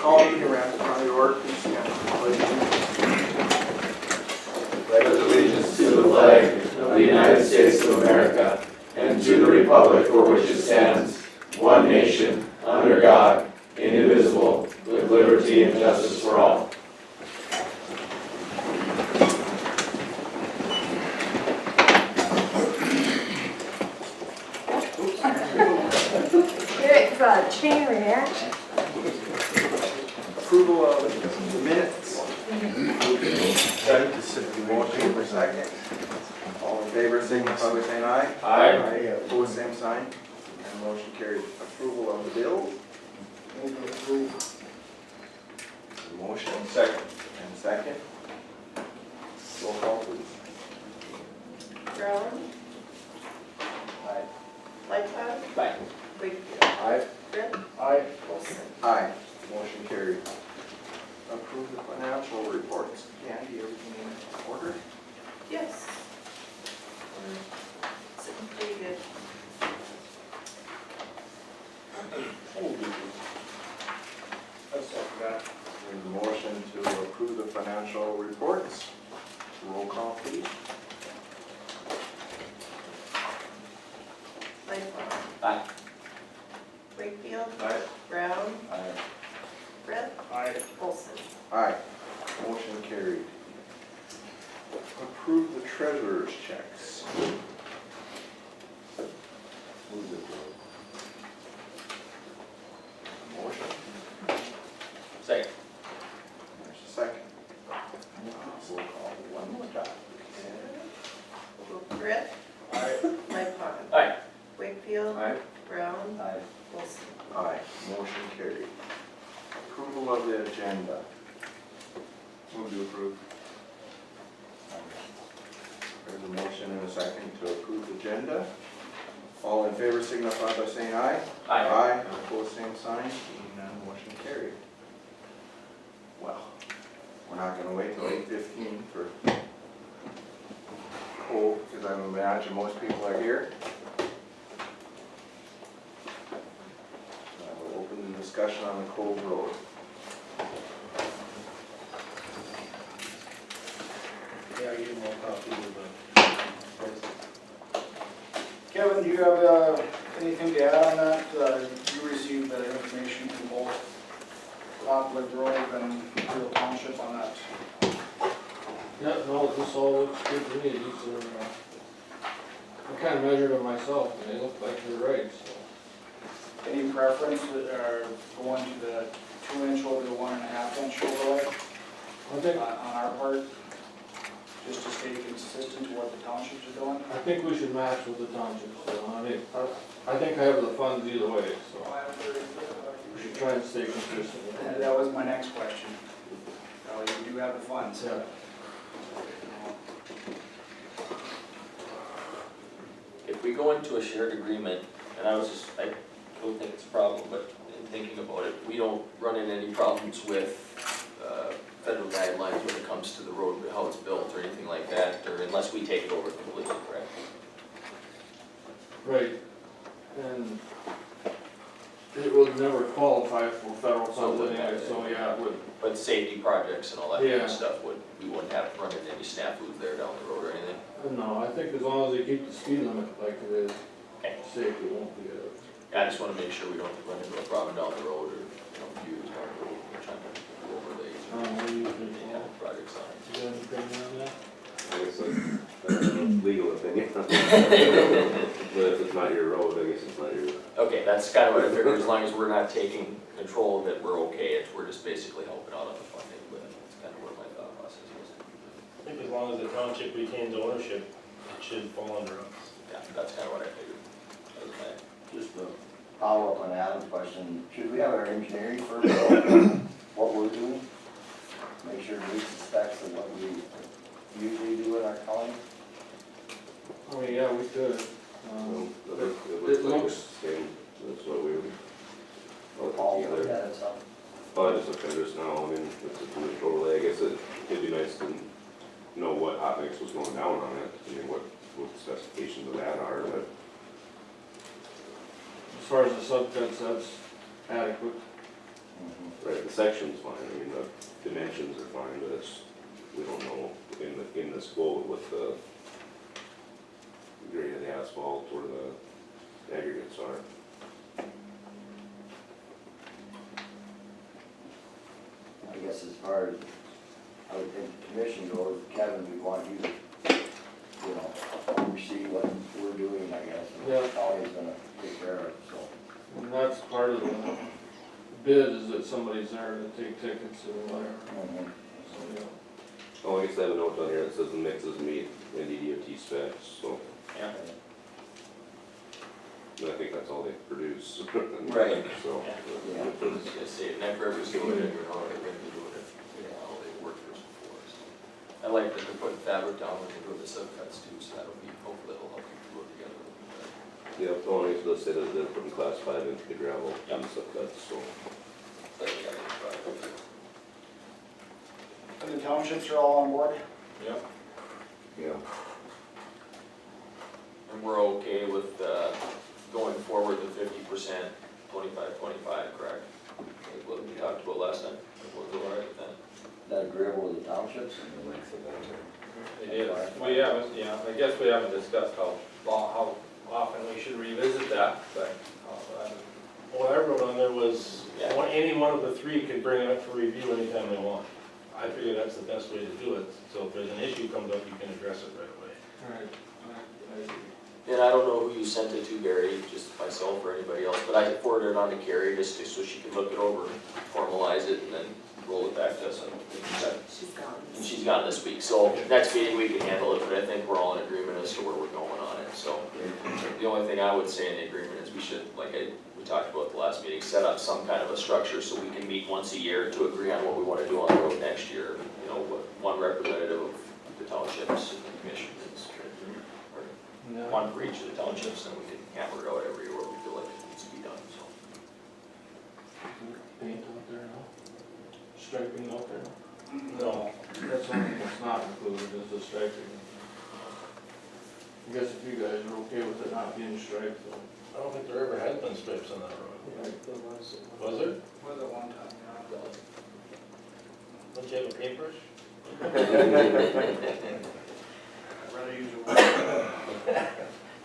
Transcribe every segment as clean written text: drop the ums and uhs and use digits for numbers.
Call meeting around County York, please stand for the pledge. Pledge allegiance to the flag of the United States of America and to the republic for which it stands, one nation, under God, indivisible, with liberty and justice for all. Chain reaction. Approval of the minutes. Motion for second. All in favor, signify by saying aye. Aye. Opposed, same sign. And motion carried. Approval of the bills. Move to approve. Motion. Second. And second. Roll call, please. Brown. Aye. Lightfoot. Aye. Wakefield. Aye. Brett. Aye. Olson. Aye. Motion carried. Approve the financial reports. Candy, everything in order? Yes. Sitting pretty good. I'll second that. There's a motion to approve the financial reports. Roll call, please. Lightfoot. Aye. Wakefield. Aye. Brown. Aye. Brett. Aye. Olson. Aye. Motion carried. Approve the treasurer's checks. Motion. Second. There's a second. Roll call one more time. Brett. Aye. Lightfoot. Aye. Wakefield. Aye. Brown. Aye. Olson. Aye. Motion carried. Approval of the agenda. Move to approve. There's a motion and a second to approve the agenda. All in favor signify by saying aye. Aye. Aye. Opposed, same sign. Seeing none, motion carried. Well, we're not gonna wait till 8:15 for Cove, because I imagine most people are here. I will open the discussion on the Cove Road. Yeah, I gave him a copy of the. Kevin, do you have anything to add on that? You received that information from both Poplar Grove and Real Township on that. Yeah, no, this all looks good to me, these are, I kinda measured them myself, and they look like they're right, so. Any preference going to the 2-inch over the 1.5-inch overlay I think, on our part? Just to stay consistent to what the townships are doing? I think we should match with the township, so, I mean, I think I have the funds either way, so. We should try and stay consistent with it. That was my next question. You do have the funds. Yeah. If we go into a shared agreement, and I don't think it's a problem, but in thinking about it, we don't run into any problems with federal guidelines when it comes to the road, how it's built or anything like that, or unless we take it over completely, correct? Right, and it would never qualify for federal funds anyway, so yeah, it would. But safety projects and all that kind Yeah. of stuff, we wouldn't have to run into any snafus there down the road or anything? No, I think as long as they keep the speed limit like it is, Okay. safety won't be I just wanna make sure we don't run into a problem down the road or, views down the road, we're trying to go over these. what do you think, Yeah, Paul? projects on it. You got any opinion on that? I guess that's legal opinion. But if it's not your road, I guess it's not your. Okay, that's kind of what I figured, as long as we're not taking control of it, we're okay, we're just basically helping out on the funding, but that's kind of what my thought process was. I think as long as the township retains ownership, it should fall under us. Yeah, that's kind of what I figured. That was my- Just to follow up on Adam's question, should we have our engineering firm know what we're doing? Make sure it meets the specs of what we usually do in our county? I mean, yeah, we could. It looks same, that's what we would. All look at it, so. Well, I just looked at this now, I mean, it's a 2-inch overlay, I guess it'd be nice to know what hot mix was going down on it, I mean, what the specifications of that are, but. As far as the subcuts, that's adequate. Right, the section's fine, I mean, the dimensions are fine, but it's, we don't know in this quote what the grade of the asphalt or the aggregates are. I guess as far as, I would think the commission goes, Kevin, we want you to, you know, oversee what we're doing, I guess. And Yeah. how he's gonna take care of it, so. And that's part of the bid, is that somebody's there to take tickets or whatever, so, yeah. Oh, I guess I have a note on here that says the mixes meet NDDOT specs, so, Yeah. and I think that's all they produce. Right. So, Yeah. I was gonna say, never ever doing it, you know, they've been doing it, how they worked for us before, so. I like that they're putting fabric down when they're doing the subcuts too, so that'll be, hopefully that'll help you glue it together a little bit better. yeah, only it does say that they're putting class 5 into the gravel and stuff, that's so. So, yeah, they try it. And the townships are all on board? Yep. Yeah. And we're okay with, going forward the 50%, 25-25, correct? Like what we talked about last time, we're all right with that? That agreeable with the townships? It is, we haven't, yeah, I guess we haven't discussed how often we should revisit that, but, well, everyone, there was, Yeah. any one of the three could bring it up for review anytime they want. I figure that's the best way to do it, so if there's an issue comes up, you can address it right away. Right, I agree. And I don't know who you sent it to, Gary, just myself or anybody else, but I forwarded it on to Carrie just so she can look it over, formalize it, and then roll it back to us. She's gone. And she's gone this week, so next meeting we can handle it, but I think we're all in agreement as to where we're going on it, so. The only thing I would say in the agreement is we should, like we talked about at the last meeting, set up some kind of a structure so we can meet once a year to agree on what we wanna do on the road next year. You know, one representative of the townships and the commission, or Yeah. one for each of the townships, and we can hammer it out every year where we feel like it needs to be done, so. Paint out there now? Striping out there? No. That's something that's not included, is the striping. I guess if you guys are okay with it not being striped, then. I don't think there ever has been stripes on that road. Was there? Was it one time, yeah. Don't you have a paintbrush? I'd rather use a.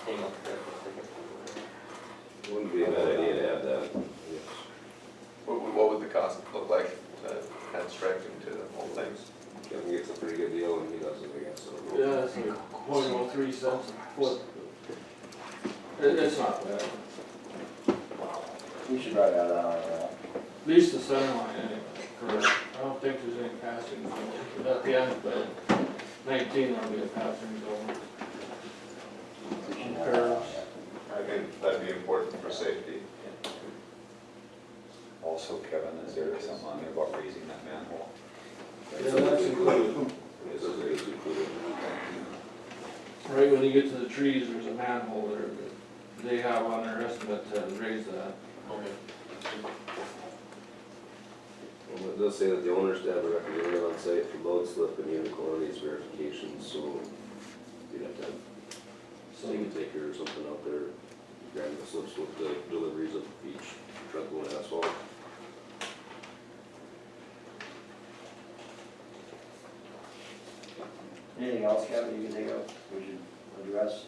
Hang on. It wouldn't be a bad idea to add that, yes. What would the cost look like to add striping to all things? Kevin gets a pretty good deal and he doesn't, I guess, so. Yeah, it's like 0.03 cents a foot. It's not bad. We should write that out, At least the center line anyway, correct. I don't think there's any passing zone, but at the end, but 19 there'll be a passing zone. Curves. I think that'd be important for safety. Also, Kevin, is there something on there about raising that manhole? Yeah, that's included. It says it is included. Right when you get to the trees, there's a manhole there that they have on their estimate to raise that. Okay. Well, it does say that the owners to have a representative on site for load slip and unit quantities verifications, so you'd have to have something taker or something out there, grabbing the slips with the deliveries of each truckload of asphalt. Anything else, Kevin, you can think of, we should address?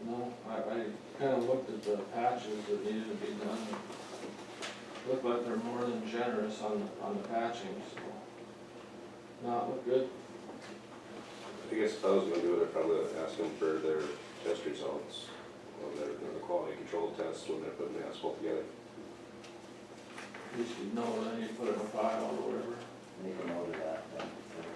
No, I kind of looked at the patches that needed to be done. Looked like they're more than generous on the patching, so. No, it looked good. I guess if I was gonna do it, I'd probably ask them for their test results on their quality control tests when they're putting the asphalt together. At least you know, then you put it in a file or whatever. Make a note of that, then,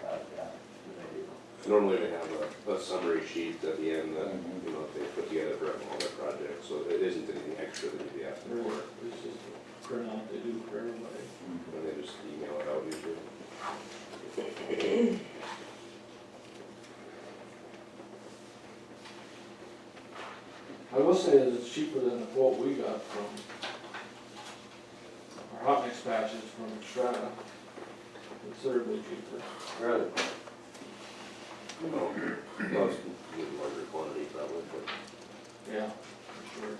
yeah, good idea. Normally they have a summary sheet at the end that, you know, they put together for all their projects, so it isn't anything extra that you'd be asking for. It's just a printout they do for everybody. And they just email it out usually. I will say that it's cheaper than the quote we got from our hot mix patches from Strata. Considerably cheaper. Right. Well, it's a larger quantity probably, but Yeah, for sure.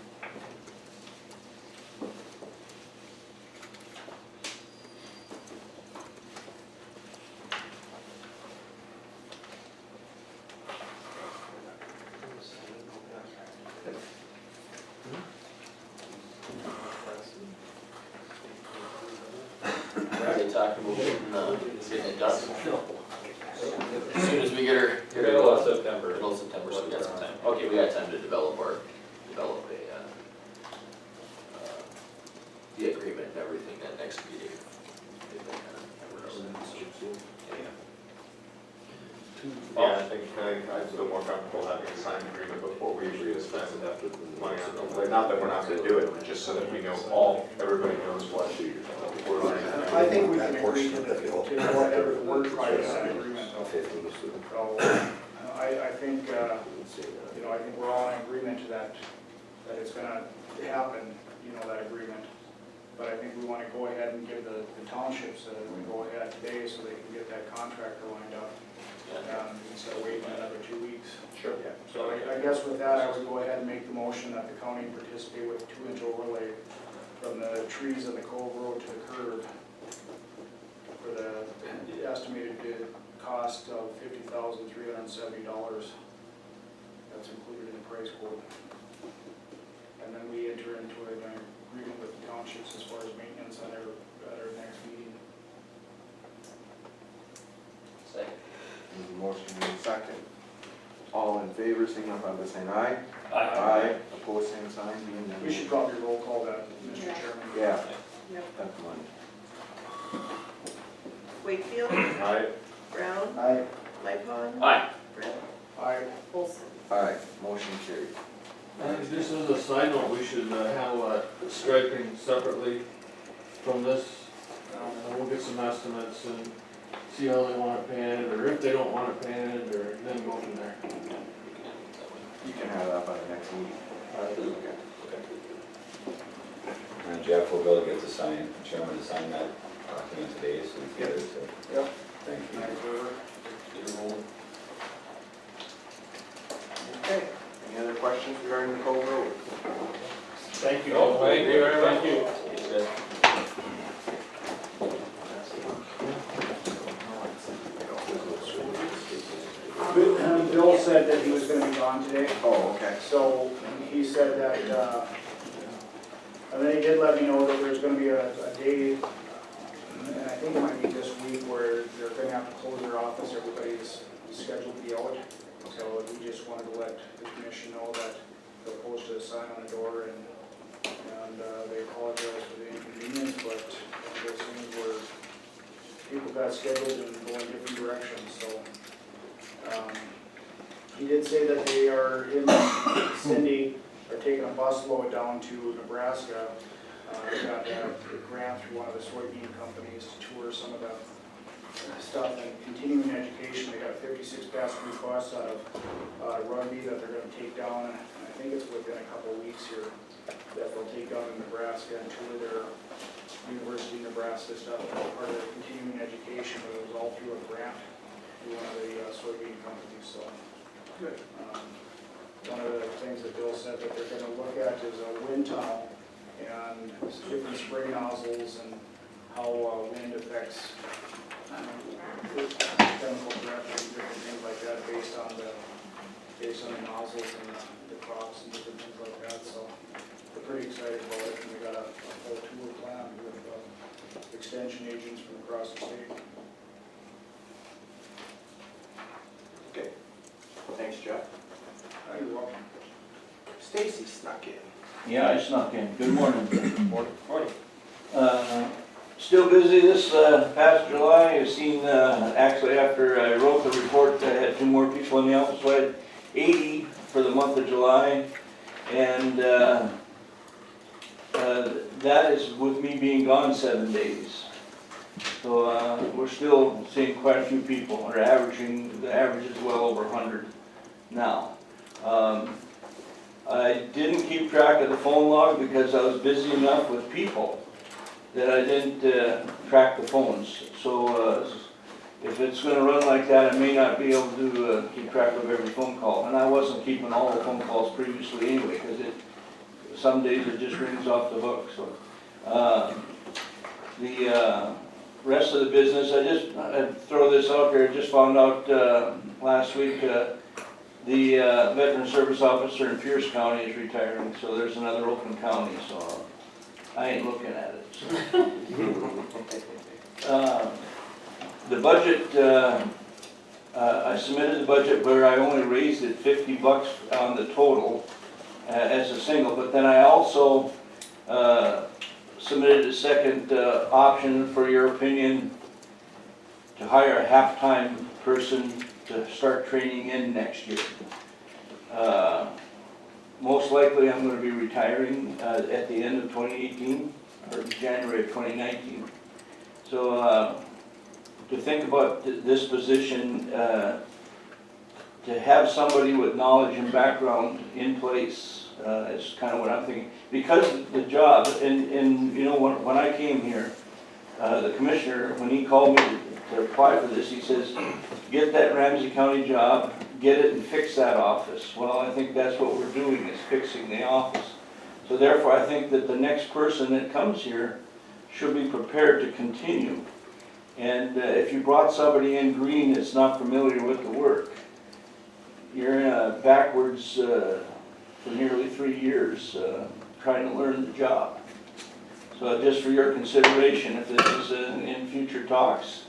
get her Middle of going. September. Middle of September, so we got some time. Okay, we got time to develop the agreement and everything that next meeting. Yeah, I think I'd feel more comfortable having a signed agreement before we usually spend money on it. Like, not that we're not gonna do it, but just so that we know everybody knows what we're running. I think we can agree to whatever the word price and agreement. So, I think, I think we're all in agreement to that it's gonna happen, that agreement. But I think we wanna go ahead and give the townships a go ahead today so they can get that contractor lined up. Instead of waiting another 2 weeks. Sure. So I guess with that, I would go ahead and make the motion that the county participate with 2-inch overlay from the trees on the Cove Road to the curb for the estimated bid cost of $50,370. That's included in the price quote. And then we enter into an agreement with the townships as far as maintenance at our next meeting. Second. Motion made second. All in favor, signify by saying aye. Aye. Opposed, same sign, being none. We should probably roll call that, Mr. Chairman. Yeah, Yep. definitely. Wakefield, Aye. Brown, Aye. Lightfon. Aye. Brett, Aye. Olson. Aye, motion carried. And just as a side note, we should have striping separately from this. We'll get some estimates and see how they want it painted, or if they don't want it painted, or then go from there. You can have that by the next meeting. Okay. And Jeff will be able to get the chairman to sign that document today, so we can get it, so. Yep. Thank you. Aye, favor. Get her rolling. Okay, any other questions regarding the Cove Road? Thank you. No, thank you very much. Thanks, guys. Bill said that he was gonna be gone today, Oh, okay. so he said that, and then he did let me know that there's gonna be a day, and I think it might be this week, where they're gonna have to close their office, everybody's scheduled to be out. So we just wanted to let the commission know that they'll post a sign on the door, and they apologize for the inconvenience, but those things where people got scheduled and going different directions, so. He did say that they are, him and Cindy are taking a bus load down to Nebraska. They got a grant through one of the soybean companies to tour some of the stuff and continuing education. They got 56 passenger requests out of Rugby that they're gonna take down, and I think it's within a couple of weeks here that they'll take down to Nebraska and tour their University of Nebraska stuff, part of their continuing education, but it was all through a grant through one of the soybean companies, so. Good. One of the things that Bill said that they're gonna look at is a wind tunnel and different spray nozzles and how wind affects chemical pressure and different things like that based on the nozzles and the crops and different things like that, so we're pretty excited about it, and we got a whole tour planned with extension agents from across the state. Okay. Thanks, Jeff. You're welcome. Stacy snuck in. Yeah, I snuck in. Good morning. Morning. Still busy this past July. I've seen, actually after I wrote the report, I had 2 more people in the office, so I had 80 for the month of July. And that is with me being gone 7 days. So we're still seeing quite a few people. We're averaging, the average is well over 100 now. I didn't keep track of the phone log because I was busy enough with people that I didn't track the phones. So if it's going to run like that, I may not be able to keep track of every phone call. And I wasn't keeping all the phone calls previously anyway, because some days it just rings off the hook. So the rest of the business, I'd throw this out there. I just found out last week the veteran service officer in Pierce County is retiring, so there's another open county, so I ain't looking at it. So. The budget, I submitted the budget where I only raised it $50 on the total as a single, but then I also submitted a second option for your opinion to hire a half-time person to start training in next year. Most likely I'm going to be retiring at the end of 2018 or January of 2019. So to think about this position, to have somebody with knowledge and background in place is kind of what I'm thinking. Because the job, and you know, when I came here, the commissioner, when he called me to apply for this, he says, get that Ramsey County job, get it and fix that office. Well, I think that's what we're doing, is fixing the office. So therefore, I think that the next person that comes here should be prepared to continue. And if you brought somebody in green that's not familiar with the work, you're backwards for nearly 3 years trying to learn the job. So just for your consideration, if this is in future talks,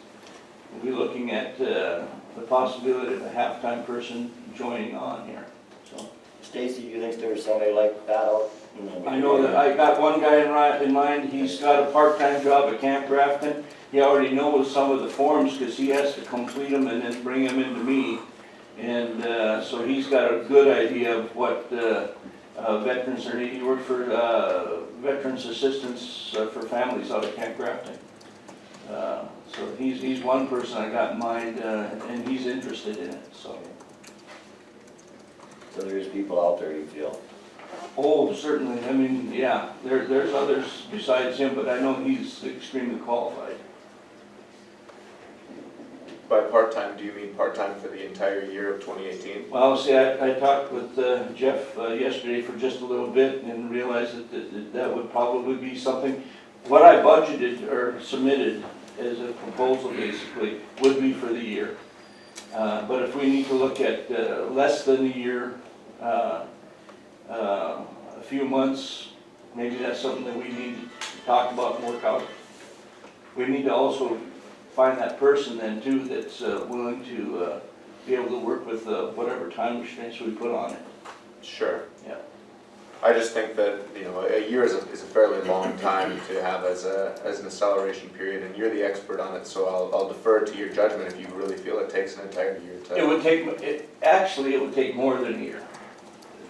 we'll be looking at the possibility of a half-time person joining on here. So Stacy, you think there's somebody like that out? I know that I got one guy in mind. He's got a part-time job at Camp Grafton. He already knows some of the forms because he has to complete them and then bring them into me. And so he's got a good idea of what veterans are needing. He worked for Veterans Assistance for Families out of Camp Grafton. So he's one person I got in mind, and he's interested in it. So there's people out there you feel? oh, certainly. I mean, yeah, there's others besides him, but I know he's extremely qualified. By part-time, do you mean part-time for the entire year of 2018? Well, see, I talked with Jeff yesterday for just a little bit and realized that would probably be something. What I budgeted or submitted as a proposal basically would be for the year. But if we need to look at less than a year, a few months, maybe that's something that we need to talk about and work out. We need to also find that person then too that's willing to be able to work with whatever time restraints we put on it. Sure. Yeah. I just think that, you know, a year is a fairly long time to have as an acceleration period, and you're the expert on it, so I'll defer to your judgment if you really feel it takes an entire year to... It would take more than a year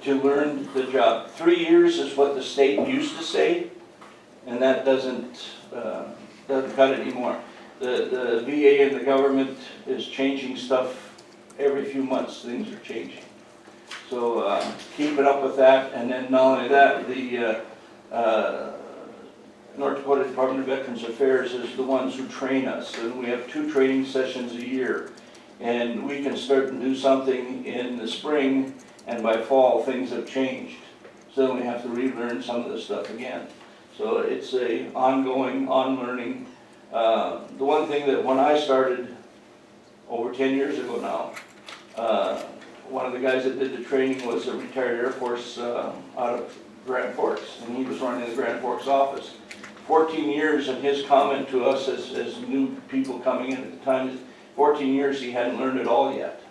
to learn the job. 3 years is what the state used to say, and that doesn't cut it anymore. The VA and the government is changing stuff every few months. Things are changing. So keeping up with that, and then not only that, the North Dakota Department of Veterans Affairs is the ones who train us, and we have 2 training sessions a year. And we can start to do something in the spring, and by fall things have changed. So then we have to relearn some of this stuff again. So it's a ongoing, on-learning. The one thing that when I started over 10 years ago now, one of the guys that did the training was a retired Air Force out of Grand Forks, and he was running the Grand Forks office. 14 years, and his comment to us as new people coming in at the time is 14 years he hadn't learned it all yet.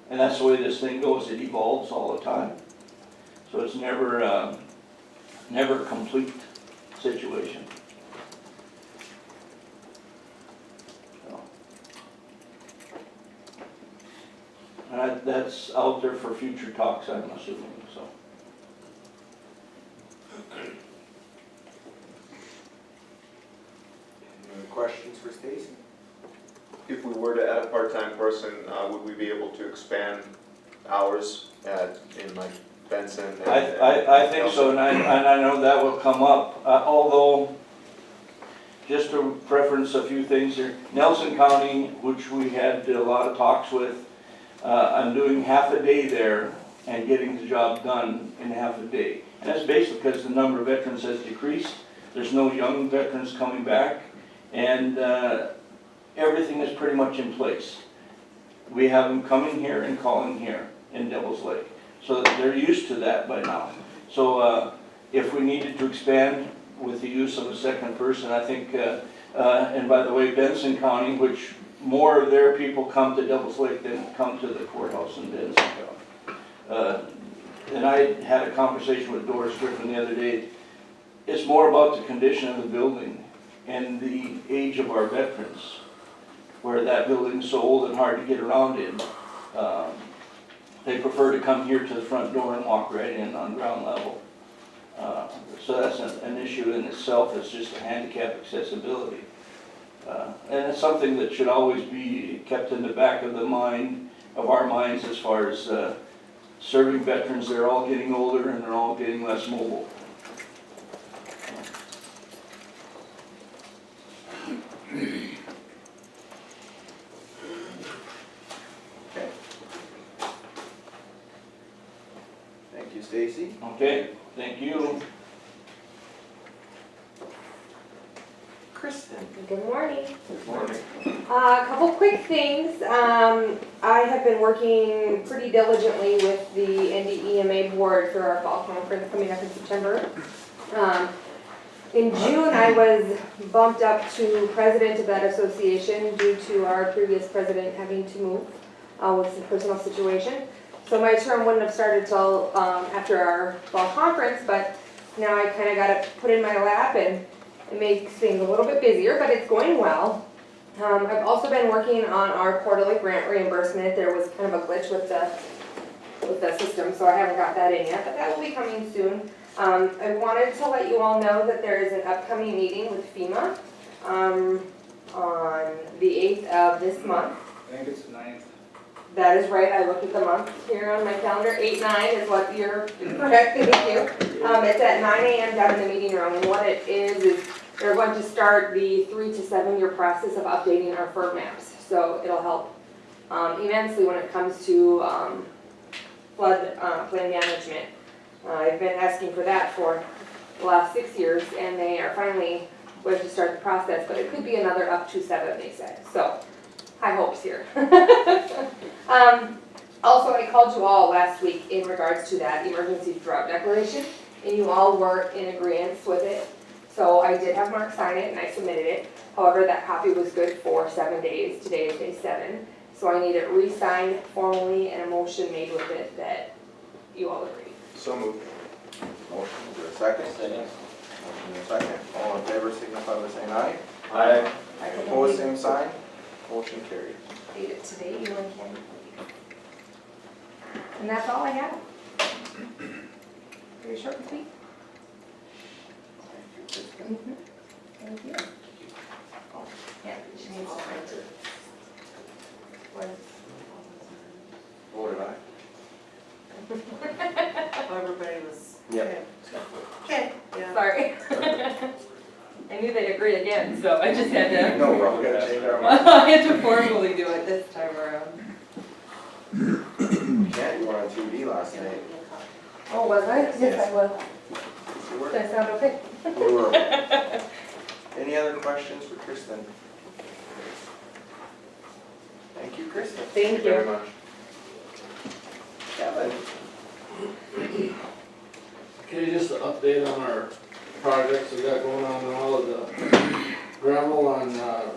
And that's the way this thing goes, it evolves all the time. So it's never a complete situation. And that's out there for future talks, I'm assuming, so. Any other questions for Stacy? If we were to add a part-time person, would we be able to expand hours in like Benson? I think so, and I know that will come up, although, just to preference a few things here, Nelson County, which we had a lot of talks with, I'm doing half a day there and getting the job done in half a day. And that's basically because the number of veterans has decreased. There's no young veterans coming back, and everything is pretty much in place. We have them coming here and calling here in Devil's Lake. So they're used to that by now. So if we needed to expand with the use of a second person, I think, and by the way, Benson County, which more of their people come to Devils Lake than come to the courthouse in Denison County. And I had a conversation with Doris Griffin the other day. It's more about the condition of the building and the age of our veterans, where that building's so old and hard to get around in. They prefer to come here to the front door and walk right in on ground level. So that's an issue in itself, it's just a handicap accessibility. And it's something that should always be kept in the back of the mind, of our minds, as far as serving veterans. They're all getting older and they're all getting less mobile. Okay. Thank you, Stacy. Okay, thank you. Kristen. Good morning. Good morning. A couple quick things. I have been working pretty diligently with the NDEMA board for our fall conference coming up in September. In June, I was bumped up to president of that association due to our previous president having to move with some personal situation. So my term wouldn't have started till after our fall conference, but now I kind of got it put in my lap and it makes things a little bit busier, but it's going well. I've also been working on our quarterly grant reimbursement. There was kind of a glitch with the system, so I haven't got that in yet, but that will be coming soon. I wanted to let you all know that there is an upcoming meeting with FEMA on the 8th of this month. I think it's the 9th. That is right, I looked at the month here on my calendar, 8/9 is what you're correct, thank you. It's at 9 a.m. down in the meeting room, and what it is they're going to start the 3 to 7 year process of updating our FERB maps. So it'll help immensely when it comes to flood plain management. I've been asking for that for the last 6 years, and they are finally going to start the process, but it could be another up to 7, they said. So high hopes here. Also, I called you all last week in regards to that emergency drought declaration, and you all were in agreement with it. So I did have Mark sign it and I submitted it. However, that copy was good for 7 days. Today is day 7. So I need it re-signed formally and a motion made with it that you all agree. So moved. Motion, is there a second? Second. Motion and a second. All in favor, signify by saying aye. Aye. Opposed, same sign. Motion carried. Date it today, you and Ken. And that's all I have. Very short and sweet. Thank you. Yeah, she needs to print it. Voted aye. Oh, everybody was. Yep. Okay, yeah. Sorry. I knew they'd agree again, so I just had to. No, we're all gonna change our mind. I had to formally do it this time around. Yeah, you were on TV last night. Oh, was I? Yes, I was. You were. Did I sound okay? You were. Any other questions for Kristen? Thank you, Kristen. Thank very you. much. Kevin? Okay, just an update on our projects we got going on now. The gravel on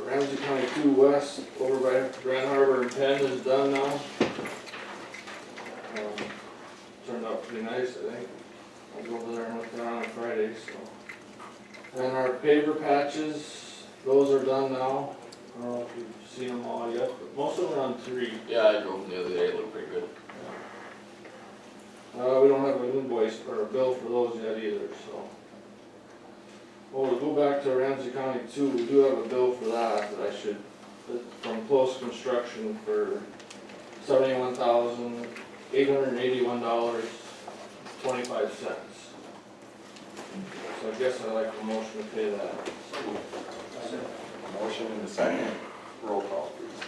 Ramsey County 2 West over by Grand Harbor and Penn is done now. Turned out pretty nice, I think. I'll go over there and look around on Friday, so. And our paver patches, those are done now. I don't know if you've seen them all yet, but most of them are on 3. Yeah, I drove them the other day, it looked pretty good. We don't have an invoice or a bill for those yet either, so. Well, to go back to Ramsey County 2, we do have a bill for that I should, from Close Construction for $71,881.25. So I guess I'd like a motion to pay that. Motion in a second. Roll call, please.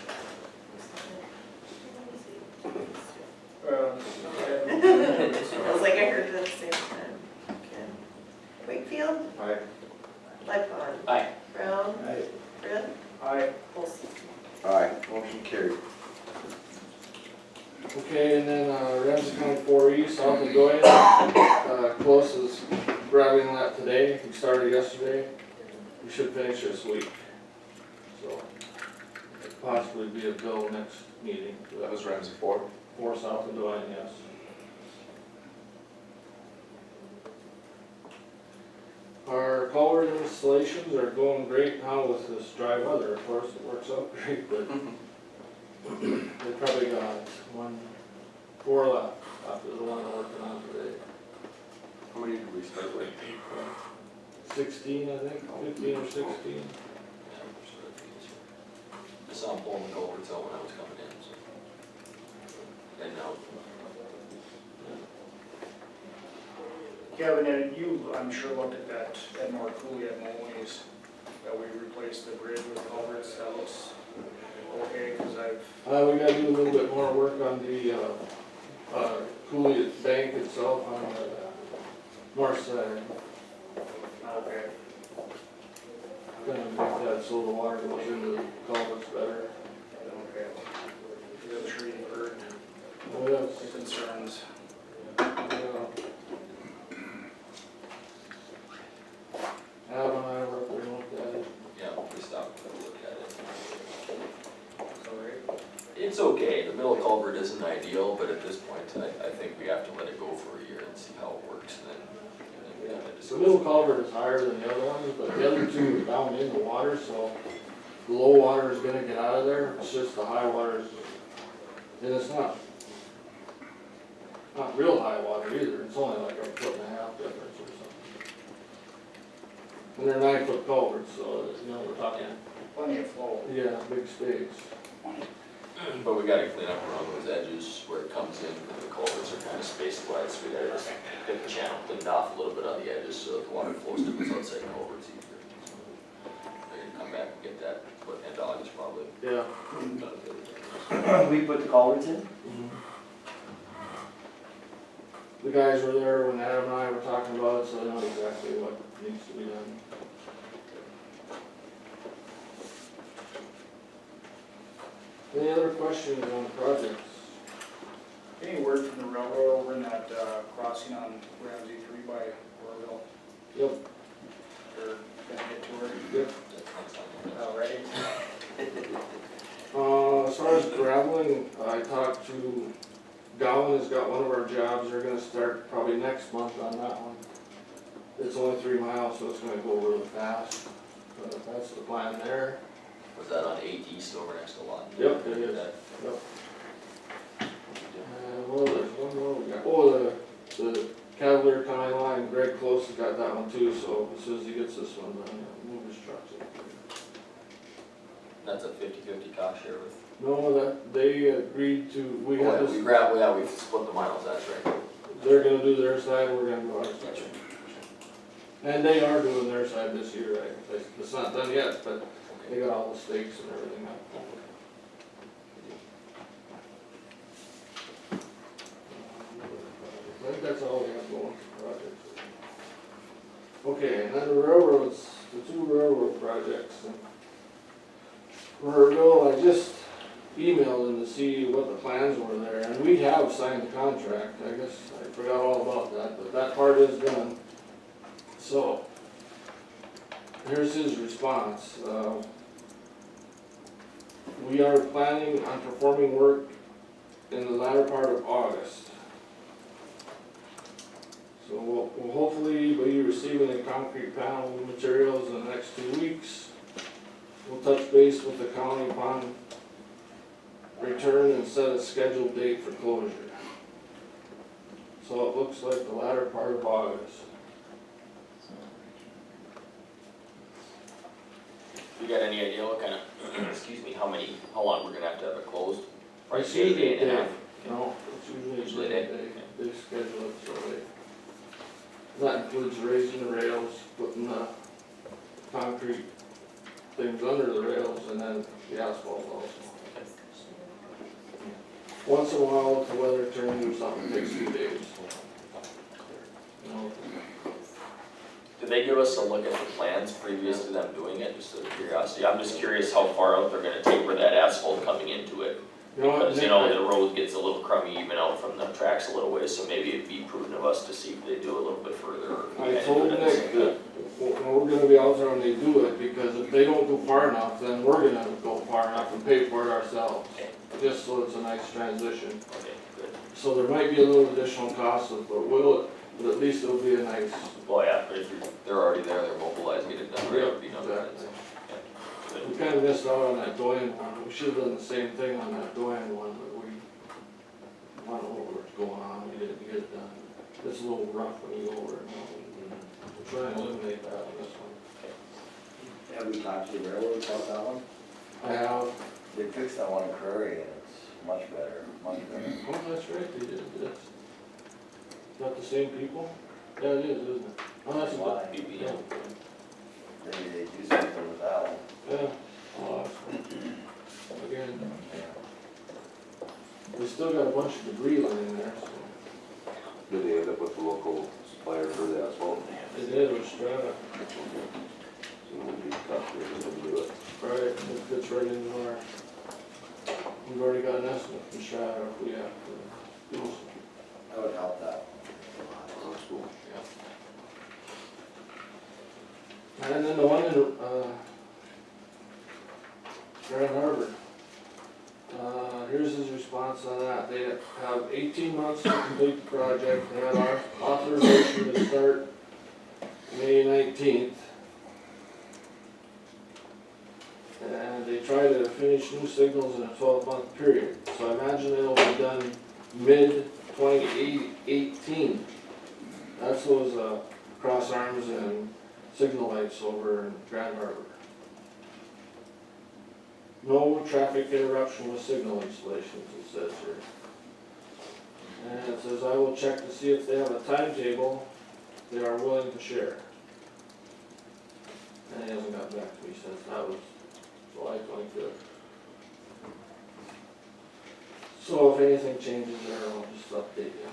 I was like, I heard it at the same time. Ken. Wakefield? Aye. Lightfon? Aye. Brown? Aye. Brett? Aye. Olson? Aye. Motion carried. Okay, and then Ramsey County 4E, south of Doyle, Close is grabbing that today. We started yesterday. We should finish this week. So, possibly be a bill next meeting. That was Ramsey 4. 4 south of Devine, yes. Our culvert installations are going great now with this dry weather, of course, it works out great, but they probably got 4 left after the one we're working on today. How many did we start with? 16, I think, 15 or 16. I saw him pulling the culverts out when I was coming in, so. And now, Kevin, and you, I'm sure looked at that, at North Cooley at Maloney's, that we replaced the bridge with culverts, that looks okay, cause We gotta do a little bit more work on the, Cooley bank itself on the north side. okay. Gonna make that so the water goes into the culverts better. Okay. I'm sure you've heard Oh, yes. the concerns. Yeah. Adam and I were up there and looked at it. yeah, we stopped and look at it. Sorry. It's okay, the middle culvert isn't ideal, but at this point, I think we have to let it go for a year and see how it works, and then we have to The discuss. middle culvert is higher than the other ones, but the other two are down in the water, so the low water is gonna get out of there, it's just the high water is, and it's not real high water either, it's only like a 1.5 foot difference or something. And they're 9-foot culverts, so, you know, we're talking, Plenty of flow. yeah, big space. But we gotta clean up around those edges where it comes in, and the culverts are kind of spaced wide, so we gotta just get the channel cleaned off a little bit on the edges so that the water flows to those outside culverts easier. I can come back and get that, but end of August probably. Yeah. We put the culverts in? The guys were there when Adam and I were talking about it, so they know exactly what needs to be done. Any other questions on the projects? Any word from the railroad over in that, crossing on Ramsey 3 by Orville? Yep. They're gonna get to her? Yep. All right. As far as graveling, I talked to Gowan has got one of our jobs, they're gonna start probably next month on that one. It's only 3 miles, so it's gonna go really fast, but that's the plan there. Was that on 8 East over next to Lawton? Yep, it is. Yep. Well, there's one more we got, oh, the Cavalier County line, Greg Close has got that one too, so as soon as he gets this one done, he'll move his trucks in. That's a 50-50 cost share with. No, that, they agreed to, we Oh, have yeah, this. we grab, yeah, we split the miles, that's right. They're gonna do their side, we're gonna do our side. And they are doing their side this year, right? It's not done yet, but they got all the stakes and everything up. I think that's all we have going for projects. Okay, and then the railroads, the 2 railroad projects. Burrville, I just emailed them to see what the plans were there, and we have signed the contract. I guess I forgot all about that, but that part is done. So, here's his response. We are planning on performing work in the latter part of August. So we'll hopefully be receiving the concrete panel materials in the next 2 weeks. We'll touch base with the county upon return and set a scheduled date for closure. So it looks like the latter part of August. You got any idea what kind of, excuse me, how long we're gonna have it closed? Probably It's a usually day and a a day. half. No, it's usually Usually a day. They schedule it so that includes raising the rails, putting the concrete things under the rails, and then the asphalt also. Once in a while, if the weather turns or something, it takes 2 days. You know, Did they give us a look at the plans previous to them doing it, just out of curiosity? I'm just curious how far out they're gonna take where that asphalt coming into it. you know what, Because, Nick, you know, the road gets a little crummy even out from the tracks a little ways, so maybe it'd be prudent of us to see if they do a little bit further. Or I told do it at the Nick same that time. we're gonna be out there when they do it, because if they don't go far enough, then we're gonna go far enough and pay for it ourselves. Okay, Just so it's a nice transition. okay, good. So there might be a little additional cost, but at least it'll be a nice. Well, yeah, they're already there, they're mobilized, get it done, right, Yeah, it'd be nothing. exactly. Yeah, good. We kind of missed out on that Doan one. We should have done the same thing on that Doan one, but I don't know what's going on. We didn't get it done. It's a little rough when you go over it now. We'll try and eliminate that on this one. Have we talked to the railroad about that one? I have, They fixed that one in Prairie and it's much better, much better. oh, that's right, they did this. Not the same people? Yeah, it is, isn't it? Oh, that's Why? what, BB. yeah. Maybe they do something with that one. Yeah. Oh, again, we still got a bunch of debris laying there, so. Did they end up with the local supplier for the asphalt? It did, was Strata. So it would be tough for them to do it. Right, it fits right into our, we've already got an estimate from Strata if we have to do some. That would help that. That's cool. And then the one in, Grand Harbor. Here's his response on that. They have 18 months to complete the project. They had our authorization to start May 19th. And they try to finish new signals in a 12-month period. So I imagine it'll be done mid-2018. That's those cross arms and signal lights over in Grand Harbor. No traffic interruption with signal installations, it says here. And it says, I will check to see if they have a timetable they are willing to share. And he hasn't got back to me since that was July 25th. So if anything changes there, I'll just update you.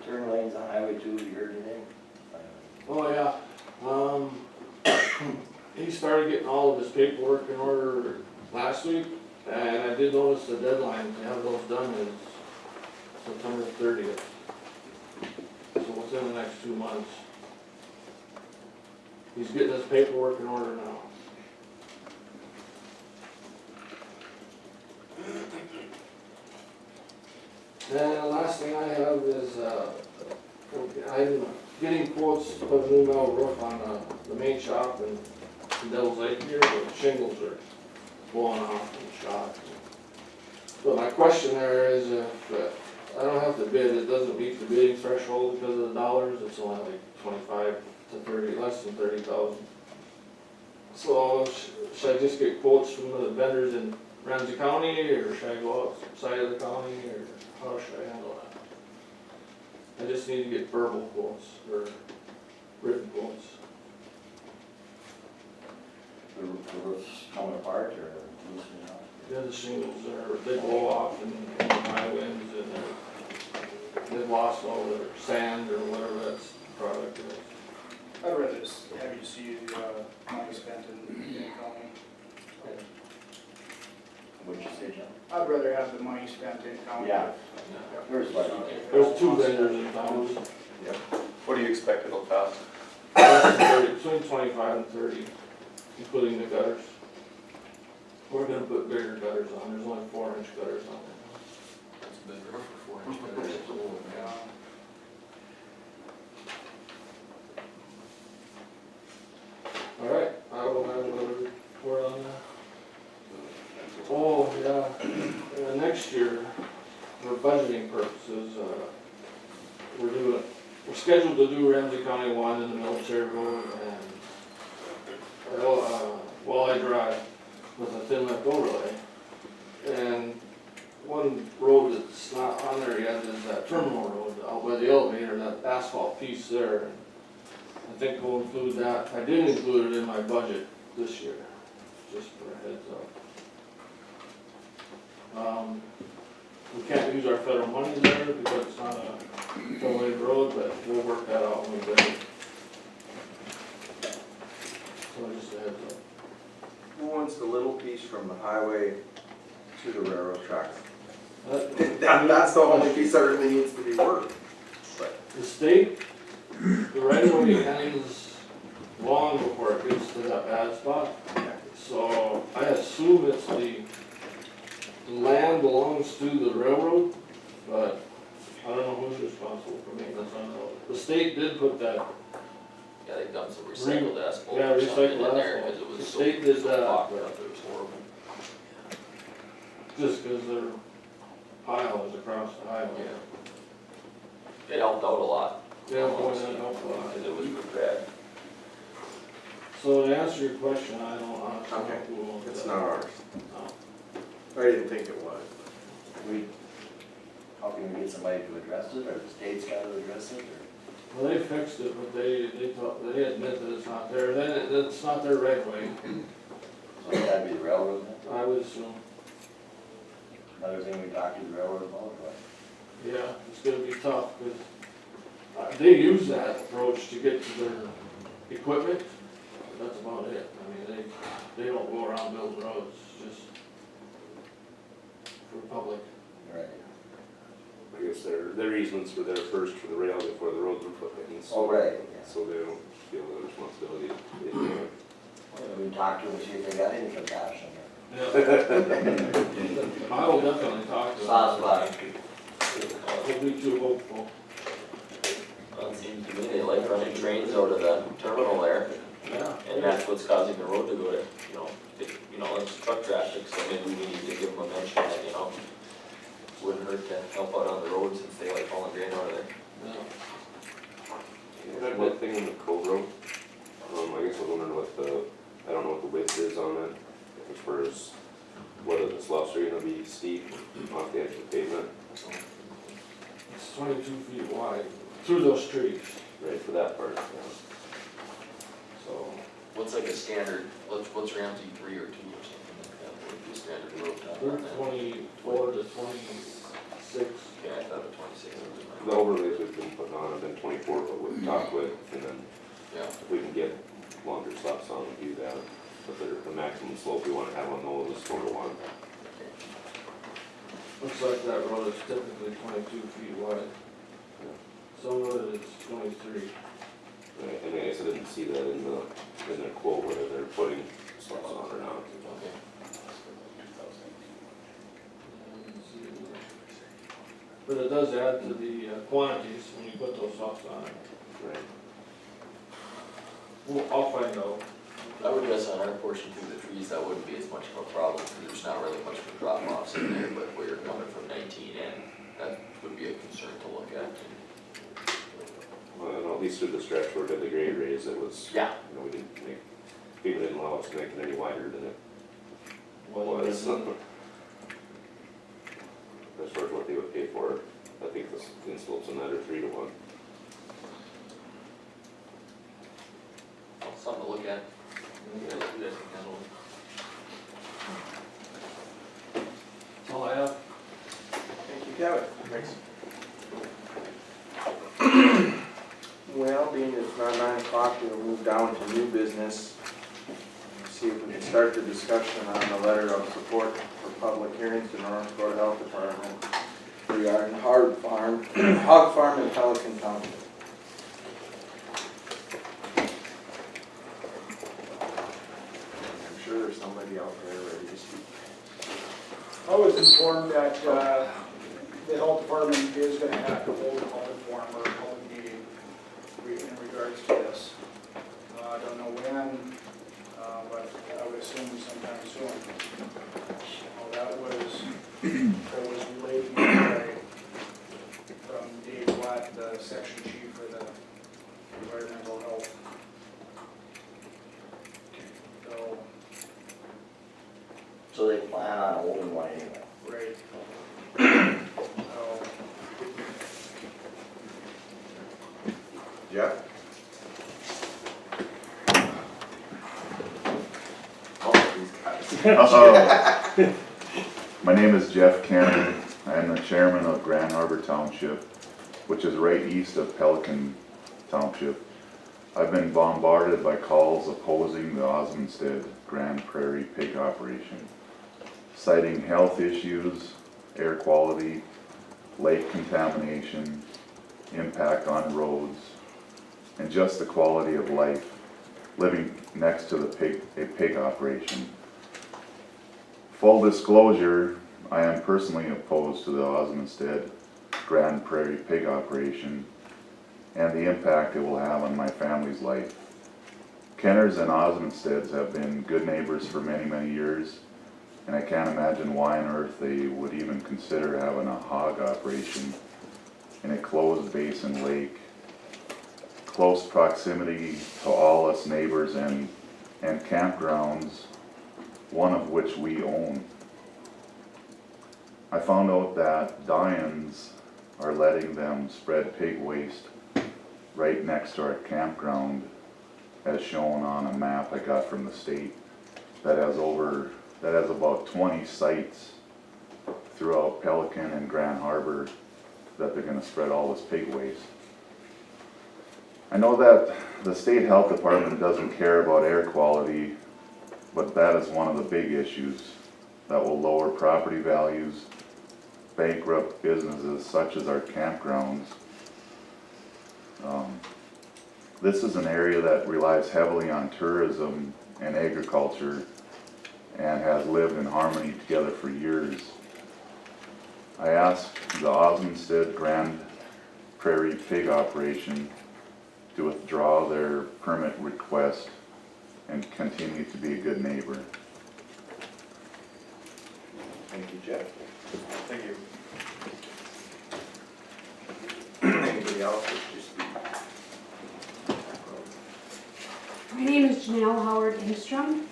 Turn lanes on Highway 2, you heard anything? Oh, yeah. He started getting all of his paperwork in order last week, and I did notice the deadline to have those done is September 30th. So within the next 2 months. He's getting his paperwork in order now. And the last thing I have is, I'm getting quotes to put a new metal roof on the main shop in Devil's Lake here, the shingles are blowing off and shot. But my question there is if I don't have to bid, it doesn't meet the bidding threshold because of the dollars, it's only like 25 to 30, less than 30,000. So should I just get quotes from the vendors in Ramsey County, or should I go outside of the county, or how should I handle that? I just need to get verbal quotes, or written quotes. The roof's coming apart or loosening up? Yeah, the shingles they blow off in the high winds, and they've lost all their sand or whatever that product is. I'd rather just have you see money spent in county. What'd you say, John? I'd rather have the money spent in county. Yeah. There's like, There's 2 vendors in town, What do you expect it'll cost? between 25 and 30, including the gutters. We're gonna put bigger gutters on, there's only 4-inch gutters on there. That's a big roof for 4 inch gutters. Yeah. All right, I will have another report on that. Oh, yeah, next year, for budgeting purposes, we're scheduled to do Ramsey County 1 in the military road and Walleye Drive with a thin lift overlay. And one road that's not on there yet is that terminal road out by the elevator, that asphalt piece there. I think we'll include that. I didn't include it in my budget this year, just for a heads up. We can't use our federal money there because it's not a four-lane road, but we'll work that out when we get it. So just a heads up. Who wants the little piece from the highway to the railroad tracks? That- That's the only piece that really needs to be worked. But the state, the right of way ends long before it gets to that bad spot. So I assume it's the land belongs to the railroad, but I don't know who's responsible for maintenance on the road. The state did put that, Yeah, they dumped some recycled asphalt yeah, or something in recycled there, asphalt. cause it The was so, state did so that, clogged but up, it was horrible. just cause their pile is across the highway. It helped out a lot. Yeah, boy, that helped a lot. Cause it was pretty bad. So to answer your question, I don't honestly know Okay. who owns It's that. not ours. No. I didn't think it was. How can we get somebody to address it, or the state's gotta address it, or? Well, they fixed it, but they admit that it's not there, then it's not their right of way, So it's gotta be the railroad then? I would assume. Another thing we talked to the railroad about, but Yeah, it's gonna be tough, because they use that approach to get to their equipment, but that's about it. I mean, they don't go around building roads, just for public. right. I guess their easements were there first for the rail before the roads were put in. Oh, right, yeah. So they don't feel the responsibility. We talked to them, see if they got any compassion. Yeah. I will definitely talk to them. Sounds like. Don't be too hopeful. Well, it seems to me they like running trains out of the terminal there, Yeah. and that's what's causing the road to go to, it's truck traffic, so maybe we need to give them a mention that, wouldn't hurt to help out on the road since they like hauling grain out of there. Yeah. That one thing on the Cove Road, I guess I was wondering I don't know what the width is on it, as far as whether the sloughs are gonna be steep off the edge of the pavement, It's 22 feet wide through those trees. right, for that part, yeah. So, What's like a standard, what's Ramsey 3 or 2 or something like that, what would be a standard road time They're on that? 24 to 26. Yeah, I thought it was 26 was the overlays we've been putting on have been 24, but with top width, and then yeah. if we can get longer stops on, we do that. But the maximum slope we wanna have on those is 4 to 1. Looks like that road is typically 22 feet wide. Some of it is 23. Right, and I guess I didn't see that in their quote, whether they're putting stops on or not. Okay. But it does add to the quantities when you put those softs on it. Right. Well, I'll find out. I would guess on our portion through the trees, that wouldn't be as much of a problem, because there's not really much of a drop offs in there, but where you're coming from 19 in, that would be a concern to look at. Well, and at least through the stretch where we did the grade raise, it was, Yeah. we didn't make, people didn't allow us to make it any wider than it Well, was. there's- As far as what they would pay for it, I think the inslopes on that are 3 to 1. Well, something to look at. You guys can handle it. That's all I have. Thank you, Kevin. Thanks. Well, being it's not 9 o'clock, we'll move down to new business. See if we can start the discussion on the letter of support for public hearings to North Dakota Health Department regarding hog farm in Pelican Township. I'm sure there's somebody out there ready to speak. I was informed that, the health department is gonna have to hold a public forum or a public meeting in regards to this. I don't know when, but I would assume sometime soon. That was relayed to me from Dave Watt, the section chief for the environmental health. So they plan on holding one anyway. Right. Jeff? My name is Jeff Cannon. I am the chairman of Grand Harbor Township, which is right east of Pelican Township. I've been bombarded by calls opposing the Osmondstead Grand Prairie pig operation, citing health issues, air quality, lake contamination, impact on roads, and just the quality of life living next to a pig operation. Full disclosure, I am personally opposed to the Osmondstead Grand Prairie pig operation and the impact it will have on my family's life. Kenners and Osmondsteads have been good neighbors for many, many years, and I can't imagine why on earth they would even consider having a hog operation in a closed basin lake, close proximity to all us neighbors and campgrounds, one of which we own. I found out that Dyans are letting them spread pig waste right next to our campground, as shown on a map I got from the state that has about 20 sites throughout Pelican and Grand Harbor that they're gonna spread all this pig waste. I know that the state health department doesn't care about air quality, but that is one of the big issues that will lower property values, bankrupt businesses such as our campgrounds. This is an area that relies heavily on tourism and agriculture and has lived in harmony together for years. I asked the Osmondstead Grand Prairie pig operation to withdraw their permit request and continue to be a good neighbor. Thank you, Jeff. Thank you. Anybody else wish to speak? My name is Janelle Howard Engstrom.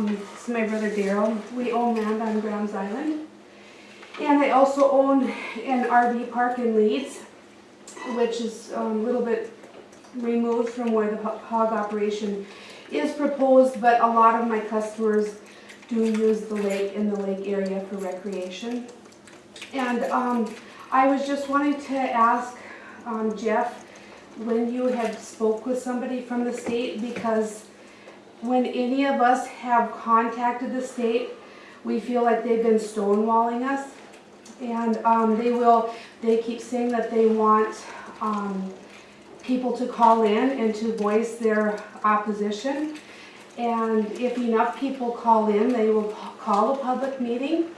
This is my brother Daryl. We own land on Grams Island. And I also own an RV park in Leeds, which is a little bit removed from where the hog operation is proposed, but a lot of my customers do use the lake and the lake area for recreation. And I was just wanting to ask Jeff, when you had spoke with somebody from the state, because when any of us have contacted the state, we feel like they've been stonewalling us. And they keep saying that they want people to call in and to voice their opposition. And if enough people call in, they will call a public meeting.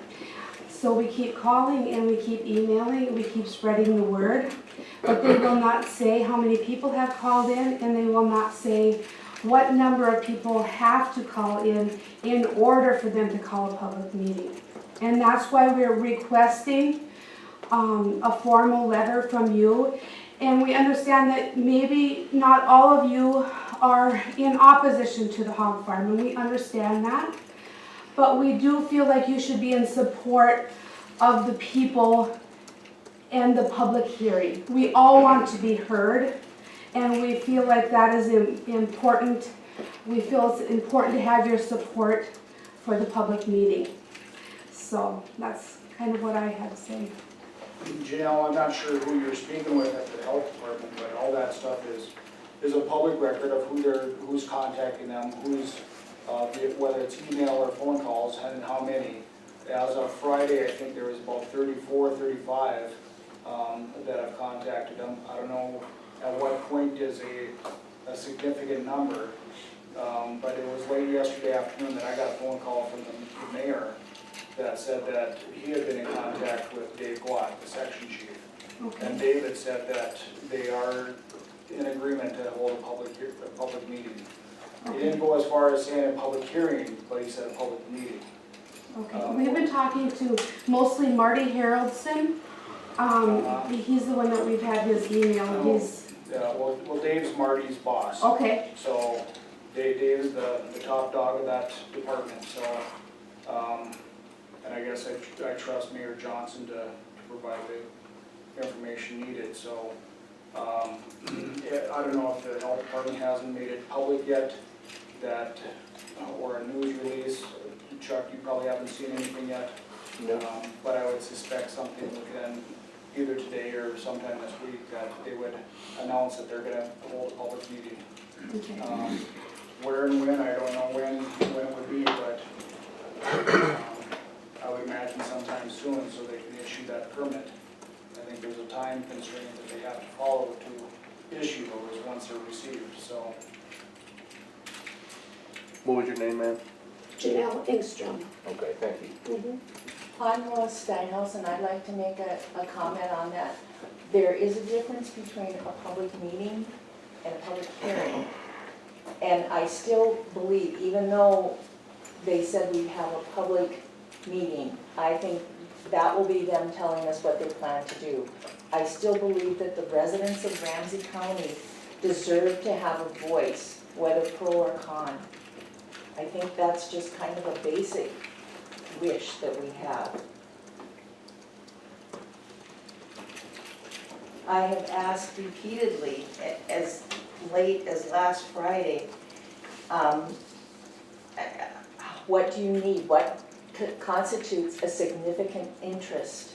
So we keep calling and we keep emailing, we keep spreading the word. But they will not say how many people have called in, and they will not say what number of people have to call in order for them to call a public meeting. And that's why we're requesting a formal letter from you. And we understand that maybe not all of you are in opposition to the hog farm, and we understand that. But we do feel like you should be in support of the people and the public hearing. We all want to be heard, and we feel like that is important. We feel it's important to have your support for the public meeting. So that's kind of what I had to say. Janelle, I'm not sure who you're speaking with at the health department, but all that stuff is a public record of who's contacting them, whether it's email or phone calls, and how many. As of Friday, I think there was about 34, 35 that have contacted them. I don't know at what point is a significant number, but it was late yesterday afternoon that I got a phone call from the mayor that said that he had been in contact with Dave Glatt, the section chief. Okay. And David said that they are in agreement to hold a public meeting. He didn't go as far as saying a public hearing, but he said a public meeting. Okay, we've been talking to mostly Marty Haroldson. He's the one that we've had his email. Well, Dave's Marty's boss. Okay. So Dave is the top dog of that department. So, and I guess I trust Mayor Johnson to provide the information needed. So I don't know if the health department hasn't made it public yet, or a news release. Chuck, you probably haven't seen anything yet. No. But I would suspect something within either today or sometime this week that they would announce that they're gonna hold a public meeting. Okay. Where and when, I don't know when it would be, but I would imagine sometime soon so they can issue that permit. I think there's a time constraint that they have to follow to issue those once they're received, so. What was your name, ma'am? Janelle Engstrom. Okay, thank you. I'm Lois Steinhaus, and I'd like to make a comment on that. There is a difference between a public meeting and a public hearing. And I still believe, even though they said we'd have a public meeting, I think that will be them telling us what they plan to do. I still believe that the residents of Ramsey County deserve to have a voice, whether pro or con. I think that's just kind of a basic wish that we have. I have asked repeatedly, as late as last Friday, what do you need? What constitutes a significant interest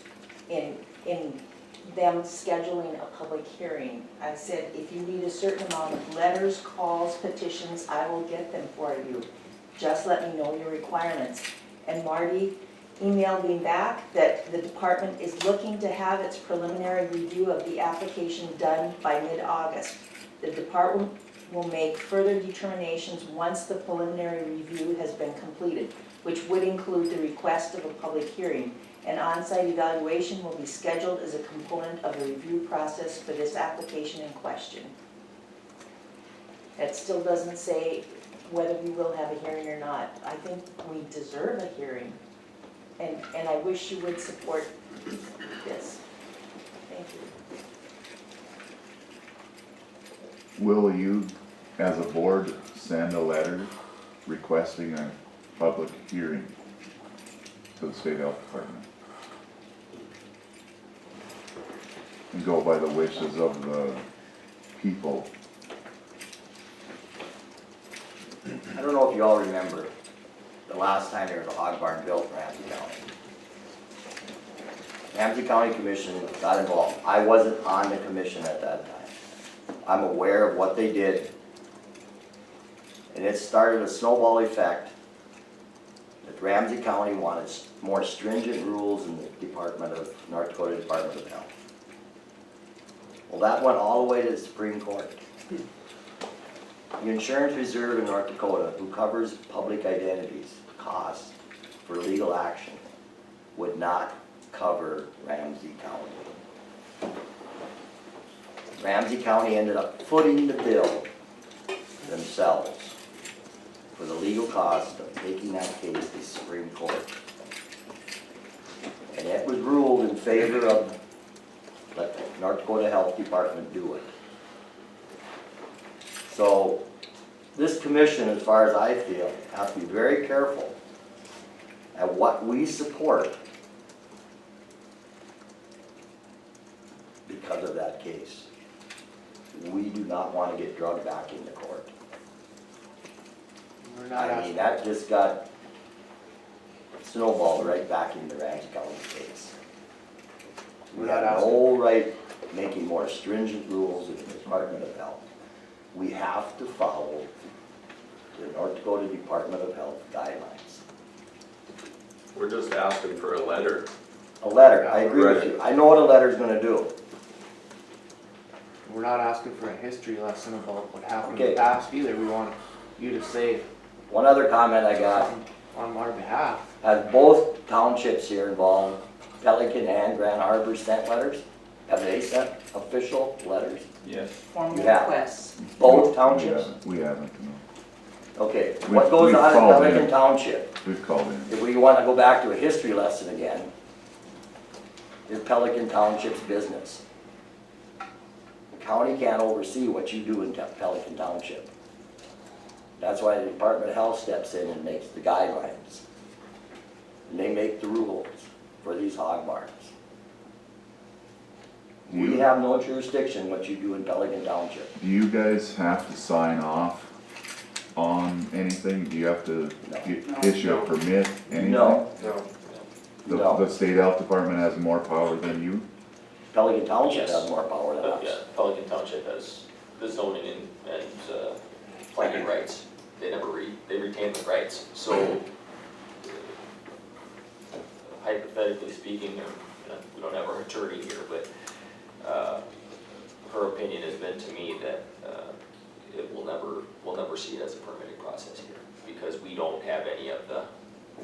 in them scheduling a public hearing? I said, if you need a certain amount of letters, calls, petitions, I will get them for you. Just let me know your requirements. And Marty emailed me back that the department is looking to have its preliminary review of the application done by mid-August. The department will make further determinations once the preliminary review has been completed, which would include the request of a public hearing. An on-site evaluation will be scheduled as a component of the review process for this application in question. That still doesn't say whether we will have a hearing or not. I think we deserve a hearing. And I wish you would support this. Thank you. Will you, as a board, send a letter requesting a public hearing to the state health department? And go by the wishes of the people? I don't know if you all remember the last time there was a hog barn built in Ramsey County. Ramsey County Commission got involved. I wasn't on the commission at that time. I'm aware of what they did. And it started a snowball effect that Ramsey County wanted more stringent rules in the North Dakota Department of Health. Well, that went all the way to the Supreme Court. The insurance reserve in North Dakota, who covers public identities, costs for legal action, would not cover Ramsey County. Ramsey County ended up footing the bill themselves for the legal cost of taking that case to the Supreme Court. And it was ruled in favor of let the North Dakota Health Department do it. So this commission, as far as I feel, has to be very careful at what we support because of that case. We do not want to get drugged back into court. I mean, that just got snowballed right back into Ramsey County's case. We have no right making more stringent rules in the Department of Health. We have to follow the North Dakota Department of Health guidelines. We're just asking for a letter. A letter, I agree with you. I know what a letter's gonna do. We're not asking for a history lesson about what happened in Okay. the past either. We want you to say One other comment I got, on our behalf. has both townships here involved, Pelican and Grand Harbor, sent letters? Have they sent official letters? Yes. Formal You have. requests. Both townships? We haven't, no. Okay, We- what goes we've on in called Pelican in. Township? We've called in. If we want to go back to a history lesson again, is Pelican Township's business. The county can't oversee what you do in Pelican Township. That's why the Department of Health steps in and makes the guidelines. And they make the rules for these hog barns. We have no jurisdiction what you do in Pelican Township. Do you guys have to sign off on anything? Do you have to issue a permit, anything? No, No. The state health department has more power than you? Pelican Township Yes. has more power than Yeah, us. Pelican Township has the zoning and planning rights. They they retain the rights, so hypothetically speaking, we don't have our attorney here, but her opinion has been to me that we'll never see it as a permitting process here, because we don't have any of the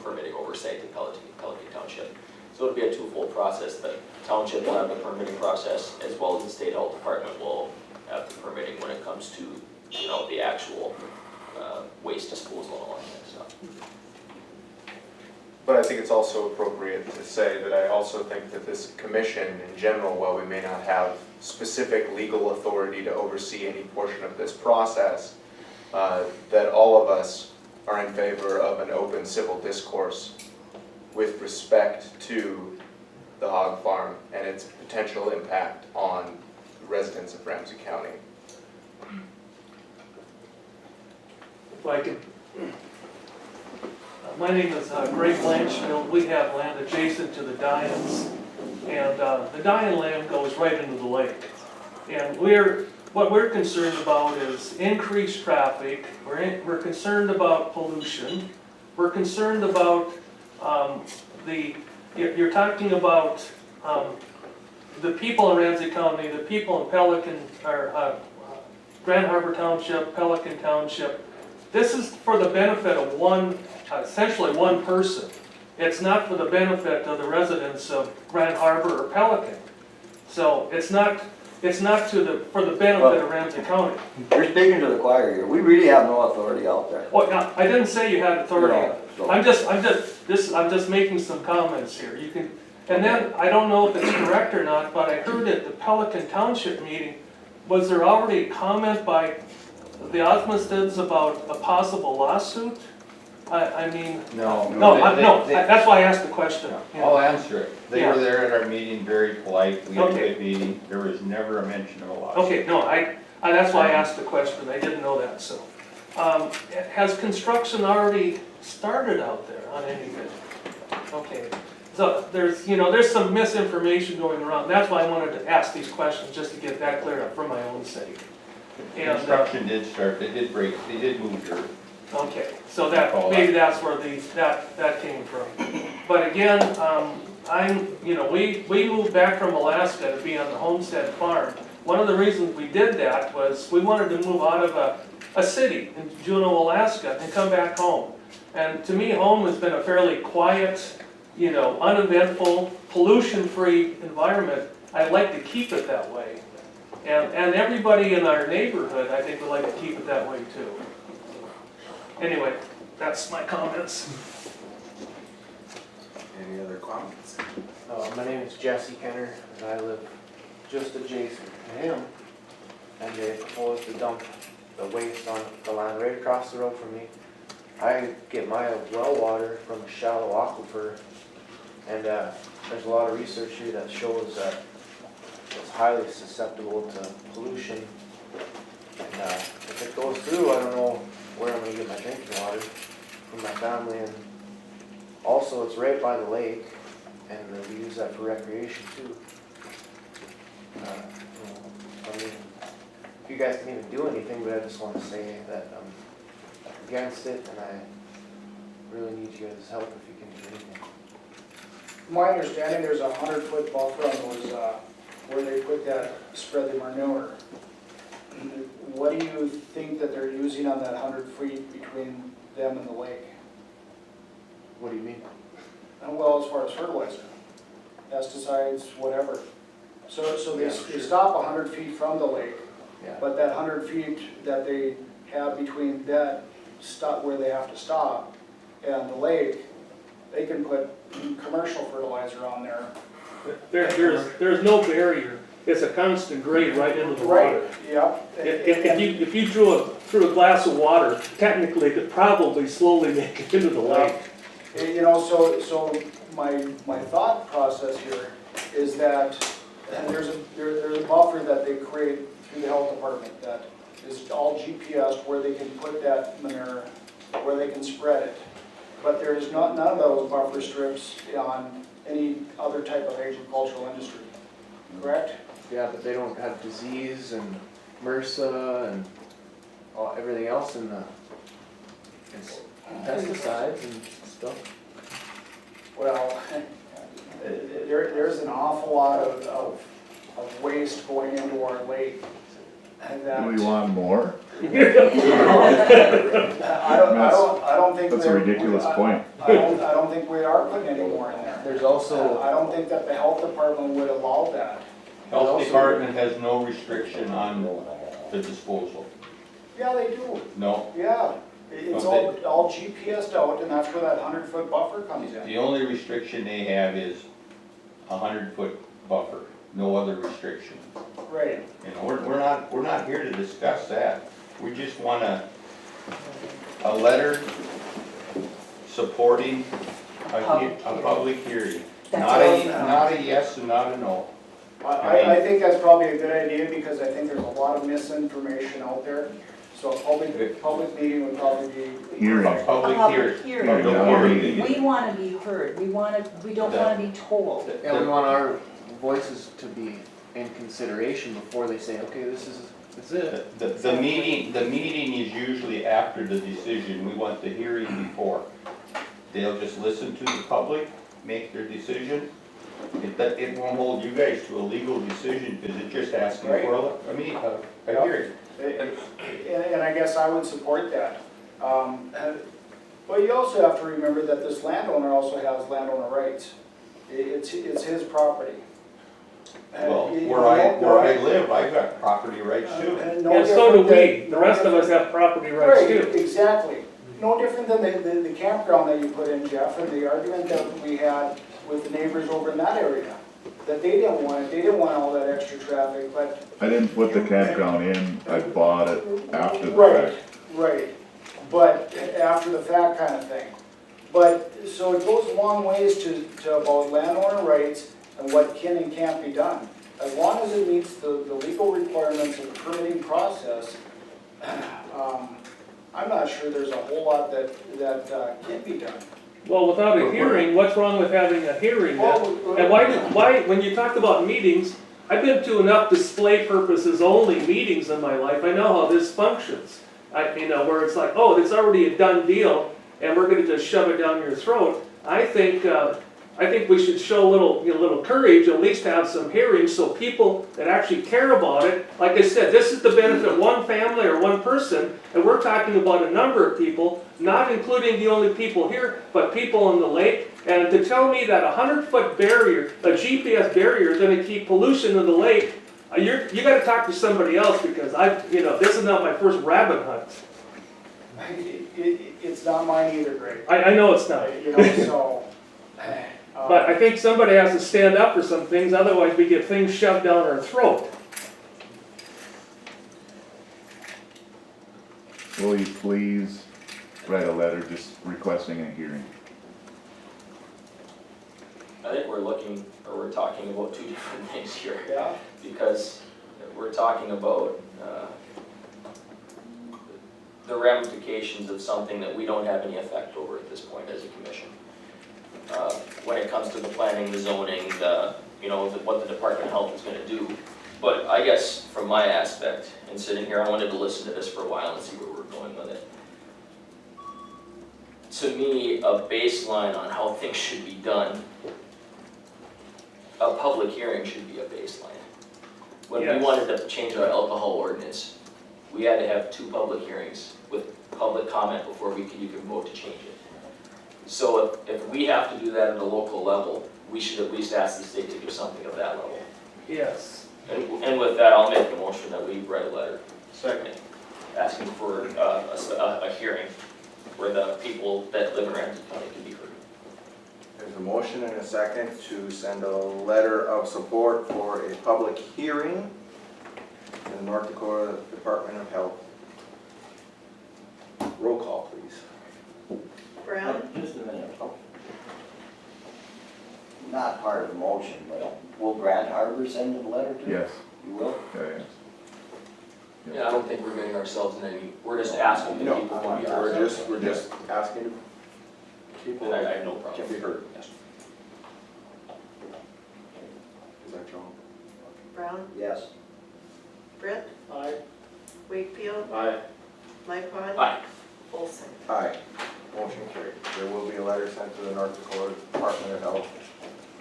permitting oversight in Pelican Township. So it'll be a twofold process. The township will have the permitting process, as well as the state health department will have the permitting when it comes to, you know, the actual waste disposal and all that stuff. But I think it's also appropriate to say that I also think that this commission in general, while we may not have specific legal authority to oversee any portion of this process, that all of us are in favor of an open civil discourse with respect to the hog farm and its potential impact on the residents of Ramsey County. If I could, my name is Greg Blanchfield. We have land adjacent to the Dyans, and the Dyan land goes right into the lake. And what we're concerned about is increased traffic. We're concerned about pollution. We're concerned about you're talking about the people in Ramsey County, the people in Pelican, or Grand Harbor Township, Pelican Township. This is for the benefit of essentially one person. It's not for the benefit of the residents of Grand Harbor or Pelican. So it's not for the benefit of Ramsey County. You're speaking to the choir here. We really have no authority out there. Well, now, I didn't say you had authority. No. I'm just making some comments here. You can, and then I don't know if it's correct or not, but I heard at the Pelican Township meeting, was there already a comment by the Osmonsteds about a possible lawsuit? I mean, No. that's why I asked the question. I'll answer it. They Yeah. were there at our meeting, very polite, we had a Okay. good meeting, there was never a mention of a lawsuit. Okay, no, that's why I asked the question, I didn't know that, so. Has construction already started out there on anything? Okay, so there's some misinformation going around, that's why I wanted to ask these questions, just to get that cleared up for my own sake. And, Construction did start, they did move dirt. okay, so maybe that's where that came from. But again, we moved back from Alaska to be on the Homestead Farm. One of the reasons we did that was we wanted to move out of a city in Juneau, Alaska, and come back home. And to me, home has been a fairly quiet, uneventful, pollution-free environment. I'd like to keep it that way. And everybody in our neighborhood, I think, would like to keep it that way too. Anyway, that's my comments. Any other comments? My name is Jesse Kenner, and I live just adjacent to him. And they propose to dump the waste on the land right across the road from me. I get my well water from a shallow aquifer, and there's a lot of research here that shows that it's highly susceptible to pollution. And if it goes through, I don't know where I'm going to get my drinking water from my family. And also, it's right by the lake, and we use that for recreation too. I mean, if you guys can even do anything, but I just want to say that I'm against it, and I really need you guys' help if you can do anything. My understanding, there's a 100-foot buffer on those, where they spread the manure. What do you think that they're using on that 100 feet between them and the lake? What do you mean? Well, as far as fertilizer, pesticides, whatever. So they Yeah, sure. stop 100 feet from the lake, Yeah. but that 100 feet that they have between that stop where they have to stop and the lake, they can put commercial fertilizer on there. There's no barrier. It's a constant grade right into the Right, water. yeah. If you drew a glass of water, technically it could probably slowly make it into the lake. So my thought process here is that there's a buffer that they create through the health department that is all GPS where they can put that manure, where they can spread it. But there's none of those buffer strips on any other type of agricultural industry, correct? Yeah, but they don't have disease and MRSA and everything else in the pesticides and stuff. Well, there's an awful lot of waste going into our lake. And that. Do we want more? I don't think. That's a ridiculous point. I don't think we are putting any more in there. There's also, I don't think that the health department would allow that. Health department has no restriction on the disposal. Yeah, they do. No, Yeah. It's all GPSed out, and that's where that 100-foot buffer comes in. the only restriction they have is a 100-foot buffer, no other restriction. Right. You know, we're not here to discuss that. We just want a letter supporting a public hearing. Not a yes and not a no. I think that's probably a good idea, because I think there's a lot of misinformation out there. So a public meeting would probably be. Hearing. A public hearing. Hearing. We wanna be heard, we don't wanna be told. and we want our voices to be in consideration before they say, okay, this is it. The meeting is usually after the decision. We want the hearing before. They'll just listen to the public, make their decision. It won't hold you guys to a legal decision, because it's just asking for a hearing. And I guess I would support that. But you also have to remember that this landowner also has landowner rights. It's his property. Well, where I live, I've got property rights too. And no And so do different we, than- the rest of us have property rights Right, too. exactly. No different than the campground that you put in, Jeff, and the argument that we had with the neighbors over in that area. That they didn't want all that extra traffic, but. I didn't put the campground in, I bought it after the Right, fact. right, but after the fact kind of thing. But, so it goes a long ways to about landowner rights and what can and can't be done. As long as it meets the legal requirements of the permitting process, I'm not sure there's a whole lot that can be done. Well, without a hearing, what's wrong with having a hearing then? And why, when you talked about meetings, I've been to enough display purposes only meetings in my life, I know how this functions. Where it's like, oh, it's already a done deal, and we're gonna just shove it down your throat. I think we should show a little courage, at least have some hearings, so people that actually care about it, like I said, this is the benefit of one family or one person, and we're talking about a number of people, not including the only people here, but people on the lake. And to tell me that a 100-foot barrier, a GPS barrier, is gonna keep pollution in the lake, you gotta talk to somebody else, because this is not my first rabbit hunt. It's not mine either, Greg. I know it's not. So. But I think somebody has to stand up for some things, otherwise we get things shoved down our throat. Will you please write a letter just requesting a hearing? I think we're talking about two different things here. Yeah. Because we're talking about the ramifications of something that we don't have any effect over at this point as a commission. When it comes to the planning, the zoning, what the Department of Health is gonna do. But I guess from my aspect, and sitting here, I wanted to listen to this for a while and see where we're going with it. To me, a baseline on how things should be done, a public hearing should be a baseline. When we Yes. wanted to change our alcohol ordinance, we had to have 2 public hearings with public comment before you could vote to change it. So if we have to do that at a local level, we should at least ask the state to do something at that level. Yes. And with that, I'll make the motion that we write a letter second. asking for a hearing where the people that live in Ramsey County can be heard. There's a motion and a second to send a letter of support for a public hearing to the North Dakota Department of Health. Roll call, please. Brown? Just a minute. Not part of the motion, but will Grand Harbor send a letter to you? Yes, You will? yes. Yeah, I don't think we're getting ourselves in any, we're just asking the No, people to be we're heard. just asking people And I have no problem. can be heard. Is that John? Brown? Yes. Britt? Aye. Wakefield? Aye. Lightfon? Aye. Olson? Aye. Motion carried. There will be a letter sent to the North Dakota Department of Health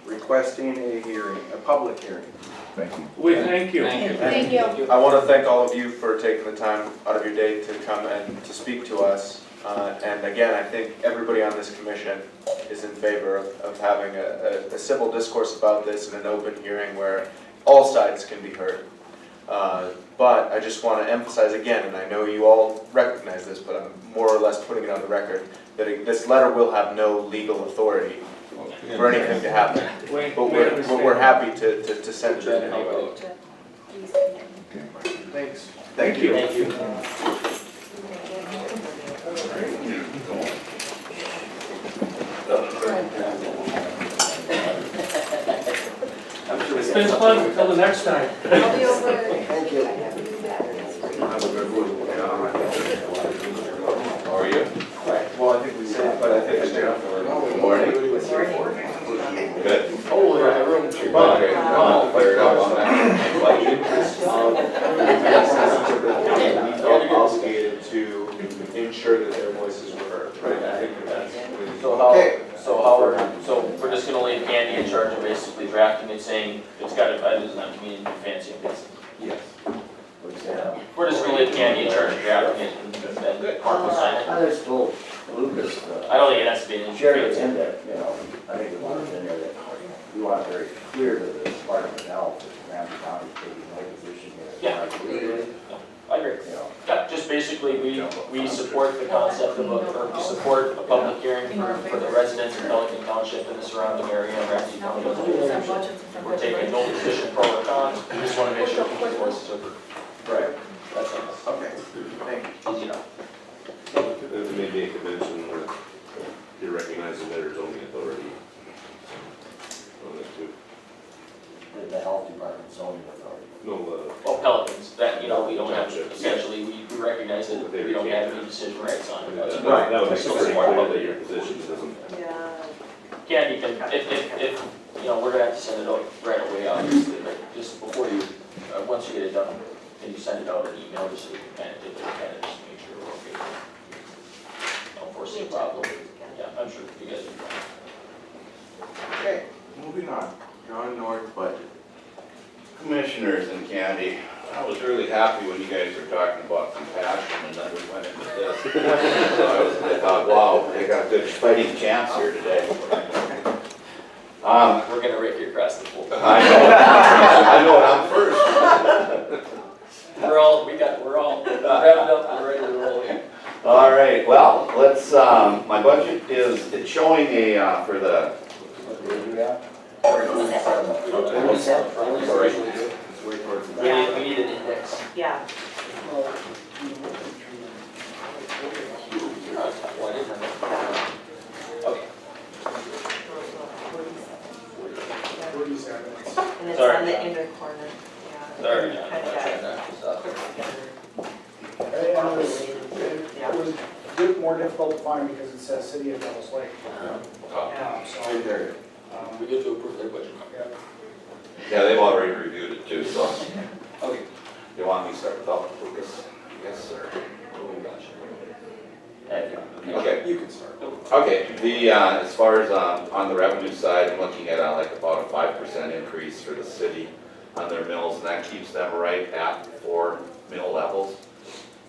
requesting a hearing, a public hearing Thank you. We thank you. Thank you. I want to thank all of you for taking the time out of your day to come and to speak to us. And again, I think everybody on this commission is in favor of having a civil discourse about this and an open hearing where all sides can be heard. But I just want to emphasize again, and I know you all recognize this, but I'm more or less putting it on the record, that this letter will have no legal authority for anything to happen. But we're happy to send it in anyway. Thanks. Thank you. Thank you. It's been fun, until the next time. I'll be over. Thank you. How are you? Well, I think we said, but I think it's Good morning. Good. Oh, we're in a room. Okay, well, fired up on that. We felt obligated to ensure that their voices were heard, right? I think that's. So we're just gonna leave Candy in charge of basically drafting it, saying it's gotta, it doesn't have to be anything fancy and basic. Yes. We're just gonna leave Candy in charge of drafting it and then Mark will sign it. I just told Lucas, I don't think it has to be anything share it fancy. in there, you know, I think we want it in there that we want it very clear to the Department of Health that Ramsey County is taking no position here. Yeah. Legally, I agree. you know. Yeah, just basically, we support the concept of or we support a public hearing for the residents of Pelican Township and the surrounding area of Ramsey County. We're taking no position pro or con, we just wanna make sure people's voices are heard. Right. That's it. Okay, thank you. Easy enough. Maybe a convention where you're recognizing that there's only authority on it too. The health department's own authority. No, Well, Pelicans, that, we don't have, Township. essentially, we recognize that we don't have any decision rights on it. That's- Right. that would make it So pretty support clear public that your position doesn't. Yeah, you can, if, we're gonna have to send it out right away, obviously, but just before you, once you get it done, can you send it out an email just so we can kind of take a look at it, just to make sure we're okay? Don't foresee a problem. Yeah, I'm sure you guys will be fine. Okay, moving on. John North budget. Commissioners and Candy, I was really happy when you guys were talking about compassion and then we went into this. So I thought, wow, they got a good fighting chance here today. We're gonna rake you across the pool. I know, I'm first. We're all revved up and ready to roll in. All right, well, let's, my budget it's showing for the, We need an index. Yeah. You're on top one, isn't it? Okay. 47. And it's Sorry. on the inner corner, yeah. Sorry, Kind yeah, of I'm got trying it to put together. It was more difficult to find because it says City of Devils Lake. So, Right there. We get to approve their budget. yeah. yeah, they've already reviewed it too, so. Okay. You want me to start with Dr. Lucas? Yes, sir. Oh, gotcha. Okay. You can start. Okay, as far as on the revenue side, I'm looking at like about a 5% increase for the city on their mills, and that keeps them right at 4 mill levels.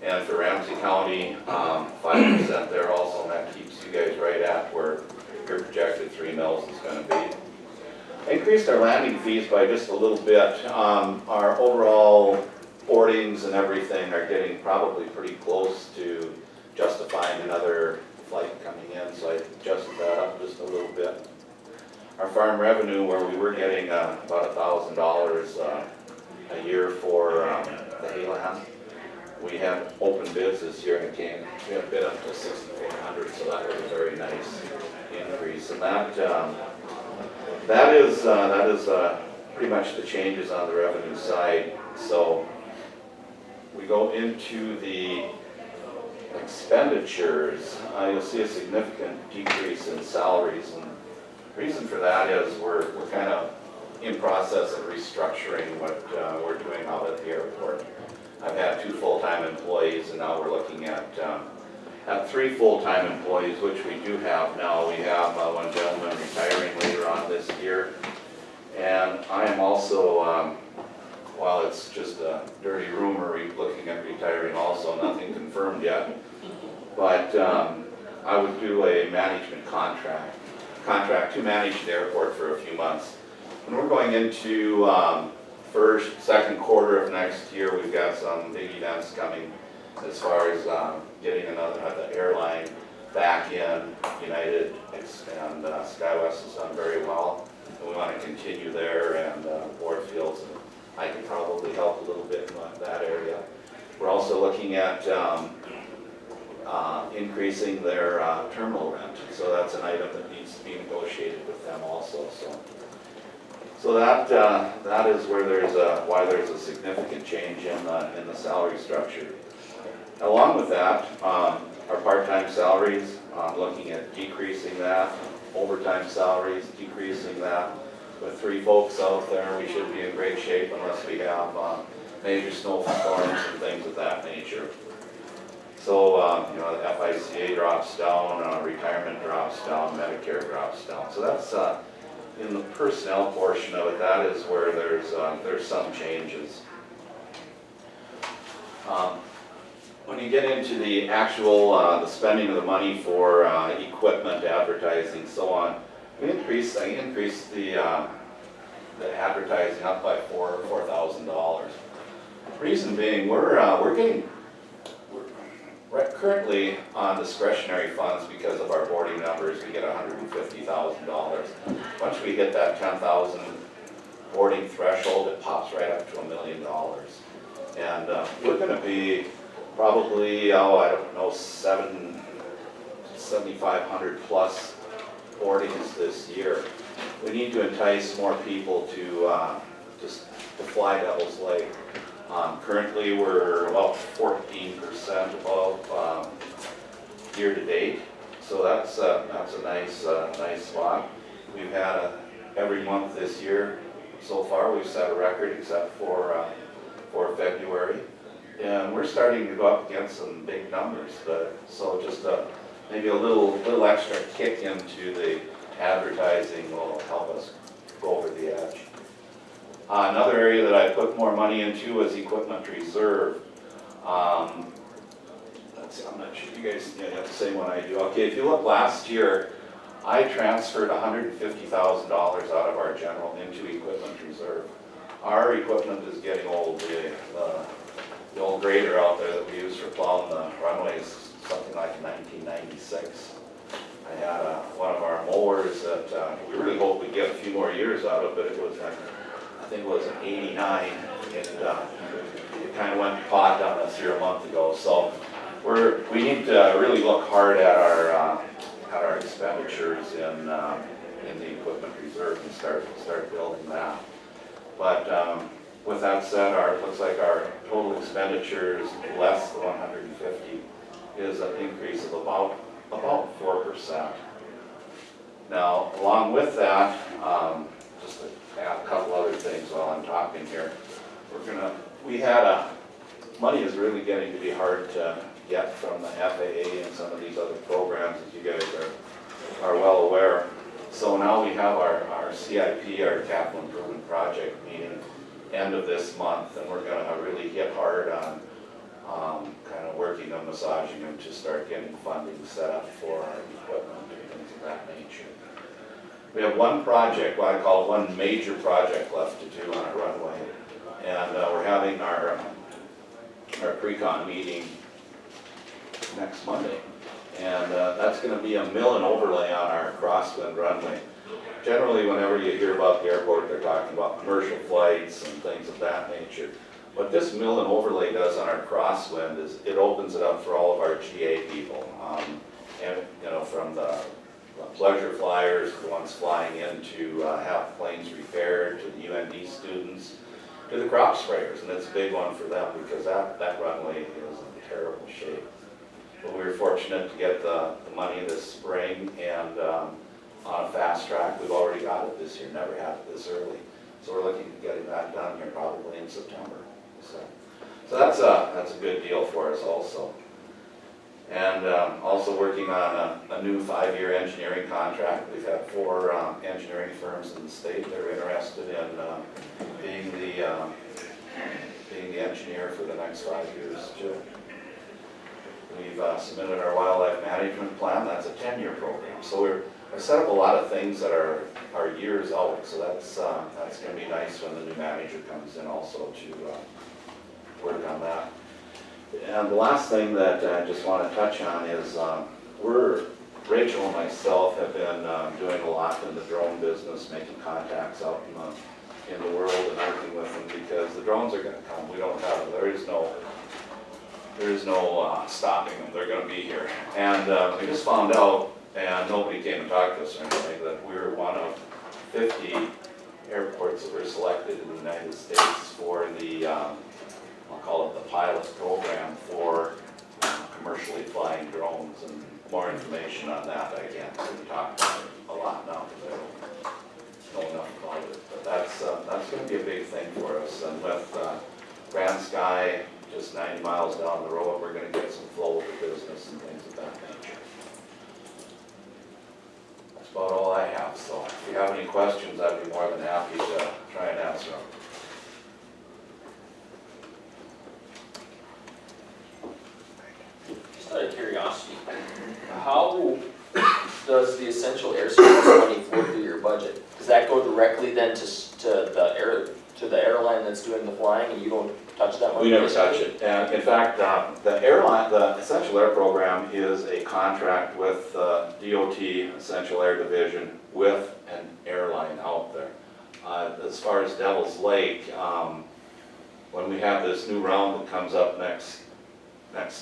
And for Ramsey County, 5% there also, and that keeps you guys right at where your projected 3 mills is gonna be. Increased our landing fees by just a little bit. Our overall boardings and everything are getting probably pretty close to justifying another flight coming in, so I adjusted that up just a little bit. Our farm revenue, where we were getting about $1,000 a year for the hay land, we had open bids this year and it came, we had bid up to $6,400, so that was a very nice increase. And that is pretty much the changes on the revenue side. So we go into the expenditures, you'll see a significant decrease in salaries, and the reason for that is we're kind of in process of restructuring what we're doing out at the airport. I've had 2 full-time employees, and now we're looking at 3 full-time employees, which we do have now. We have one gentleman retiring later on this year, and I am also while it's just a dirty rumor, looking at retiring also, nothing confirmed yet. But I would do a management contract to manage the airport for a few months. And we're going into first, second quarter of next year, we've got some big events coming as far as getting another airline back in. United and SkyWest has done very well, and we want to continue there, and Boardfields, and I can probably help a little bit in that area. We're also looking at increasing their terminal rent, so that's an item that needs to be negotiated with them also. So that is where why there's a significant change in the salary structure. Along with that, our part-time salaries, looking at decreasing that, overtime salaries, decreasing that. With 3 folks out there, we should be in great shape unless we have major snowstorms and things of that nature. So, the FICA drops down, retirement drops down, Medicare drops down. So that's in the personnel portion of it, that is where there's some changes. When you get into the actual the spending of the money for equipment, advertising, so on, I increased the advertising up by $4,000. Reason being, we're currently on discretionary funds because of our boarding numbers. We get $150,000. Once we hit that 10,000 boarding threshold, it pops right up to $1 million. And we're going to be probably, I don't know, 7,500 plus boardings this year. We need to entice more people to fly Devil's Lake. Currently, we're about 14% above year to date, so that's a nice spot. We've had every month this year so far. We've set a record except for February. And we're starting to go up against some big numbers, so just maybe a little extra kick into the advertising will help us go over the edge. Another area that I put more money into is equipment reserve. Let's see, I'm not sure you guys have the same one I do. Okay, if you look last year, I transferred $150,000 out of our general into equipment reserve. Our equipment is getting old. The old grader out there that we use for plowing the runways, something like 1996. I had one of our mowers that we really hoped we'd get a few more years out of, but it was, I think it was an 89. It kind of went pot on us here a month ago. So we need to really look hard at our expenditures in the equipment reserve and start building that. But with that said, it looks like our total expenditures less than 150 is an increase of about 4%. Now, along with that, just to add a couple other things while I'm talking here, money is really getting to be hard to get from the FAA and some of these other programs, as you guys are well aware. So now we have our CIP, our Capital Improvement Project meeting, end of this month, and we're going to really hit hard on kind of working on massaging them to start getting funding set up for our equipment and things of that nature. We have one project, what I call one major project left to do on our runway, and we're having our pre-con meeting next Monday, and that's going to be a mill and overlay on our crosswind runway. Generally, whenever you hear about the airport, they're talking about commercial flights and things of that nature. What this mill and overlay does on our crosswind is it opens it up for all of our GA people, and from the pleasure flyers, the ones flying in to have planes repaired, to the UND students, to the crop sprayers, and it's a big one for them because that runway is in terrible shape. But we were fortunate to get the money this spring, and on a fast track, we've already got it this year, never had it this early. So we're looking at getting that done here probably in September. So that's a good deal for us also. And also working on a new 5-year engineering contract. We've had 4 engineering firms in the state that are interested in being the the engineer for the next 5 years too. We've submitted our wildlife management plan, that's a 10-year program. So we've set up a lot of things that are years out, so that's gonna be nice when the new manager comes in also to work on that. And the last thing that I just wanna touch on is Rachel and myself have been doing a lot in the drone business, making contacts out in the world and working with them because the drones are gonna come. We don't have, there is no stopping them, they're gonna be here. And we just found out, and nobody came and talked to us or anything, that we were one of 50 airports that were selected in the United States for the, I'll call it the pilot program for commercially flying drones. And more information on that, I can't really talk about it a lot now because I don't know enough about it. But that's going to be a big thing for us. And with Grand Sky just 90 miles down the road, we're going to get some flow of business and things of that nature. That's about all I have. So if you have any questions, I'd be more than happy to try and answer them. Just out of curiosity, how does the essential air service money flow through your budget? Does that go directly then to the airline that's doing the flying and you don't touch that money? We never touch it. And in fact, the Essential Air Program is a contract with DOT, Essential Air Division, with an airline out there. As far as Devil's Lake, when we have this new round that comes up next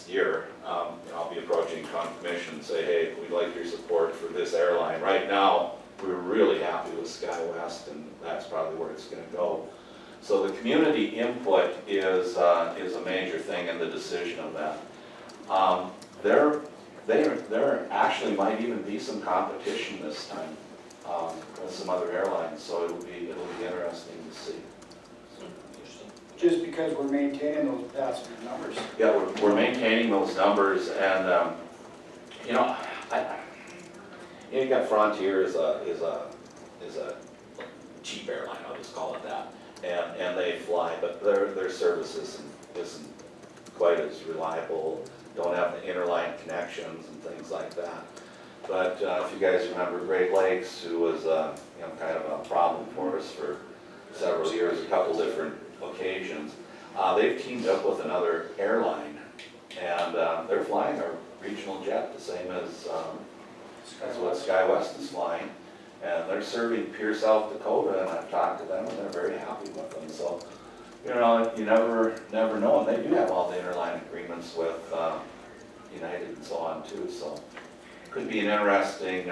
year, I'll be approaching commission and say, hey, we'd like your support for this airline. Right now, we're really happy with SkyWest, and that's probably where it's going to go. So the community input is a major thing in the decision of that. There actually might even be some competition this time with some other airlines, so it'll be interesting to see. Just because we're maintaining those passenger numbers. Yeah, we're maintaining those numbers, and you got Frontier is a cheap airline, I'll just call it that, and they fly, but their service isn't quite as reliable. Don't have the interline connections and things like that. But if you guys remember Great Lakes, who was kind of a problem for us for several years, a couple different occasions, they've teamed up with another airline, and they're flying a regional jet, the same as what SkyWest is flying, and they're serving Pierre, South Dakota, and I've talked to them, and they're very happy with them. So, you never know, and they do have all the interline agreements with United and so on too. So, could be an interesting,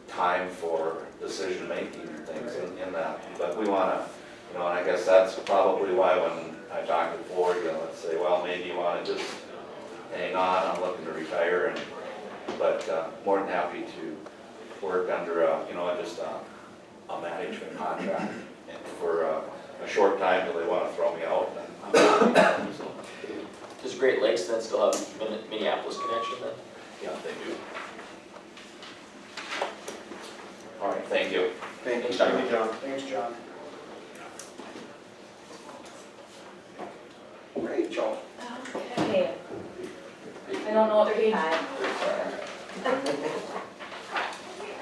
time for decision making and things in that. But we want to, and I guess that's probably why when I talk to Ford, let's say, well, maybe you want to just hang on, I'm looking to retire, but more than happy to work under just a management contract and for a short time till they want to throw me out. And so. Does Great Lakes then still have Minneapolis connection then? Yeah, they do. All right, thank you. Thanks, John. Thanks, John. Rachel. Okay. I don't know what we had.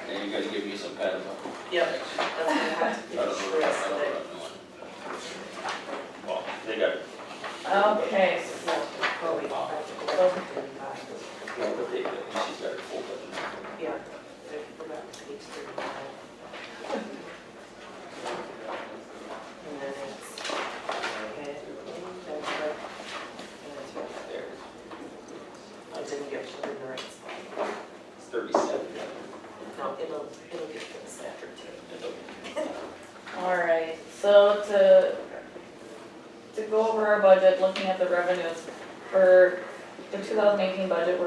And you're gonna give me some kind of a... Yep, that's what I had to I do. don't know what I'm doing. Well, they got it. Okay, so, Yeah, but she's got it full, but... yeah, I forgot page 35. And then it's, okay, that's right. And it's right There. I didn't get to the right spot. It's 37. No, it'll get fixed after too. All right, so to go over our budget, looking at the revenues for the 2018 budget,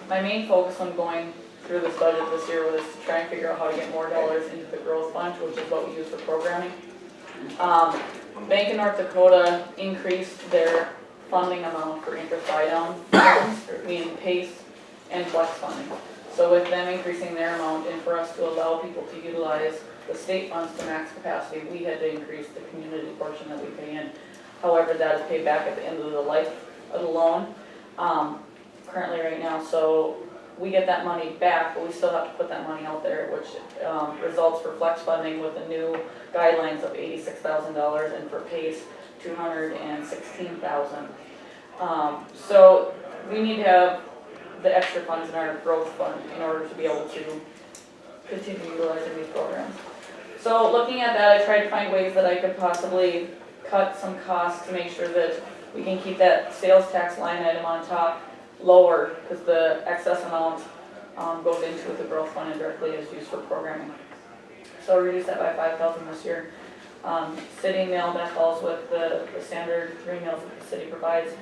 my main focus when going through this budget this year was to try and figure out how to get more dollars into the growth fund, which is what we use for programming. Bank of North Dakota increased their funding amount for interest buy-down loans, meaning PACE and flex funding. So with them increasing their amount and for us to allow people to utilize the state funds to max capacity, we had to increase the community portion that we pay in. However, that is paid back at the end of the life of the loan, currently right now. So we get that money back, but we still have to put that money out there, which results for flex funding with the new guidelines of $86,000 and for PACE, $216,000. So we need to have the extra funds in our growth fund in order to be able to continue utilizing these programs. So looking at that, I tried to find ways that I could possibly cut some costs to make sure that we can keep that sales tax line item on top lower, because the excess amount goes into the growth fund and directly is used for programming. So reduce that by $5,000 this year. City mail, that falls with the standard 3 meals that the city provides.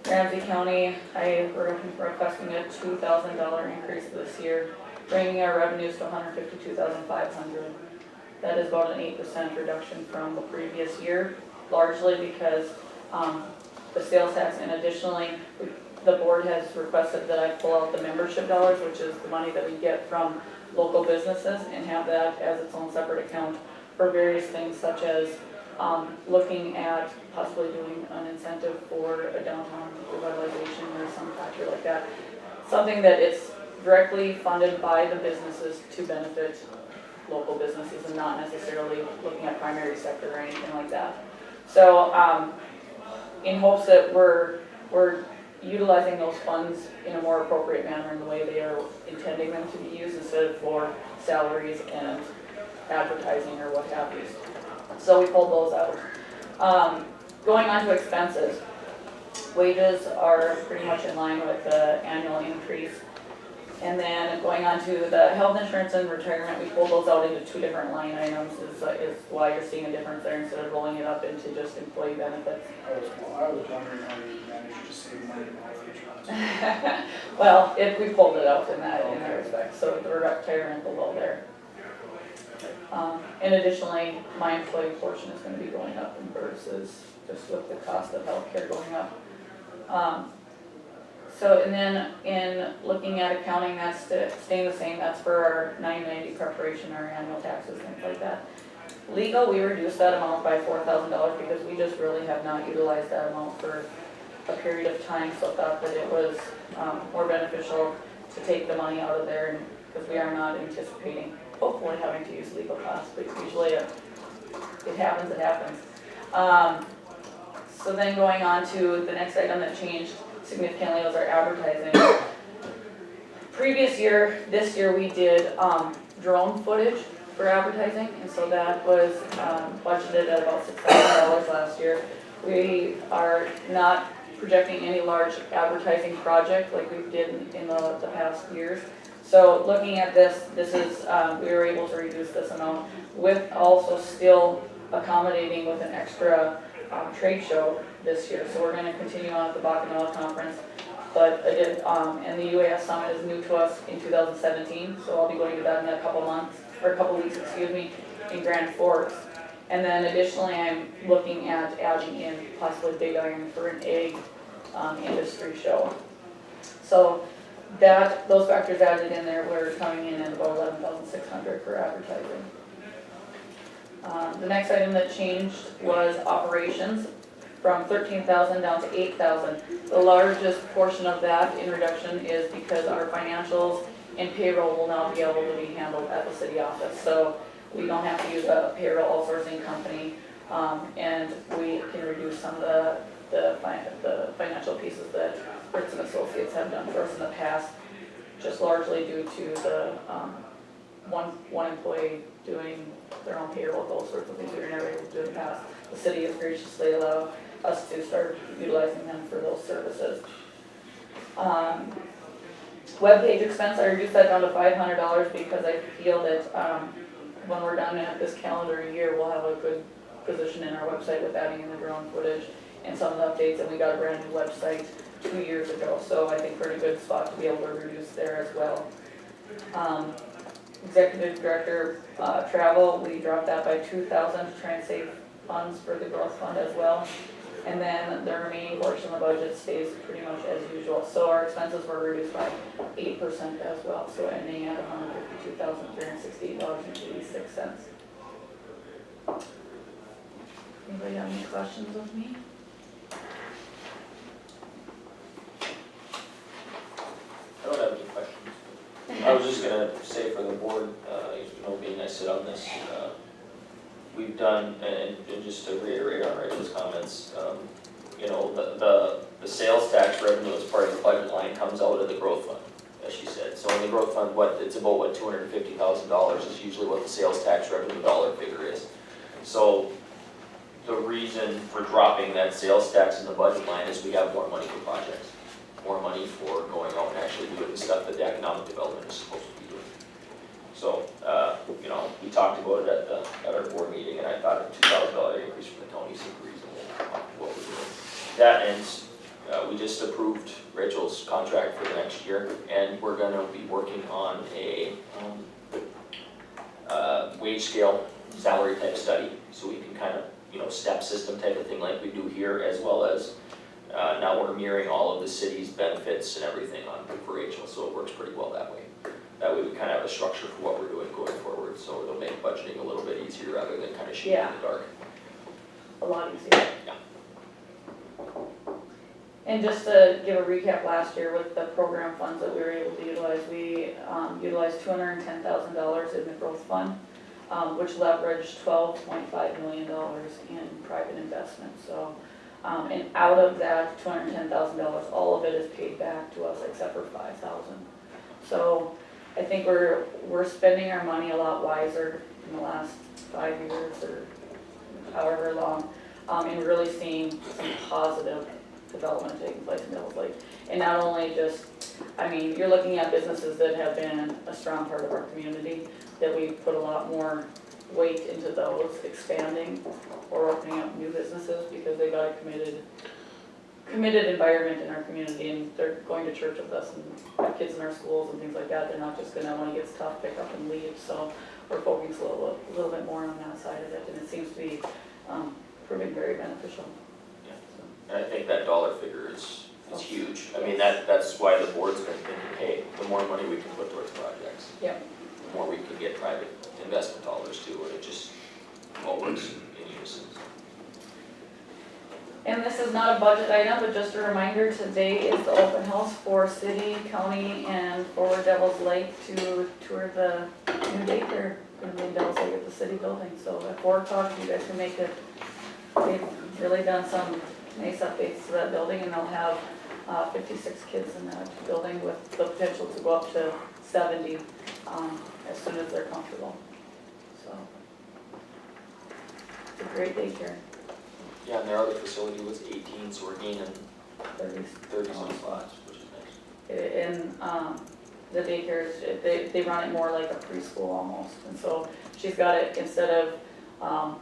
Ramsey County, I requesting a $2,000 increase this year, bringing our revenues to $152,500. That is about an 8% reduction from the previous year, largely because the sales tax, and additionally, the board has requested that I pull out the membership dollars, which is the money that we get from local businesses, and have that as its own separate account for various things such as looking at possibly doing an incentive for a downtown revitalization or some factor like that. Something that it's directly funded by the businesses to benefit local businesses and not necessarily looking at primary sector or anything like that. So in hopes that we're utilizing those funds in a more appropriate manner in the way they are intending them to be used instead of for salaries and advertising or what have you. So we pulled those out. Going on to expenses, wages are pretty much in line with the annual increase. And then going on to the health insurance and retirement, we pulled those out into 2 different line items is why you're seeing a difference there instead of rolling it up into just employee benefits. I was wondering how you managed to save money on health insurance. Well, if we pulled it out in that respect, so the retirement below there. And additionally, my employee portion is going to be going up versus just with the cost of healthcare going up. So, and then in looking at accounting, that's staying the same. That's for our 990 preparation, our annual taxes, things like that. Legal, we reduced that amount by $4,000 because we just really have not utilized that amount for a period of time. So thought that it was more beneficial to take the money out of there, because we are not anticipating hopefully having to use legal costs, but usually it happens, it happens. So then going on to the next item that changed significantly was our advertising. Previous year, this year we did drone footage for advertising, and so that was budgeted at about $6,000 last year. We are not projecting any large advertising project like we did in the past years. So looking at this is, we were able to reduce this amount with also still accommodating with an extra trade show this year. So we're going to continue on at the Bacchanal Conference, but and the UAS Summit is new to us in 2017, so I'll be going to that in a couple weeks, excuse me, in Grand Forks. And then additionally, I'm looking at adding in possibly Big Iron for an egg industry show. So those factors added in there, we're coming in at about $11,600 for advertising. The next item that changed was operations, from $13,000 down to $8,000. The largest portion of that in reduction is because our financials and payroll will now be able to be handled at the city office. So we don't have to use a payroll outsourcing company, and we can reduce some of the financial pieces that Fritz and Associates have done for us in the past, just largely due to the one employee doing their own payroll, those sorts of things we were never able to do in the past. The city has graciously allowed us to start utilizing them for those services. Web page expense, I reduced that down to $500 because I feel that when we're done at this calendar year, we'll have a good position in our website with adding in the drone footage and some of the updates, and we got a brand new website 2 years ago, so I think we're in a good spot to be able to reduce there as well. Executive Director travel, we dropped that by $2,000 to try and save funds for the growth fund as well. And then the remaining portion of the budget stays pretty much as usual. So our expenses were reduced by 8% as well, so ending at $152,368.86. Anybody have any questions of me? I don't have any questions. I was just gonna say for the board, being I sit on this, we've done, and just to reiterate on Rachel's comments, the sales tax revenue as part of the budget line comes out of the growth fund, as she said. So in the growth fund, it's about $250,000 is usually what the sales tax revenue dollar figure is. So the reason for dropping that sales tax in the budget line is we have more money for projects, more money for going out and actually doing the stuff that the economic development is supposed to be doing. So, we talked about it at our board meeting, and I thought a $2,000 increase from the county seemed reasonable, what we're doing. That ends, we just approved Rachel's contract for the next year, and we're gonna be working on a wage scale salary type study, so we can kind of, step system type of thing like we do here, as well as now we're mirroring all of the city's benefits and everything on for Rachel, so it works pretty well that way. That way we kind of have a structure for what we're doing going forward, so it'll make budgeting a little bit easier rather than kind of shooting in the dark. A lot easier. Yeah. And just to give a recap, last year with the program funds that we were able to utilize, we utilized $210,000 in the growth fund, which leveraged $12.5 million in private investment. So, and out of that $210,000, all of it is paid back to us except for $5,000. So I think we're spending our money a lot wiser in the last 5 years or however long, and really seeing some positive development taking place in Devils Lake. And not only just, you're looking at businesses that have been a strong part of our community, that we've put a lot more weight into those expanding or opening up new businesses because they got a committed environment in our community, and they're going to church with us and have kids in our schools and things like that. They're not just gonna, when it gets tough, pick up and leave. So we're focusing a little bit more on that side of it, and it seems to be proving very beneficial. Yeah. And I think that dollar figure is huge. That's why the board's been thinking, hey, the more money we can put towards projects, Yep. the more we can get private investment dollars too, and it just all works in unison. And this is not a budget item, but just a reminder, today is the open house for city, county, and for Devils Lake to tour the new daycare in Devils Lake at the city building. So at 4 o'clock, you guys can make it. They've really done some nice updates to that building, and they'll have 56 kids in that building with the potential to go up to 70 as soon as they're comfortable. So it's a great daycare. Yeah, and their other facility was 18, so we're gaining 30 some spots, which is nice. And the daycares, they run it more like a preschool almost. And so she's got it, instead of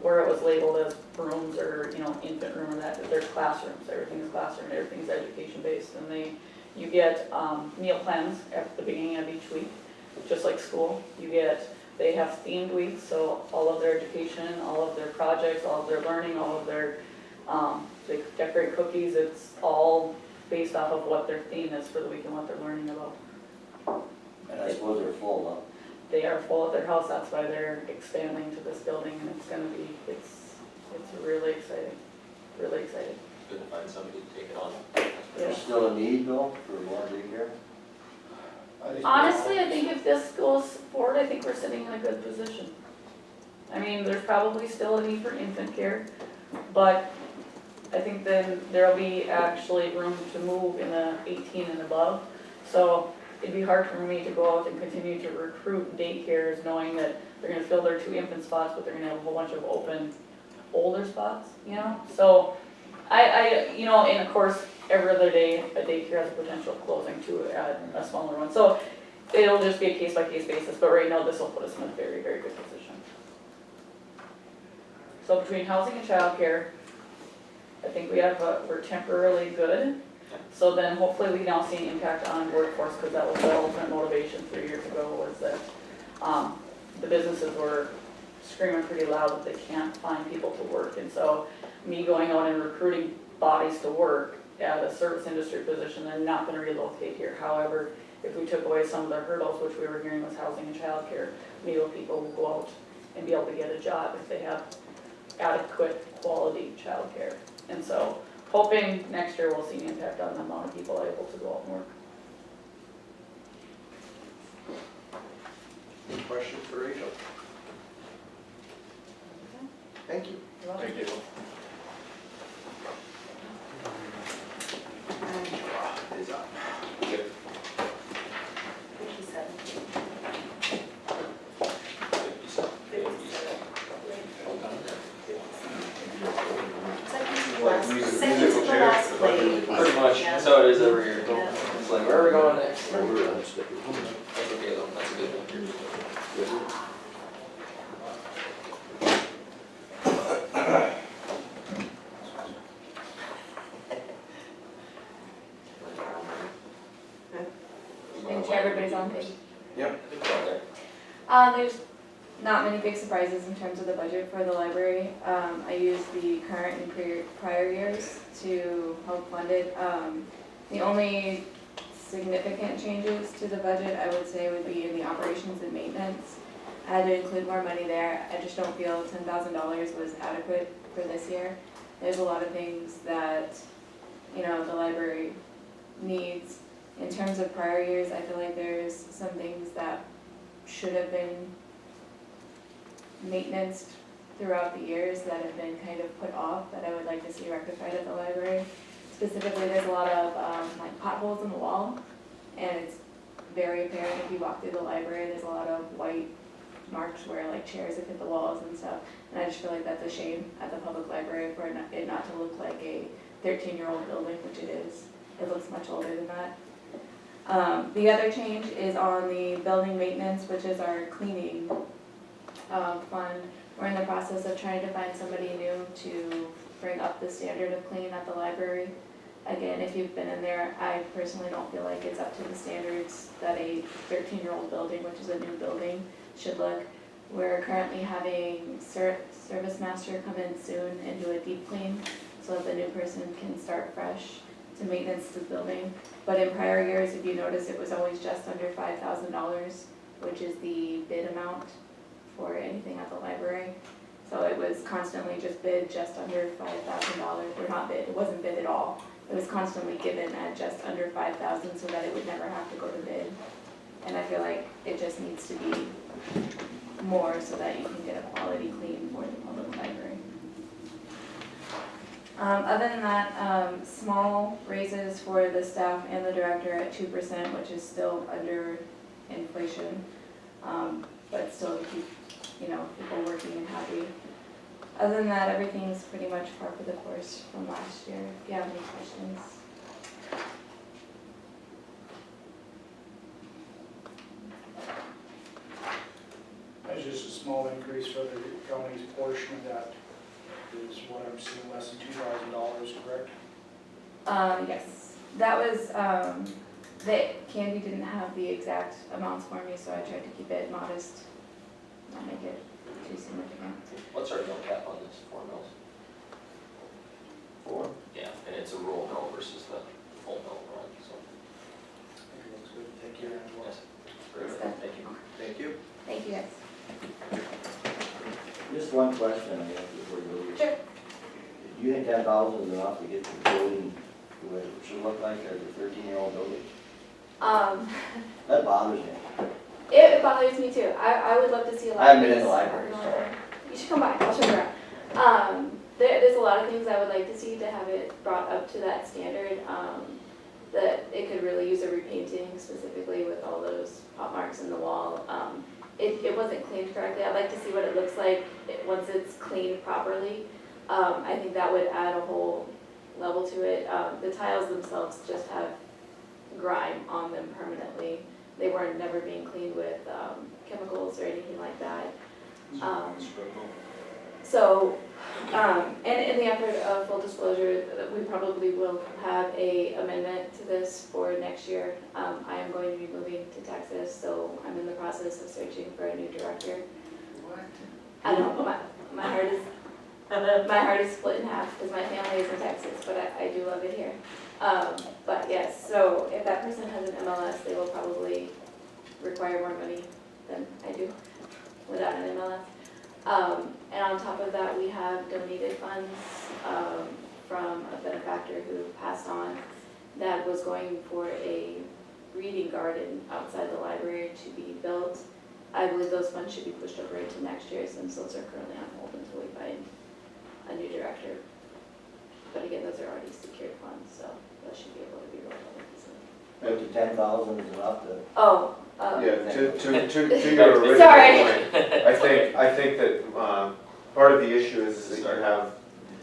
where it was labeled as rooms or, infant room or that, there's classrooms. Everything is classroom, everything's education based. And you get meal plans at the beginning of each week, just like school. They have themed weeks, so all of their education, all of their projects, all of their learning, all of their, they decorate cookies. It's all based off of what their theme is for the week and what they're learning about. And I suppose they're full, huh? They are full at their house, that's why they're expanding to this building, and it's really exciting, really exciting. Good to find somebody to take it on. There's still a need though for more daycare? Honestly, I think if this goes forward, I think we're sitting in a good position. There's probably still a need for infant care, but I think then there'll be actually room to move in the 18 and above. So it'd be hard for me to go out and continue to recruit daycares knowing that they're gonna fill their 2 infant spots, but they're gonna have a whole bunch of open older spots, So and of course, every other day, a daycare has a potential of closing to a smaller one. So it'll just be a case-by-case basis, but right now this will put us in a very, very good position. So between housing and childcare, I think we're temporarily good. So then hopefully we now see an impact on workforce, because that was the ultimate motivation 3 years ago, was that the businesses were screaming pretty loud that they can't find people to work. And so me going out and recruiting bodies to work at a service industry position, they're not gonna relocate here. However, if we took away some of the hurdles, which we were hearing was housing and childcare, maybe people will go out and be able to get a job if they have adequate quality childcare. And so, hoping next year we'll see an impact on the amount of people able to go out and work. Any questions for Rachel? Thank you. Thank you. Angela is up. Second to the last play. Pretty much, that's how it is every year. It's like, where are we going next? That's okay though, that's a good one. Make sure everybody's on page. Yep. There's not many big surprises in terms of the budget for the library. I used the current and prior years to help fund it. The only significant changes to the budget, I would say, would be in the operations and maintenance. I had to include more money there. I just don't feel $10,000 was adequate for this year. There's a lot of things that, you know, the library needs. In terms of prior years, I feel like there's some things that should have been maintenance throughout the years that have been kind of put off that I would like to see rectified at the library. Specifically, there's a lot of like potholes in the wall, and it's very apparent if you walk through the library. There's a lot of white marks where like chairs have hit the walls and stuff, and I just feel like that's a shame at the public library for it not to look like a 13-year-old building, which it is. It looks much older than that. The other change is on the building maintenance, which is our cleaning fund. We're in the process of trying to find somebody new to bring up the standard of clean at the library. Again, if you've been in there, I personally don't feel like it's up to the standards that a 13-year-old building, which is a new building, should look. We're currently having service master come in soon and do a deep clean so that the new person can start fresh to maintenance the building. But in prior years, if you notice, it was always just under $5,000, which is the bid amount for anything at the library. So it was constantly just bid just under $5,000, or not bid, it wasn't bid at all. It was constantly given at just under $5,000 so that it would never have to go to bid. And I feel like it just needs to be more so that you can get a quality clean for the public library. Other than that, small raises for the staff and the director at 2%, which is still under inflation, but still keep, you know, people working and happy. Other than that, everything's pretty much par for the course from last year. If you have any questions. That's just a small increase for the county's portion of that is what I'm seeing, less than $2,000, correct? Yes, that was, Candy didn't have the exact amounts for me, so I tried to keep it modest, not make it too significant. What's our mill cap on this, 4 mills? 4. Yeah, and it's a roll mill versus the full mill run, so. I think it looks good. Thank you, Angela. Yes. Very good, thank you. Thank you. Thank you, guys. Just one question, I guess, before you leave. Sure. Do you think 10,000 is enough to get the building to what it should look like as a 13-year-old building? That bothers me. It bothers me too. I would love to see a lot I haven't of been in things. the library, so. You should come by, I'll show you around. There's a lot of things I would like to see to have it brought up to that standard. That it could really use a repainting, specifically with all those pot marks in the wall. It wasn't cleaned correctly. I'd like to see what it looks like once it's cleaned properly. I think that would add a whole level to it. The tiles themselves just have grime on them permanently. They weren't never being cleaned with chemicals or anything like that. And in the effort of full disclosure, we probably will have a amendment to this for next year. I am going to be moving to Texas, so I'm in the process of searching for a new director. What? I know, my heart is My heart is split in half because my family is in Texas, but I do love it here. But yes, so if that person has an MLS, they will probably require more money than I do without an MLS. And on top of that, we have donated funds from a benefactor who passed on that was going for a reading garden outside the library to be built. I believe those funds should be pushed over into next year since those are currently on hold until we find a new director. But again, those are already secured funds, so those should be able to be rolled over easily. 10,000 is enough to. Oh, Yeah, to your original Sorry. point, I think that, part of the issue is that you have,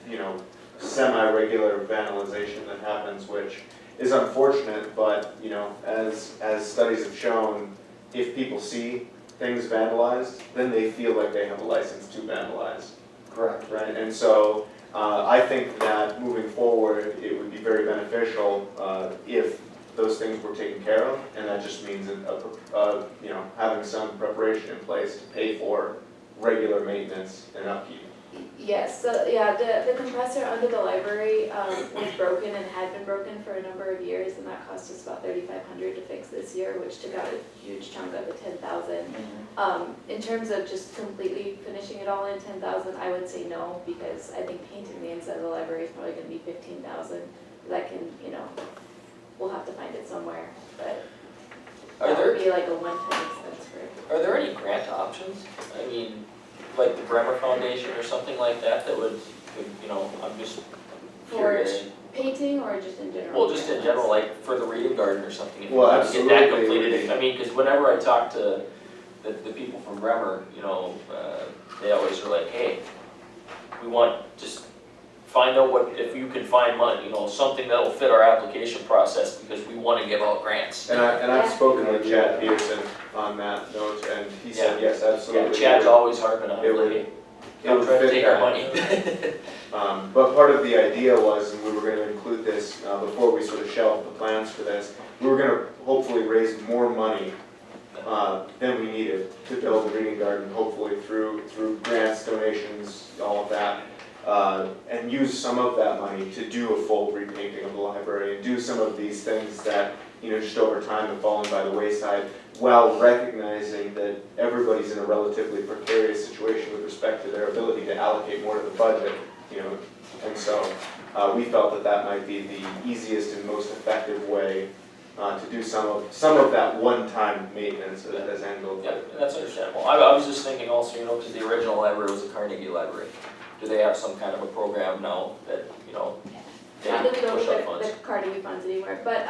you know, semi-regular vandalization that happens, which is unfortunate, but, you know, as studies have shown, if people see things vandalized, then they feel like they have a license to vandalize. Correct. Right, and so, I think that moving forward, it would be very beneficial, if those things were taken care of, and that just means, you know, having some preparation in place to pay for regular maintenance and upkeep. yes, so yeah, the compressor under the library was broken and had been broken for a number of years, and that cost us about $3,500 to fix this year, which took out a huge chunk of the $10,000. In terms of just completely finishing it all in $10,000, I would say no, because I think painting the inside of the library is probably going to be $15,000. That can, you know, we'll have to find it somewhere, but that would be like a one-time expense for. Are there any grant options? I mean, like the Bremer Foundation or something like that, that would, you know, I'm just For curious. painting or just in general? Well, just in general, like for the reading garden or something, if you Well, want to get that absolutely. completed. I mean, because whenever I talk to the people from Bremer, you know, they always are like, hey, we want, just find out what, if you can find money, you know, something that'll fit our application process, because we want to give out grants. And I've spoken with Chad Peterson on that note, and he said, yes, Yeah, absolutely. Chad's always harping on It it, would- like, it don't would try to fit take our that. money. But part of the idea was, and we were gonna include this before we sort of shelved the plans for this, we were gonna hopefully raise more money than we needed to build the reading garden, hopefully through grants, donations, all of that. And use some of that money to do a full repainting of the library and do some of these things that, you know, just over time have fallen by the wayside, while recognizing that everybody's in a relatively precarious situation with respect to their ability to allocate more to the budget, you know. And so we felt that that might be the easiest and most effective way to do some of that one-time maintenance as handled. Yeah, that's understandable. I was just thinking also, you know, because the original library was a Carnegie library. Do they have some kind of a program now that, you know, they Not that we don't push get out funds? the Carnegie funds anymore, but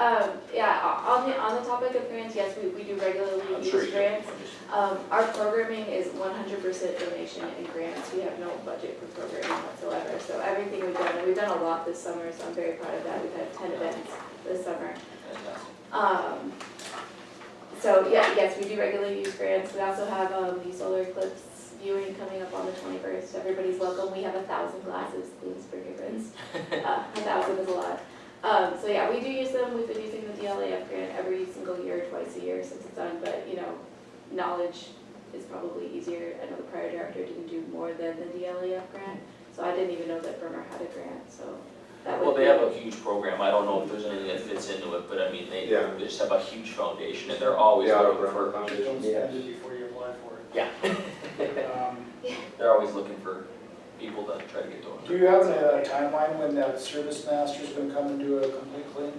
yeah, on the topic of grants, yes, we do regularly I'm sure use you do. grants. Our programming is 100% donation and grants. We have no budget for programming whatsoever. So everything we've done, and we've done a lot this summer, so I'm very proud of that. We've had 10 events this summer. So yeah, yes, we do regularly use grants. We also have the solar eclipse viewing coming up on the 21st. Everybody's welcome. We have 1,000 glasses, please bring your friends. 1,000 is a lot. So yeah, we do use them. We've been using the DLAF grant every single year, twice a year since it's done, but you know, knowledge is probably easier. I know the prior director didn't do more than the DLAF grant, so I didn't even know that Bremer had a grant, so that would Well, they be- have a huge program. I don't know if there's anything that fits into it, but I mean, they just have a huge foundation, and they're always looking for. Don't spend it before you apply for it. Yeah. They're always looking for people to try to get doing. Do you have a timeline when that service master's gonna come and do a complete clean?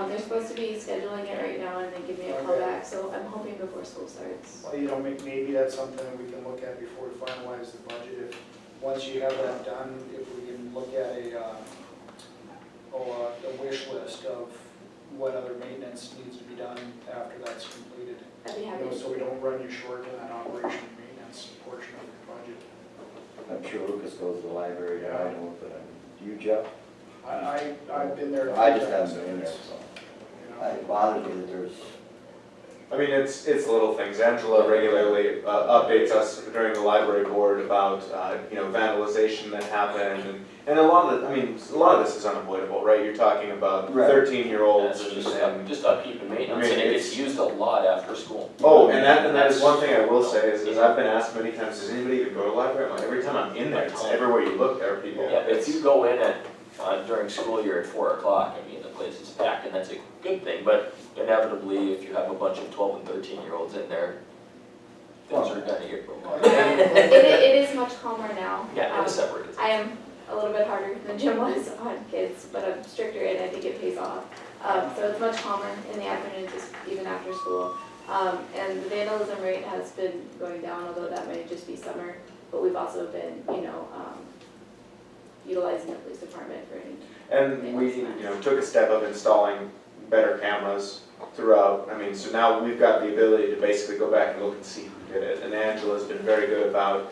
They're supposed to be scheduling it right now and then give me a call back, so I'm hoping before school starts. Well, you know, maybe that's something that we can look at before we finalize the budget. If, once you have that done, if we can look at a wish list of what other maintenance needs to be done after that's completed. I'd be You happy know, to. so we don't run you short in that operation and maintenance portion of your budget. I'm sure Lucas goes to the library, and I don't, but do you, Jeff? I've been there. a few I just times, haven't been in there, and so. you know, It bothers me that there's I mean, it's little things. Angela regularly updates us during the library board about, vandalization that happened, and a lot of this is unavoidable, right? You're talking about Right. 13-year-olds That's just upkeep and maintenance, I mean, and it gets it's- used a lot after school. Oh, and that is one thing I will say, is I've been asked many times, does anybody even go to the library? I'm like, every time I'm in there, it's everywhere you look, there are people. Yeah, but if you go in during school year at 4 o'clock, I mean, the place is packed, and that's a good thing, but inevitably, if you have a bunch of 12 and 13-year-olds in there, things are gonna get broken. It is much calmer now. Yeah, it is separated. I am a little bit harder than Jim was on kids, but I'm stricter and I think it pays off. So it's much calmer in the afternoon, just even after school. And the vandalism rate has been going down, although that may just be summer, but we've also been, utilizing the police department for any. And we, took a step of installing better cameras throughout. I mean, so now we've got the ability to basically go back and look and see who did it. And Angela's been very good about,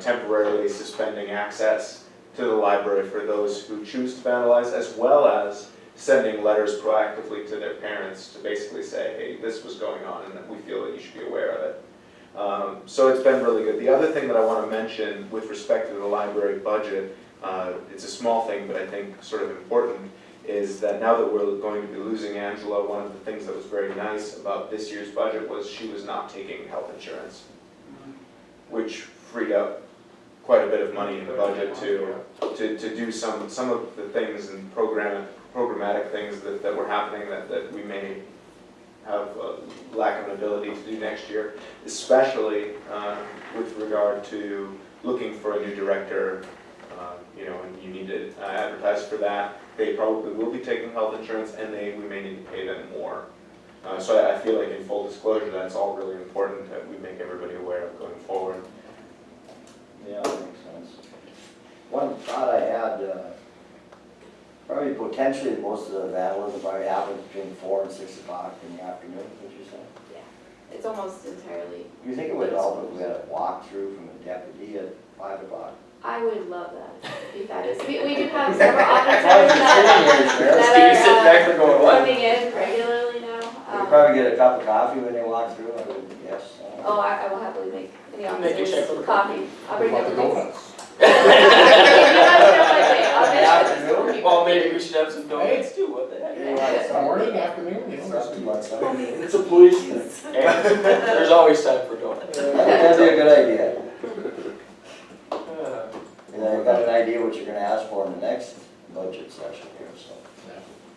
temporarily suspending access to the library for those who choose to vandalize, as well as sending letters proactively to their parents to basically say, hey, this was going on and that we feel that you should be aware of it. So it's been really good. The other thing that I want to mention with respect to the library budget, it's a small thing, but I think sort of important, is that now that we're going to be losing Angela, one of the things that was very nice about this year's budget was she was not taking health insurance, which freed up quite a bit of money in the budget to do some of the things and programmatic things that were happening that we may have a lack of an ability to do next year, especially with regard to looking for a new director, and you need to advertise for that. They probably will be taking health insurance, and we may need to pay them more. So I feel like in full disclosure, that's all really important that we make everybody aware of going forward. Yeah, that makes sense. One thought I had, probably potentially most of the vandalism probably happens between 4 and 6 o'clock in the afternoon, would you say? Yeah, it's almost entirely. Do you think it would help if we had a walkthrough from a deputy at 5 o'clock? I would love that, if that is, we do have several officers that are coming in regularly now. You'll probably get a cup of coffee when they walk through, I would guess. Oh, I will happily make any Make a check for officers the coffee. I'll bring What about the everything. donuts? Well, maybe we should have some donuts too, what the heck? Morning, afternoon, Not too much, I think It's a police thing. There's always time for donuts. that'd be a good idea. Uh, And you got an idea what you're gonna ask for in the next budget session here, so.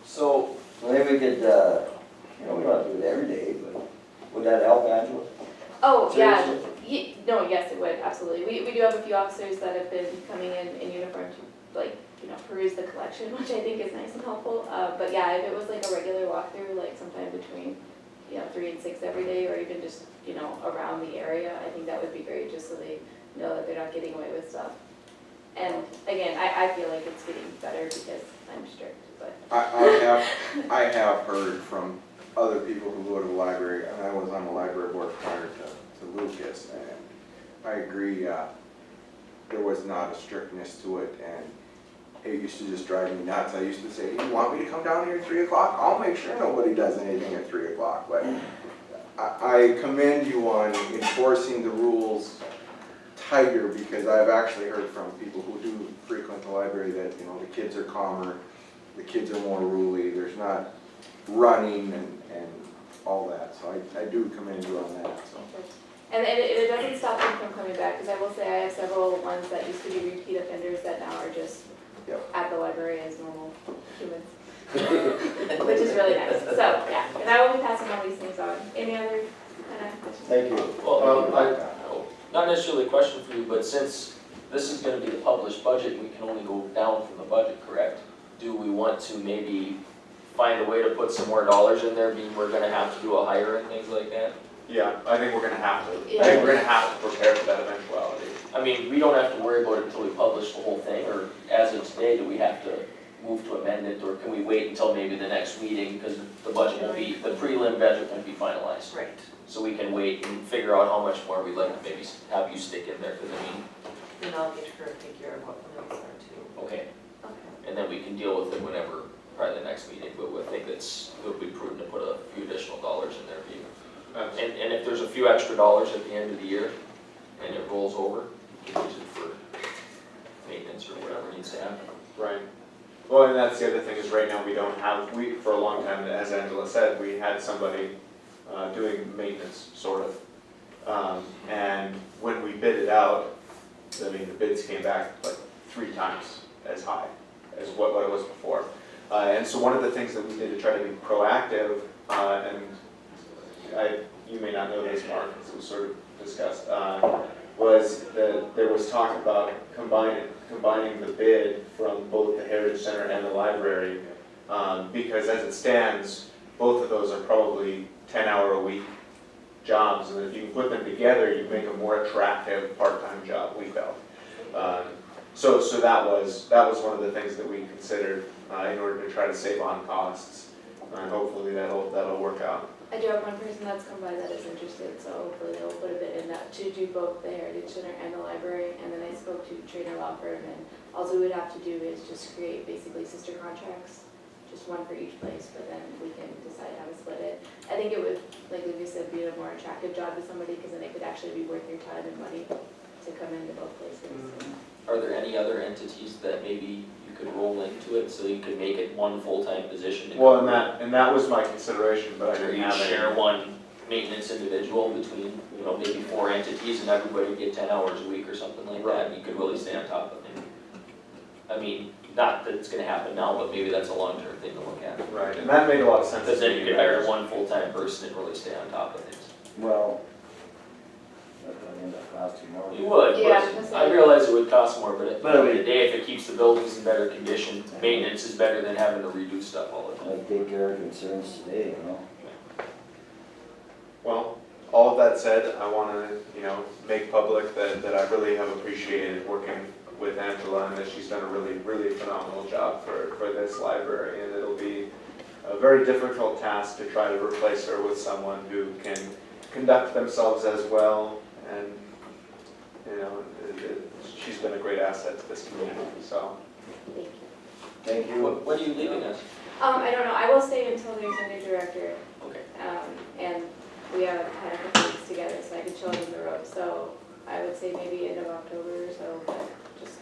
So, So maybe we could, we don't have to do it every day, but would that help, Angela? Oh, yeah, Seriously? no, yes, it would, absolutely. We do have a few officers that have been coming in uniform to, peruse the collection, which I think is nice and helpful. But yeah, if it was like a regular walkthrough, like sometime between, 3 and 6 every day, or even just, around the area, I think that would be great, just so they know that they're not getting away with stuff. And again, I feel like it's getting better because I'm strict, but. I have heard from other people who go to the library, and I was on the library board prior to Lucas, and I agree, there was not a strictness to it, and it used to just drive me nuts. I used to say, you want me to come down here at 3 o'clock? I'll make sure nobody does anything at 3 o'clock, but I commend you on enforcing the rules tighter, because I've actually heard from people who do frequent the library that, the kids are calmer, the kids are more ruly, there's not running and all that, so I do commend you on that, so. And it doesn't stop them from coming back, because I will say I have several ones that used to be repeat offenders that now are just at the library as normal humans, which is really nice. So, yeah, and I will be passing all these things on. Any other questions? Thank you. well, not necessarily a question for you, but since this is gonna be the published budget, we can only go down from the budget, correct? Do we want to maybe find a way to put some more dollars in there, being we're gonna have to do a hire and things like that? Yeah, I think we're gonna have to. I think we're gonna have to prepare for that eventuality. I mean, we don't have to worry about it until we publish the whole thing, or as of today, do we have to move to amend it, or can we wait until maybe the next meeting, because the budget won't be, the prelim budget won't be finalized? Right. So we can wait and figure out how much more we'd like to maybe have you stick in there, because Then I'll get her a figure of what the numbers are too. okay, Okay. and then we can deal with it whenever, probably the next meeting, but we think it would be prudent to put a few additional dollars in there. And if there's a few extra dollars at the end of the year, and it rolls over, you can use it for maintenance or whatever needs to happen. Right. Well, and that's the other thing is right now we don't have, for a long time, as Angela said, we had somebody doing maintenance, sort of. And when we bid it out, I mean, the bids came back like 3 times as high as what it was before. And so one of the things that we did to try to be proactive, you may not know this, Mark, because it was sort of discussed, was that there was talk about combining the bid from both the Heritage Center and the library, because as it stands, both of those are probably 10-hour-a-week jobs, and if you can put them together, you make a more attractive part-time job, we felt. So that was one of the things that we considered in order to try to save on costs, and hopefully that'll work out. I do have one person that's come by that is interested, so hopefully they'll put a bid in that to do both the Heritage Center and the library. And then I spoke to Trainer Law Firm, and all we would have to do is just create basically sister contracts, just one for each place, but then we can decide how to split it. I think it would, like Lucas said, be a more attractive job to somebody, because then it could actually be worth your time and money to come into both places. Are there any other entities that maybe you could roll into it, so you could make it one full-time position? Well, and that was my consideration, but I Or didn't you have any. share one maintenance individual between, maybe 4 entities, and everybody would get 10 hours a week or something like that, and you could really stay on top of it. I mean, not that it's gonna happen now, but maybe that's a long-term thing to look at. Right, and that made a lot of sense. Because then you could hire one full-time person and really stay on top of things. Well, that would end up costing more. You would, Yeah, but I realize it would cost more, but at the But I end of the mean- day, if it keeps the buildings in better condition, maintenance is better than having to redo stuff all the time. I'd take care of concerns today, Well, all of that said, I want to, make public that I really have appreciated working with Angela, and that she's done a really, really phenomenal job for this library, and it'll be a very difficult task to try to replace her with someone who can conduct themselves as well, and, she's been a great asset to this community, so. Thank you. When are you leaving us? I don't know, I will stay until there's a new director. Okay. And we have had a couple weeks together, so I can show them the ropes. So I would say maybe end of October or so, but just,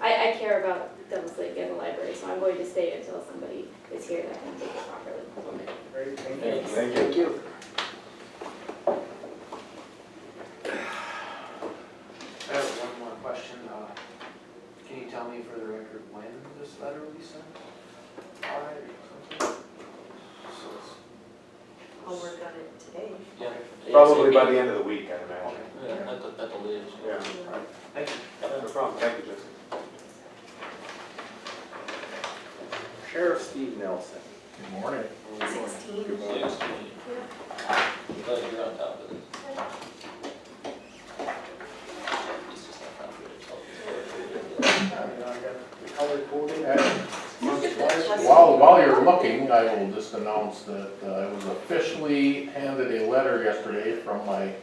I care about Devil's Lake and the library, so I'm going to stay until somebody is here that can take it properly. Okay. Great, thank you. Thank you. Thank you. I have one more question. Can you tell me for the record when this letter will be sent? All right, or something? So it's- I'll work on it today. Yeah. Probably by the end of the week, I imagine. Yeah, at the latest. Yeah. Thank you. No problem, thank you, Jesse. Sheriff Steve Nelson. Good morning. 16. Good morning. Yes, glad you're on top of this. He's just not confident himself. While you're looking, I will just announce that I was officially handed a letter yesterday from my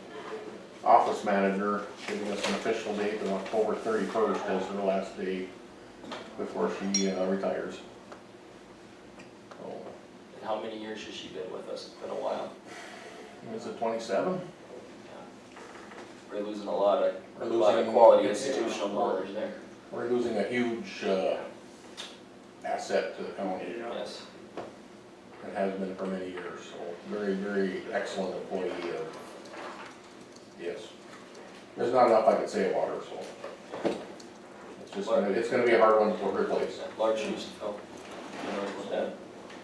office manager, giving us an official date of October 31st as her last day before she retires. So, And how many years has she been with us? It's been a while. is it 27? We're losing a lot of We're losing- quality institutional knowledge there. We're losing a huge asset to the county. Yes. And has been for many years, so very, very excellent employee of, yes. There's not enough I could say about her, so. It's gonna be a hard one to replace. Large shoes to fill.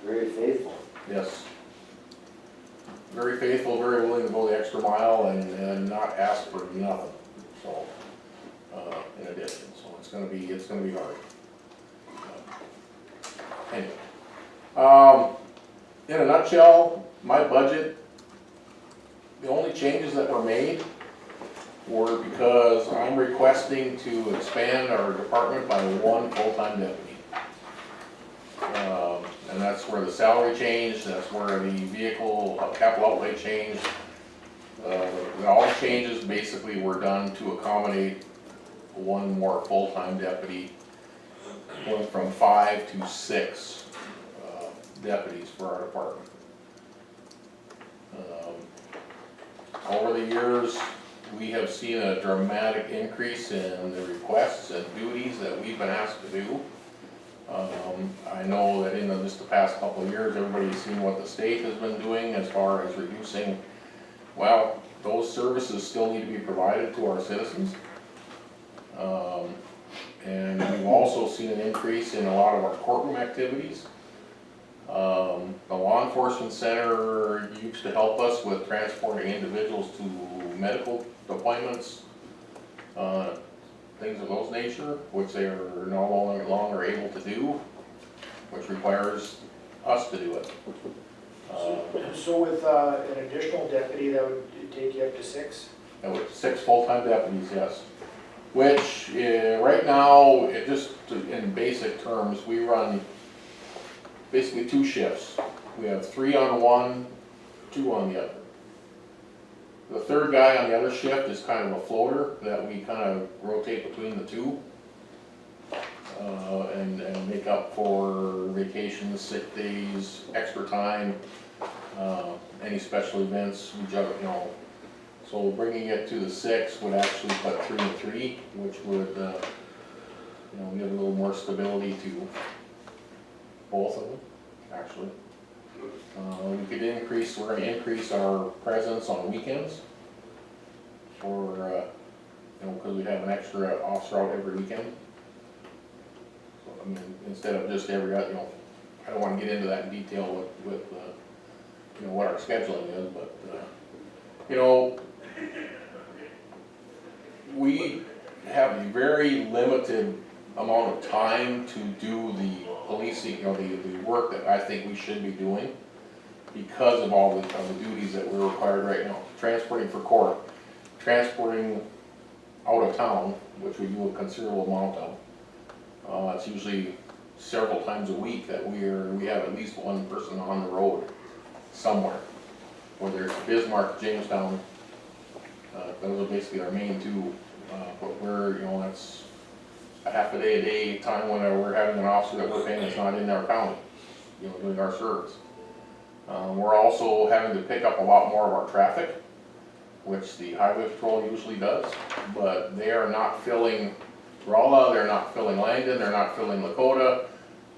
Very faithful. Yes. Very faithful, very willing to go the extra mile and not ask for nothing, so, in addition, so it's gonna be hard. Anyway, in a nutshell, my budget, the only changes that were made were because I'm requesting to expand our department by 1 full-time deputy. And that's where the salary changed, that's where the vehicle capital outlay changed. All the changes basically were done to accommodate 1 more full-time deputy, going from 5 to 6. deputies for our department. Over the years, we have seen a dramatic increase in the requests and duties that we've been asked to do. I know that in just the past couple of years, everybody's seen what the state has been doing as far as reducing, well, those services still need to be provided to our citizens. And we've also seen an increase in a lot of our courtroom activities. The law enforcement center used to help us with transporting individuals to medical appointments, things of those nature, which they are no longer able to do, which requires us to do it. So with an additional deputy, that would take you up to 6? And with 6 full-time deputies, yes. Which, right now, it just, in basic terms, we run basically 2 shifts. We have 3 on one, 2 on the other. The third guy on the other shift is kind of a floater that we kind of rotate between the 2. And make up for vacations, sick days, extra time, any special events, we juggle, you know. So bringing it to the 6 would actually put 3 and 3, which would, you know, give a little more stability to both of them, actually. We could increase, we're gonna increase our presence on weekends for, you know, because we have an extra officer out every weekend. So, I mean, instead of just every, you know, I don't wanna get into that in detail with you know, what our scheduling is, but, you know, we have a very limited amount of time to do the policing, you know, the work that I think we should be doing because of all the duties that we're required right now. Transporting for court, transporting out of town, which we do a considerable amount of. It's usually several times a week that we have at least one person on the road somewhere, whether it's Bismarck, Jamestown. Those are basically our main 2, but we're, you know, that's a half a day time when we're having an officer that we're paying that's not in our county, you know, doing our service. We're also having to pick up a lot more of our traffic, which the highway patrol usually does, but they are not filling Rolla, they're not filling Langdon, they're not filling Dakota,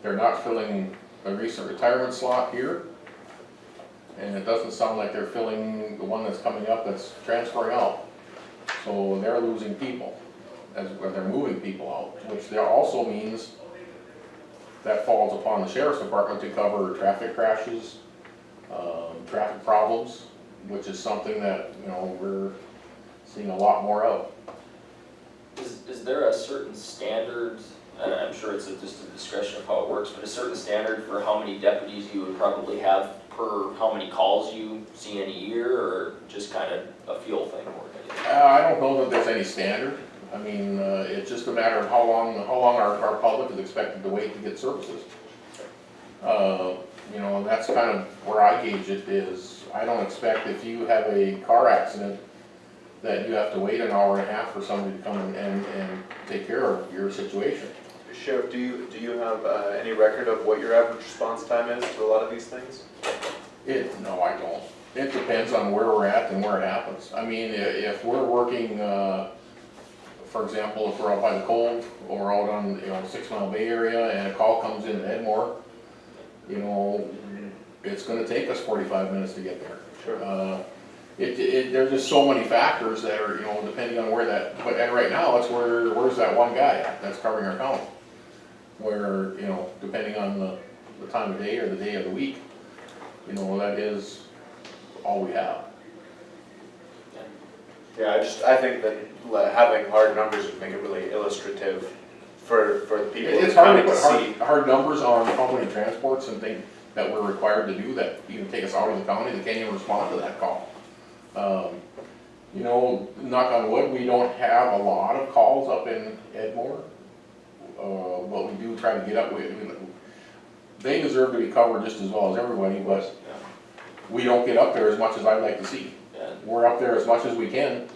they're not filling a recent retirement slot here. And it doesn't sound like they're filling the one that's coming up that's transferring out. So they're losing people, as they're moving people out, which there also means that falls upon the sheriff's department to cover traffic crashes, traffic problems, which is something that, you know, we're seeing a lot more of. Is there a certain standard, and I'm sure it's just a discretion of how it works, but a certain standard for how many deputies you would probably have per how many calls you see in a year, or just kind of a feel thing more than anything? I don't know that there's any standard. I mean, it's just a matter of how long our public is expected to wait to get services. You know, and that's kind of where I gauge it is, I don't expect if you have a car accident that you have to wait an hour and a half for somebody to come and take care of your situation. Sheriff, do you have any record of what your average response time is to a lot of these things? No, I don't. It depends on where we're at and where it happens. I mean, if we're working, for example, if we're out by the Cove or out on, you know, 6 Mile Bay area and a call comes in at Edmore, you know, it's gonna take us 45 minutes to get there. Sure. There's just so many factors that are, you know, depending on where that, but and right now, it's where's that one guy at that's covering our county? Where, you know, depending on the time of day or the day of the week, you know, that is all we have. Yeah, I think that having hard numbers would make it really illustrative for the people in It's the hard county to to see. put hard numbers on how many transports and things that we're required to do that even take us out of the county that can't even respond to that call. You know, knock on wood, we don't have a lot of calls up in Edmore, but we do try to get up. They deserve to be covered just as well as everybody, but we don't get up there as much as I'd like to see. We're up there as much as we can,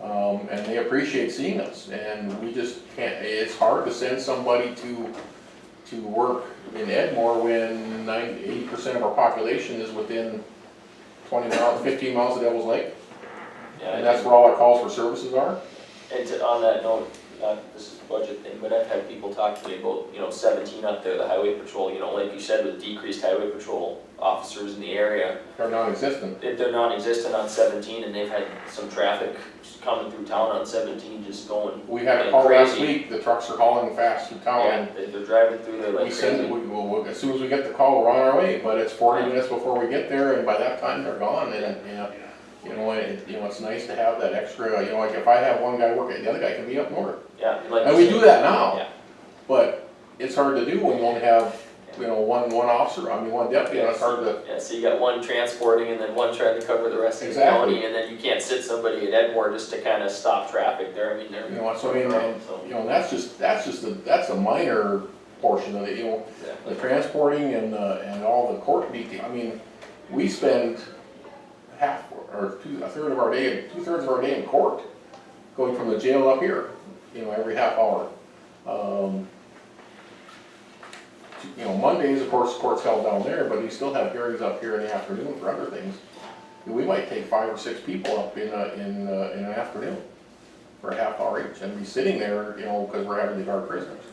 and they appreciate seeing us, and we just can't. It's hard to send somebody to work in Edmore when 80% of our population is within 20 miles, 15 miles of Devil's Lake? Yeah, And that's where all our calls for services are? And on that note, not this is a budget thing, but I've had people talk to me about, 17 up there, the highway patrol, like you said, with decreased highway patrol officers in the area. They're non-existent. They're non-existent on 17, and they've had some traffic coming through town on 17 just going We had a like call last crazy. week, the trucks are hauling fast through town. Yeah, they're driving through there like We send crazy. it, as soon as we get the call, we're on our way, but it's 40 minutes before we get there, and by that time, they're gone, and, it's nice to have that extra, like if I have one guy working, the other guy can be up north. Yeah, like And you we said. do that now. Yeah. But it's hard to do when you only have, one officer, one deputy, and it's hard to. Yeah, so you got one transporting and then one trying to cover the rest of the Exactly. county, and then you can't sit somebody at Edmore just to kind of stop traffic there, they're. That's a minor portion of it, Exactly. the transporting and all the court we spend half, or a third of our day, 2/3 of our day in court, going from the jail up here, every half hour. Mondays, of course, court's held down there, but we still have hearings up here in the afternoon for other things. We might take 5 or 6 people up in an afternoon for a half hour each, and be sitting there, because we're having to guard prisoners.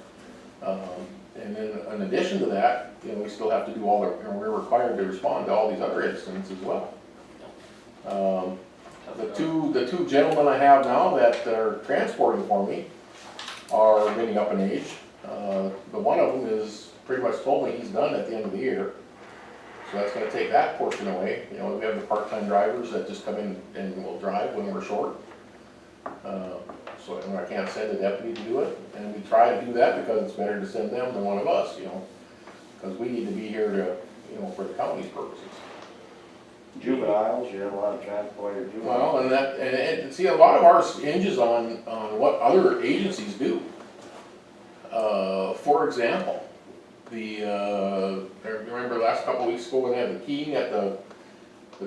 And then in addition to that, we still have to do we're required to respond to all these other incidents as well. The two gentlemen I have now that are transporting for me are getting up in age. The one of them is pretty much told me he's done at the end of the year. So that's gonna take that portion away. We have the part-time drivers that just come in and will drive when we're short. And I can't send a deputy to do it, and we try to do that because it's better to send them than one of us, because we need to be here to, for the county's purposes. Juveniles, you have a lot of transported juveniles. Well, and see, a lot of ours hinges on what other agencies do. For example, remember last couple of weeks ago when they had the keying at the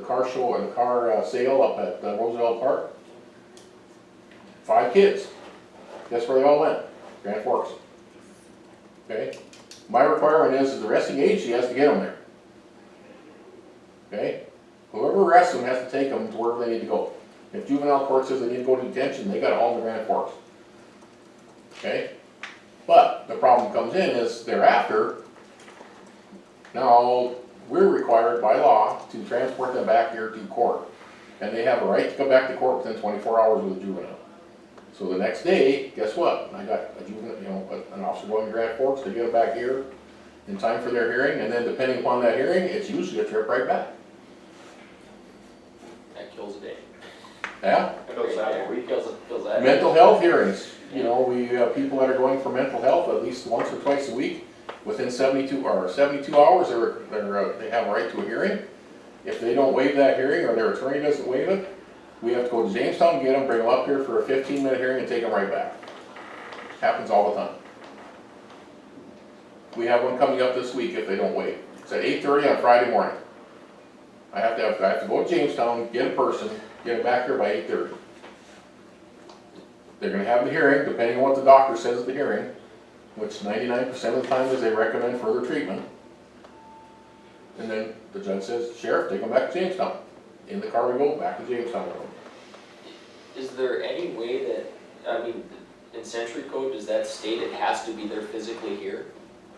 car show, or the car sale up at Roosevelt Park? 5 kids. Guess where they all went? Grand Forks. Okay? My requirement is the arresting agency has to get them there. Okay? Whoever arrests them has to take them to wherever they need to go. If juvenile court says they need to go to detention, they gotta haul them to Grand Forks. Okay? But the problem comes in is thereafter, now we're required by law to transport them back here to court. And they have a right to come back to court within 24 hours with a juvenile. So the next day, guess what? I got a juvenile, an officer going to Grand Forks to get them back here in time for their hearing, and then depending upon that hearing, it's usually a trip right back. That kills a day. Yeah? Kills that. Mental health hearings, we have people that are going for mental health at least once or twice a week. Within 72 hours, they have a right to a hearing. If they don't waive that hearing, or their attorney doesn't waive it, we have to go to Jamestown, get them, bring them up here for a 15-minute hearing, and take them right back. Happens all the time. We have one coming up this week if they don't wait. It's at 8:30 on Friday morning. I have to go to Jamestown, get a person, get them back here by 8:30. They're gonna have the hearing, depending on what the doctor says at the hearing, which 99% of the time is they recommend further treatment. And then the judge says, Sheriff, take them back to Jamestown. In the car we go, back to Jamestown. Is there any way that, in Century Code, does that state it has to be there physically here?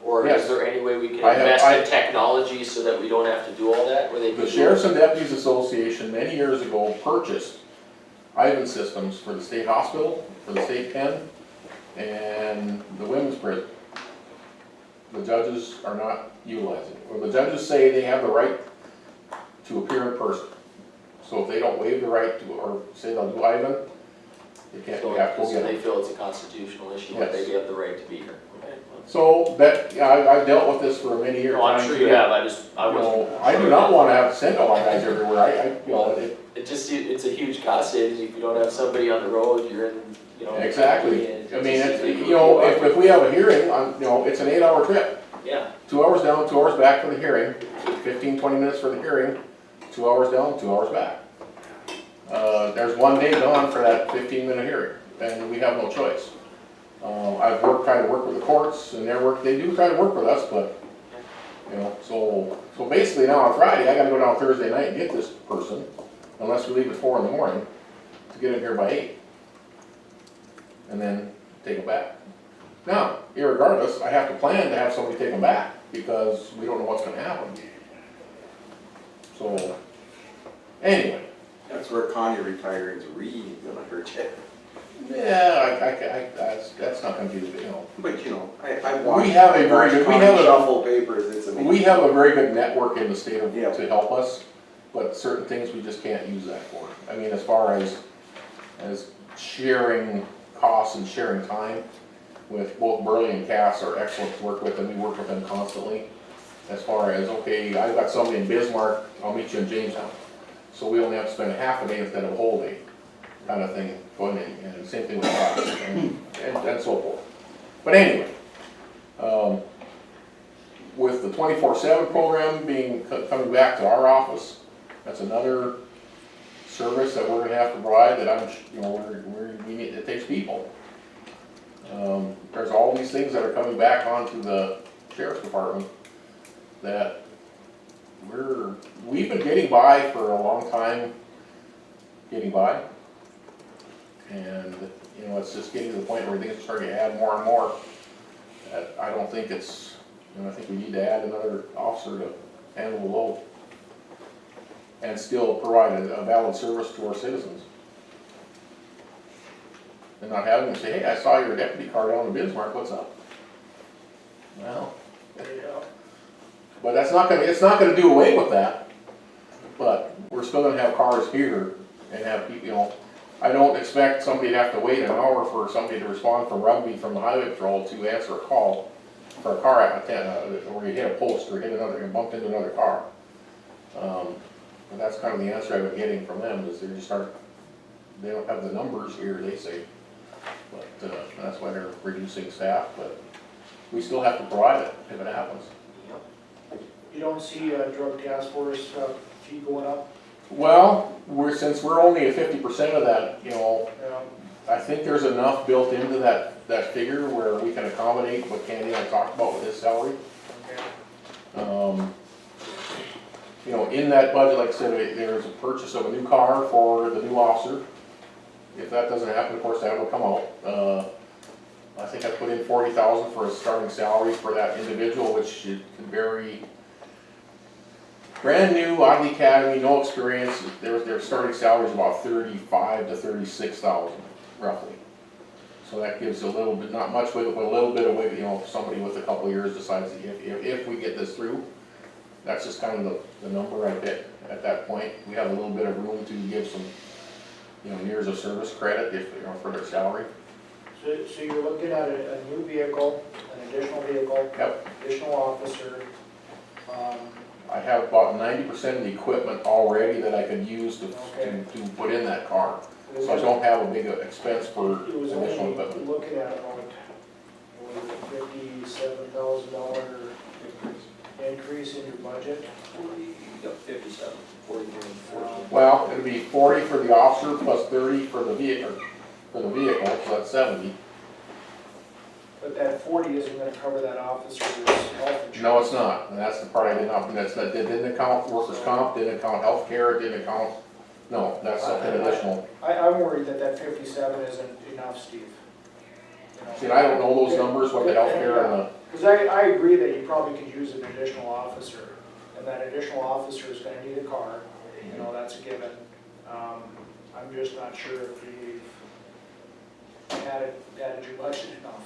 Or Yes. is there any way we can I have- invest in technology so that we don't have to do all that? Where they can The do Sheriffs it? and Deputies Association many years ago purchased Ivan systems for the state hospital, for the state pen, and the women's prison. The judges are not utilizing it. Or the judges say they have the right to appear in person. So if they don't waive the right to, or say they'll do Ivan, they can't, So they have to go so get they it. feel it's a constitutional issue, but Yes. they have the right to be here. Okay. So I've dealt with this for many years. No, I'm sure you have, I I do not wanna have to send all my guys everywhere, it's a huge cost savings if you don't have somebody on the road, you're in, Exactly. and I mean, just- if we have a hearing on, it's an 8-hour trip. Yeah, 2 hours down, 2 hours back for the hearing, 15, 20 minutes for the hearing, 2 hours down, 2 hours back. There's one day gone for that 15-minute hearing, and we have no choice. I've tried to work with the courts and they do try to work with us, but, so basically now on Friday, I gotta go down Thursday night and get this person, unless we leave at 4 in the morning, to get in here by 8. And then take them back. Now, irregardless, I have to plan to have somebody take them back, because we don't know what's gonna happen. So, anyway. That's where Connie retiring's really gonna hurt you. Yeah, that's not gonna be, But I watched. We have a very good, shuffle papers, it's amazing. we have a very good network in the state of, Yeah. to help us, but certain things we just can't use that for. I mean, as far as sharing costs and sharing time with both Burley and Cass are excellent to work with, and we work with them constantly. As far as, okay, I've got somebody in Bismarck, I'll meet you in Jamestown. So we only have to spend half a day instead of a whole day, kind of thing, going in, and same thing with us, and so forth. But anyway, with the 24/7 program coming back to our office, that's another service that we're gonna have to provide that we need, it takes people. There's all these things that are coming back onto the sheriff's department that we've been getting by for a long time, getting by. And, it's just getting to the point where things are starting to add more and more. I don't think it's, I think we need to add another officer to handle the load. And still provide a valid service to our citizens. And not having them say, hey, I saw your deputy car down in Bismarck, what's up? Well, but it's not gonna do away with that. But we're still gonna have cars here and have people, I don't expect somebody to have to wait an hour for somebody to respond from Rugby from the highway patrol to answer a call for a car where you hit a post or and bumped into another car. And that's kind of the answer I've been getting from them, is they don't have the numbers here, they say. But that's why they're reducing staff, but we still have to provide it if it happens. You don't see a drug task force fee going up? Well, since we're only at 50% of that, I think there's enough built into that figure where we can accommodate what Candy and I talked about with his salary. Okay. In that budget, like I said, there's a purchase of a new car for the new officer. If that doesn't happen, of course, that will come out. I think I put in $40,000 for a starting salary for that individual, which can vary. Brand new, out of the academy, no experience. Their starting salary is about $35,000 to $36,000, roughly. So that gives a little bit, not much wiggle, but a little bit of wiggle. Somebody with a couple of years decides if we get this through. That's just kind of the number I picked at that point. We have a little bit of room to give some, years of service credit for their salary. So you're looking at a new vehicle, an additional vehicle, Yep. additional officer. I have about 90% of the equipment already that I could use to put in that car. So I don't have a big expense for It was additional only equipment. looking at about $57,000 increase in your budget. 57, 40, 40. Well, it'll be 40 for the officer plus 30 for the vehicle, so that's 70. But that 40 isn't gonna cover that officer's health insurance. No, it's not, and that's the part I did not, that didn't account workers' comp, didn't account healthcare, didn't account, no, that's something additional. I'm worried that 57 isn't enough, Steve. See, I don't know those numbers, what the healthcare and the. Because I agree that you probably could use an additional officer, and that additional officer is gonna need a car, that's a given. I'm just not sure if you've added your budget enough.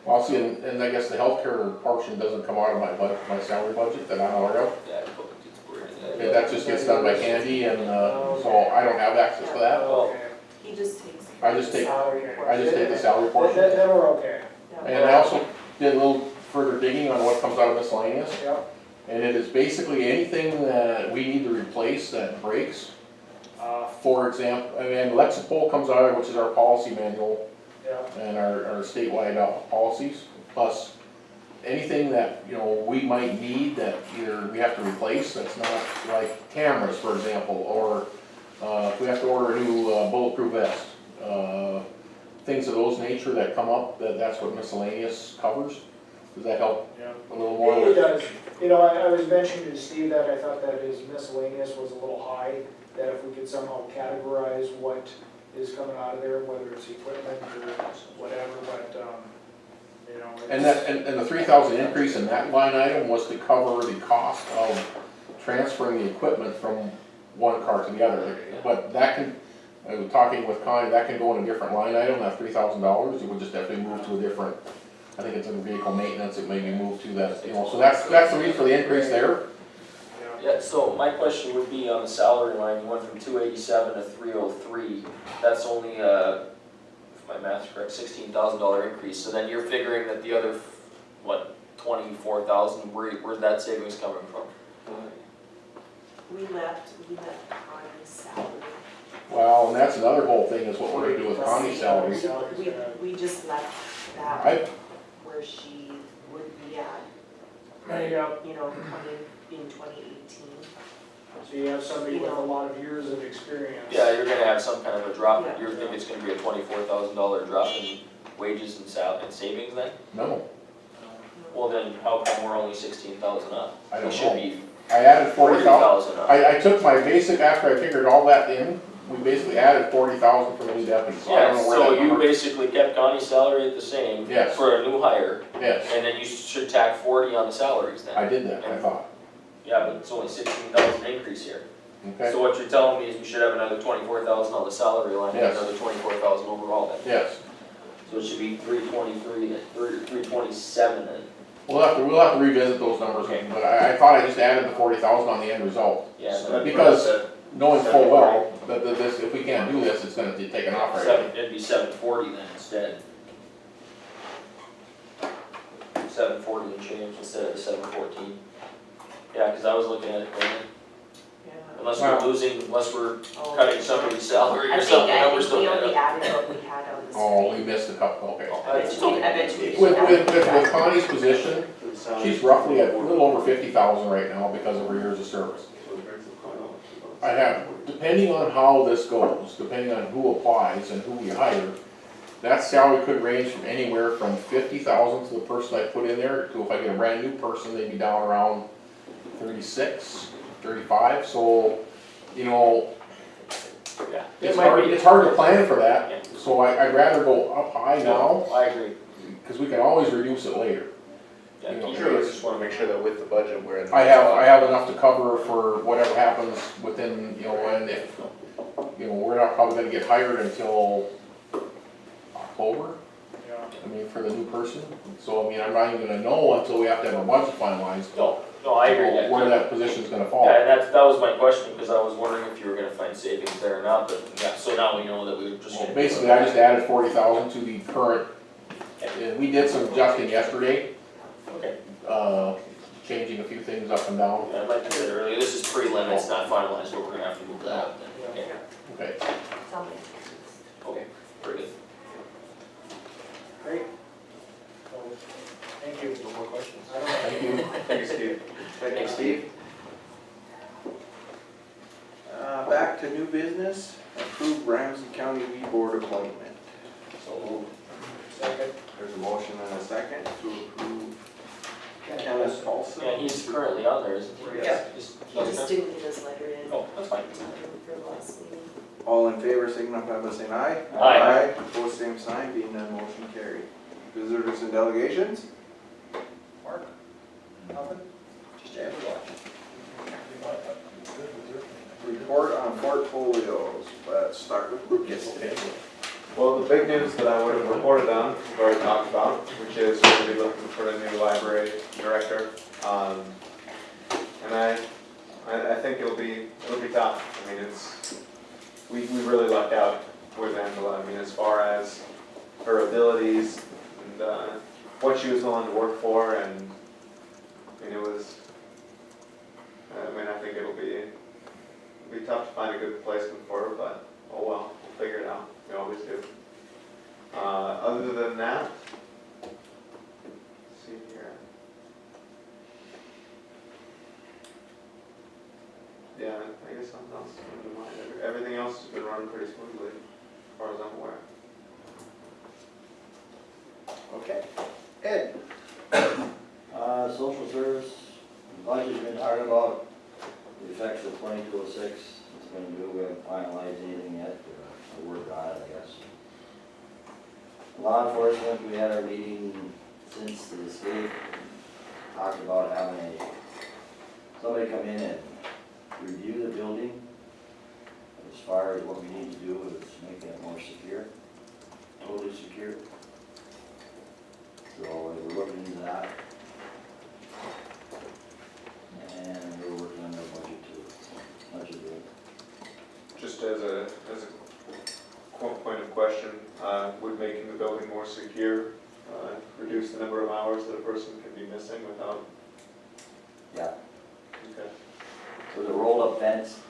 Well, see, and I guess the healthcare portion doesn't come out of my budget, my salary budget that I'm aware of. That just gets done by Candy, and so I don't have access to that. He just takes. I just take the salary portion. Then we're okay. And I also did a little further digging on what comes out of miscellaneous. Yep. And it is basically anything that we need to replace that breaks. For example, and Lexipol comes out of, which is our policy manual. And our statewide policies, plus anything that, we might need that either we have to replace, that's not like cameras, for example, or if we have to order a new bulletproof vest, things of those nature that come up, that's what miscellaneous covers? Does that help Yeah. a little more? It does. You know, I was mentioning to Steve that I thought that his miscellaneous was a little high, that if we could somehow categorize what is coming out of there, whether it's equipment or whatever, but, you know. And that, and the 3,000 increase in that line item was to cover the cost of transferring the equipment from one car to the other. But that can, I was talking with Connie, that can go in a different line item, that $3,000, it would just definitely move to a different, I think it's in vehicle maintenance, it may be moved to that, you know, so that's the reason for the increase there. Yeah, so my question would be on the salary line, you went from 287 to 303, that's only, if my math's correct, $16,000 increase, so then you're figuring that the other, what, 24,000, where's that savings coming from? We left Connie's salary. Well, and that's another whole thing, is what we're gonna do with Connie's salary. We just left that I- where she would be at, Yeah. you know, coming in 2018. So you have somebody with a lot of years of experience. Yeah, you're gonna have some kind of a drop, Yeah. you think it's gonna be a $24,000 drop in wages and savings then? No, Well then, how come we're only 16,000 up? I don't We should know. be I added 40,000. 40,000 up. I took my basic, after I figured all that in, we basically added 40,000 for the new deputy, so I Yeah, don't know where so that you number. basically kept Connie's salary at the same Yes. for a new hire, Yes, and then you should tack 40 on the salaries then. I did that, I thought, Yeah, but it's only 16,000 increase here. okay, So what you're telling me is we should have another 24,000 on the salary line, and Yes. another 24,000 overall then. yes. So it should be 323, 327 then. We'll have to revisit those numbers, but I thought I just added the 40,000 on the end result. Yeah. Because knowing full well that this, if we can't do this, it's gonna be taken off right away. It'd be 740 then instead. 740 and change instead of the 714. Yeah, cause I was looking at it going, unless we're losing, unless we're cutting somebody's salary or something, the numbers don't we add only up. added what we had on the Oh, screen. we missed a couple, okay. I bet you we did. With Connie's position, she's roughly at a little over 50,000 right now because of her years of service. I have, depending on how this goes, depending on who applies and who we hire, that salary could range from anywhere from 50,000 to the person I put in there, to if I get a brand new person, they'd be down around 36, 35, so, you know, Yeah. it's hard to plan for that, so I'd rather go up high now, I agree. because we can always reduce it later. Yeah, You know, Sure, I just wanna make sure that with the budget, we're in. I have enough to cover for whatever happens within, you know, and if, you know, we're not probably gonna get hired until October, Yeah. I mean, for the new person, so I mean, I'm not even gonna know until we have to have our budget finalized. No, I agree. Where that position's gonna fall. Yeah, and that was my question, because I was wondering if you were gonna find savings there or not, but yeah, so now we know that we were just. Well, basically, I just added 40,000 to the current, and we did some adjusting yesterday, Okay. changing a few things up and down. Yeah, like I said earlier, this is prelim, it's not finalized, but we're gonna have to move that up then. Okay. Okay. Okay, very good. Great. Well, thank you. No more questions? Thank you. Thank you, Steve. Thanks, Steve. Back to new business, approve Ramsey County Weed Board appointment. So moved. Second. There's a motion and a second to approve Kenneth Paulson. Yeah, he's currently on there, isn't he? Yeah. He just didn't get his letter in. Oh, that's fine. For the last meeting. All in favor, signify by saying aye. Aye. Opposed, same sign, being none, motion carried. Visitors and delegations? Mark? Nothing? Just everyone. Report on portfolios, let's start with Lucas. Well, the big news that I would have reported on, we've already talked about, which is we're gonna be looking for a new library director. And I think it'll be tough. I mean, we really lucked out with Angela. I mean, as far as her abilities and what she was willing to work for, and I mean, I think it'll be tough to find a good placement for her, but oh well, we'll figure it out. We always do. Other than that, let's see here. Yeah, I guess something else comes to mind. Everything else has been running pretty smoothly, as far as I'm aware. Ed? Social service, budget's been talking about the effects of 2206. It's been due, we haven't finalized anything yet, we'll work on it, I guess. Law enforcement, we had our meeting since the escape, talked about having somebody come in and review the building. As far as what we need to do is make it more secure, totally secure. So we're looking into that. And we're working on the budget too, budget rate. Just as a point of question, would making the building more secure reduce the number of hours that a person can be missing without? Yeah. Okay. So the roll-up fence,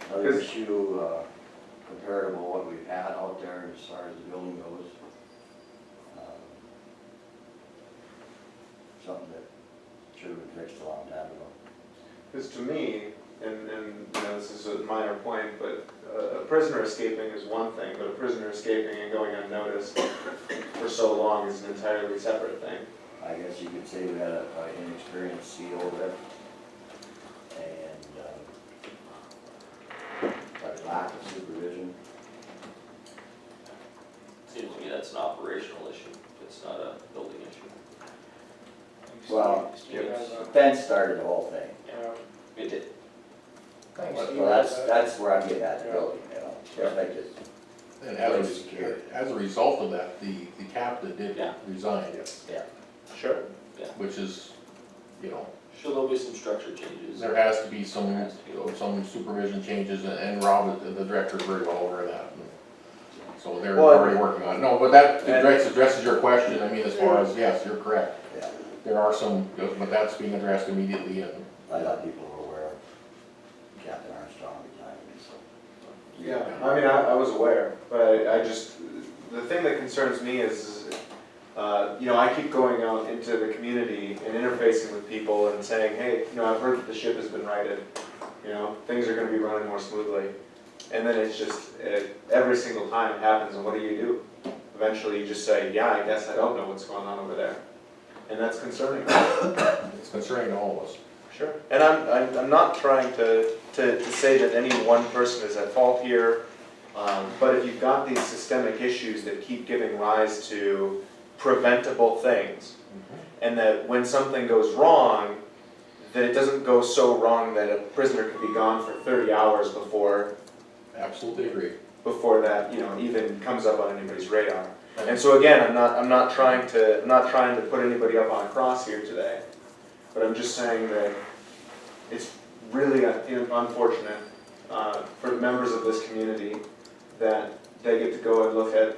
another issue comparable to what we've had out there as far as the building goes. Something that should have been fixed a long time ago. Because to me, and you know, this is a minor point, but a prisoner escaping is one thing, but a prisoner escaping and going unnoticed for so long is an entirely separate thing. I guess you could say we had an inexperienced CO rep and a lack of supervision. Seems to me that's an operational issue, it's not a building issue. Well, the fence started the whole thing. Yeah, it did. Well, that's where I'm getting at, the building, you know, just make it And really secure. as a result of that, the captain did Yeah. resign. Yeah. Sure. Which is, you know, Sure, there'll be some structure changes. there has to be some, some supervision changes, and Rob, the director, is very well aware of that. So they're Well, already working on it. No, but that addresses your question, I mean, as far as, yes, you're correct. Yeah. There are some, but that's being addressed immediately, and I thought people were aware of Captain Armstrong retiring, so. Yeah, I mean, I was aware, but I just, the thing that concerns me is, you know, I keep going out into the community and interfacing with people and saying, hey, you know, I've heard that the ship has been righted, you know, things are gonna be running more smoothly. And then it's just, every single time it happens, and what do? Eventually you just say, yeah, I guess I don't know what's going on over there. And that's concerning. it's concerning to all of us. Sure. And I'm not trying to say that any one person is at fault here, but if you've got these systemic issues that keep giving rise to preventable things, and that when something goes wrong, that it doesn't go so wrong that a prisoner could be gone for 30 hours before. Absolutely agree. Before that, you know, even comes up on anybody's radar. And so again, I'm not trying to put anybody up on a cross here today, but I'm just saying that it's really unfortunate for members of this community that they get to go and look at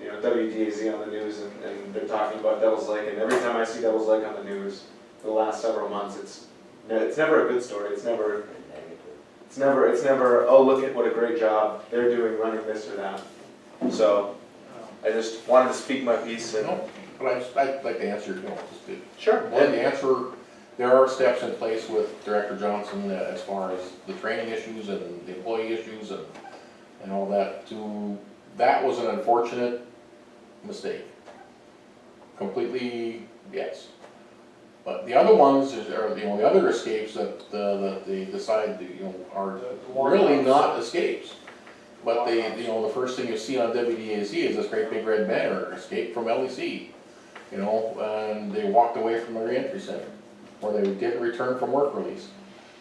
you know, WDAZ on the news, and they're talking about Devil's Lake, and every time I see Devil's Lake on the news for the last several months, it's never a good story. It's never, oh, look at what a great job they're doing running this or that. So I just wanted to speak my piece. And no, but I'd like to answer, you know, just to, sure. One, the answer, there are steps in place with Director Johnson as far as the training issues and the employee issues and all that. That was an unfortunate mistake. Completely, yes. But the other ones are, you know, the other escapes that they decide, you know, are really not escapes. But they, you know, the first thing you see on WDAZ is this great big red banner, escape from LEC. You know, and they walked away from the reentry center, or they didn't return from work release.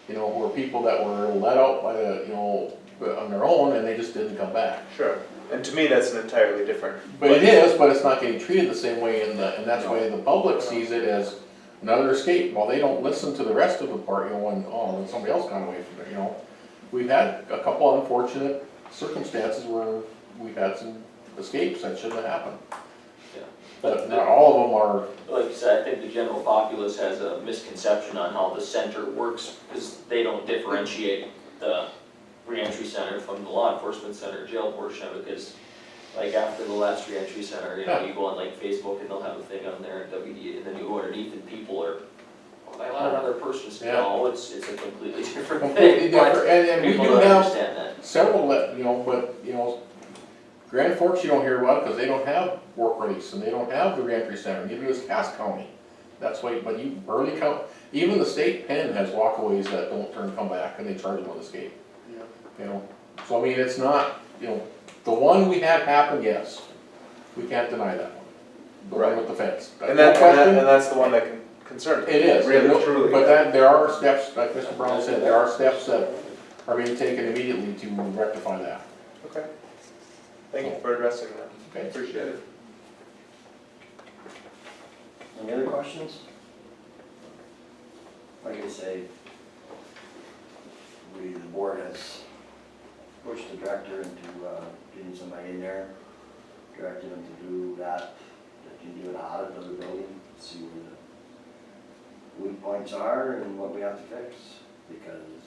You know, who were people that were let out by the, you know, on their own, and they just didn't come back. Sure. And to me, that's an entirely different. But it is, but it's not getting treated the same way, and that's why the public sees it as another escape. Well, they don't listen to the rest of the part, you know, when somebody else got away from it, you know. We've had a couple of unfortunate circumstances where we've had some escapes that shouldn't have happened. Yeah. But not all of them are. Like you said, I think the general populace has a misconception on how the center works, because they don't differentiate the reentry center from the law enforcement center, jail portion of it, because like after the last reentry center, you know, you go on like Facebook and they'll have a thing on there at WDA, and then you go underneath and people are, oh, I let another person still. No, it's a completely different thing. Completely different, and we people do don't have understand that. several, you know, but, you know, Grand Forks, you don't hear about it because they don't have work release and they don't have the reentry center, neither does Cass County. That's why, but you, Burley County, even the state pen has walkaways that don't come back and they charge them on the skate. Yeah. You know, so I mean, it's not, you know, the one we had happen, yes, we can't deny that one. The one with the fence. And No question. that's the one that concerns me. It is, Really, truly. but that, there are steps, like Mr. Brown said, there are steps that are being taken immediately to rectify that. Okay. Thank you for addressing that. Okay. Appreciate it. Any other questions? Like I say, the board has pushed the director into getting somebody in there, directed him to do that can do an audit of the building, see where the weak points are and what we have to fix, because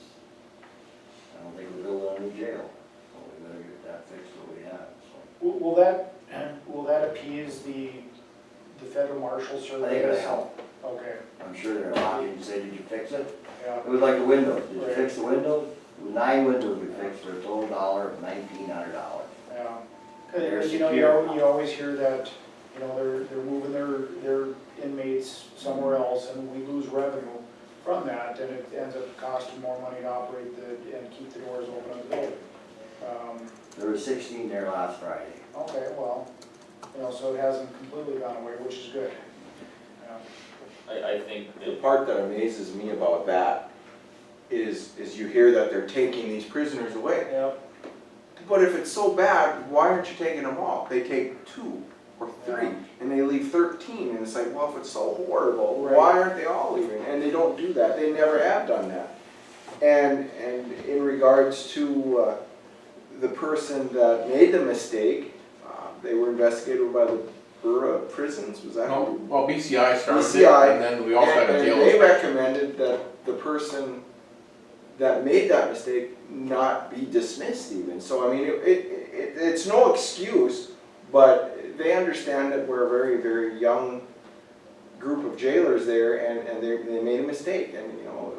I don't think we're building a new jail, so we better get that fixed what we have, so. Will that appease the federal marshal service? I think it'll help. Okay, I'm sure there are a lot of you can say, did you fix it? yeah, It was like the windows, did you Right. fix the windows? It was 9 windows we fixed for a total dollar of $1,900. yeah. They're Cause you know, secure. you always hear that, you know, they're moving their inmates somewhere else and we lose revenue from that, and it ends up costing more money to operate and keep the doors open of the building. There were 16 there last Friday. Okay, well, you know, so it hasn't completely gone away, which is good. Yeah. I think The part that amazes me about that is you hear that they're taking these prisoners away. Yep. But if it's so bad, why aren't you taking them all? They take 2 or 3 and they leave 13, and it's like, well, if it's so horrible, Right. why aren't they all leaving? And they don't do that, they never have done that. And in regards to the person that made the mistake, they were investigated by the Bureau of Prisons, was that? No, well, BCI started it, BCI, and then we also had a and jail they inspection. recommended that the person that made that mistake not be dismissed even. So I mean, it's no excuse, but they understand that we're a very, very young group of jailers there, and they made a mistake, and you know,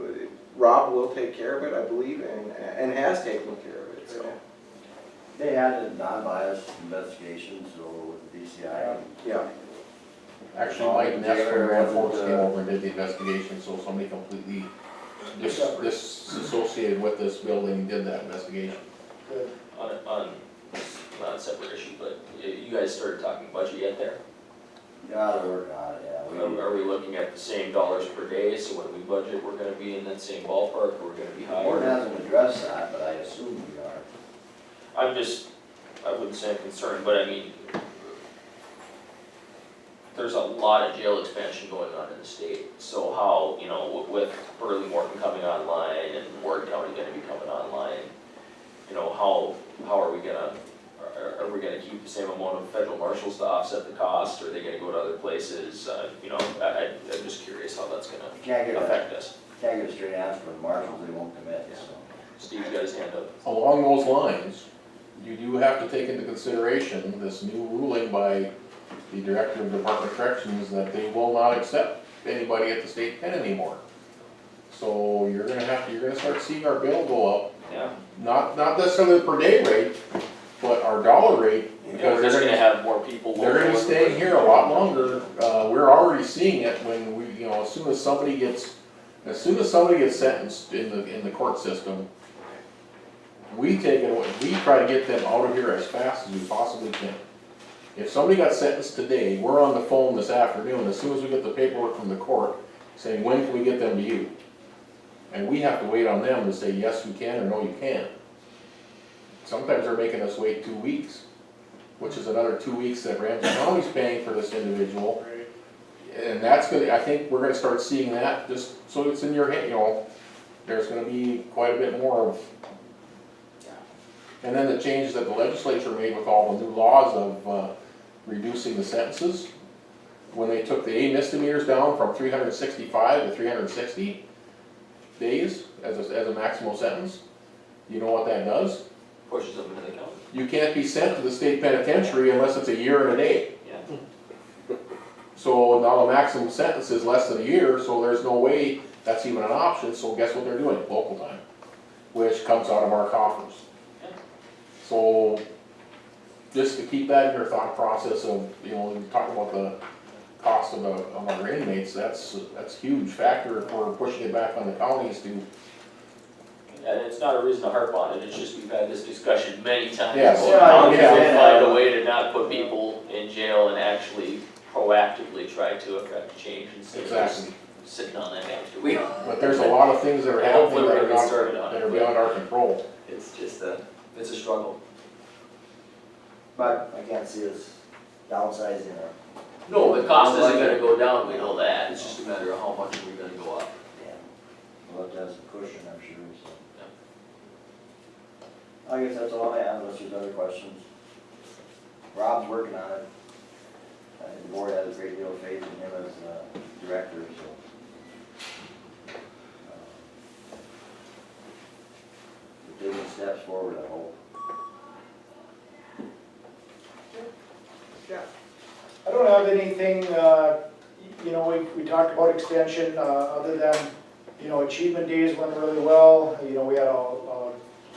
Rob will take care of it, I believe, and has taken care of it, so. They had a non-biased investigation, so with the BCI. Yeah. Actually, Mike Ness from Grand Forks came over and did the investigation, so somebody completely disassociated with this building did that investigation. Good. on, not a separate issue, but you guys started talking budget yet there? Yeah, they're working on it, yeah. Are we looking at the same dollars per day, so when we budget, we're gonna be in that same ballpark, or we're gonna be The board higher? hasn't addressed that, but I assume we are. I wouldn't say I'm concerned, but I mean, there's a lot of jail expansion going on in the state, so how, you know, with Burley Morton coming online and Ward County gonna be coming online, you know, how are we gonna, are we gonna keep the same amount of federal marshals to offset the cost, or are they gonna go to other places? You know, I'm just curious how that's gonna affect us. Can't get a straight answer from the marshals, they won't commit, so. Steve's got his hand up. Along those lines, you do have to take into consideration this new ruling by the Director of Department of Corrections that they will not accept anybody at the state pen anymore. So you're gonna start seeing our bill go up. Yeah. Not necessarily the per day rate, but our dollar rate, We're because just gonna have more people. they're gonna be staying here a lot longer. We're already seeing it when we, you know, as soon as somebody gets sentenced in the court system, we take it away, we try to get them out of here as fast as we possibly can. If somebody got sentenced today, we're on the phone this afternoon, as soon as we get the paperwork from the court, saying, when can we get them to you? And we have to wait on them to say, yes, you can, or no, you can't. Sometimes they're making us wait 2 weeks, which is another 2 weeks that Ramsey County's paying for this individual. And that's gonna, I think we're gonna start seeing that, just so it's in your head, you know, there's gonna be quite a bit more of. And then the changes that the legislature made with all the new laws of reducing the sentences. When they took the A misdemeanors down from 365 to 360 days as a maximum sentence, you know what that does? Pushes them into the county. You can't be sent to the state penitentiary unless it's a year and a day. Yeah. So now the maximum sentence is less than a year, so there's no way that's even an option, so guess what they're doing? Local time, which comes out of our coffers. So just to keep that in your thought process of, you know, when you talk about the cost of our inmates, that's a huge factor if we're pushing it back on the counties to. And it's not a reason to harp on it, it's just we've had this discussion many times. Yes. How Yeah, can we yeah. find a way to not put people in jail and actually proactively try to affect change instead of just Exactly. sitting on that hamster wheel? But there's a lot of things that are happening Hopefully we're that are gonna get not, started on that it, are beyond our control. It's just it's a struggle. But I can't see us downsizing or. No, the cost isn't gonna go down, we know that, it's just a matter of how much are we gonna go up. Yeah. We'll have to have some cushion, I'm sure, so. I guess that's all I have, unless there's other questions. Rob's working on it. The board has a great deal of faith in him as director, so. We're taking steps forward, I hope. I don't have anything, you know, we talked about extension, other than, you know, achievement days went really well. You know, we had a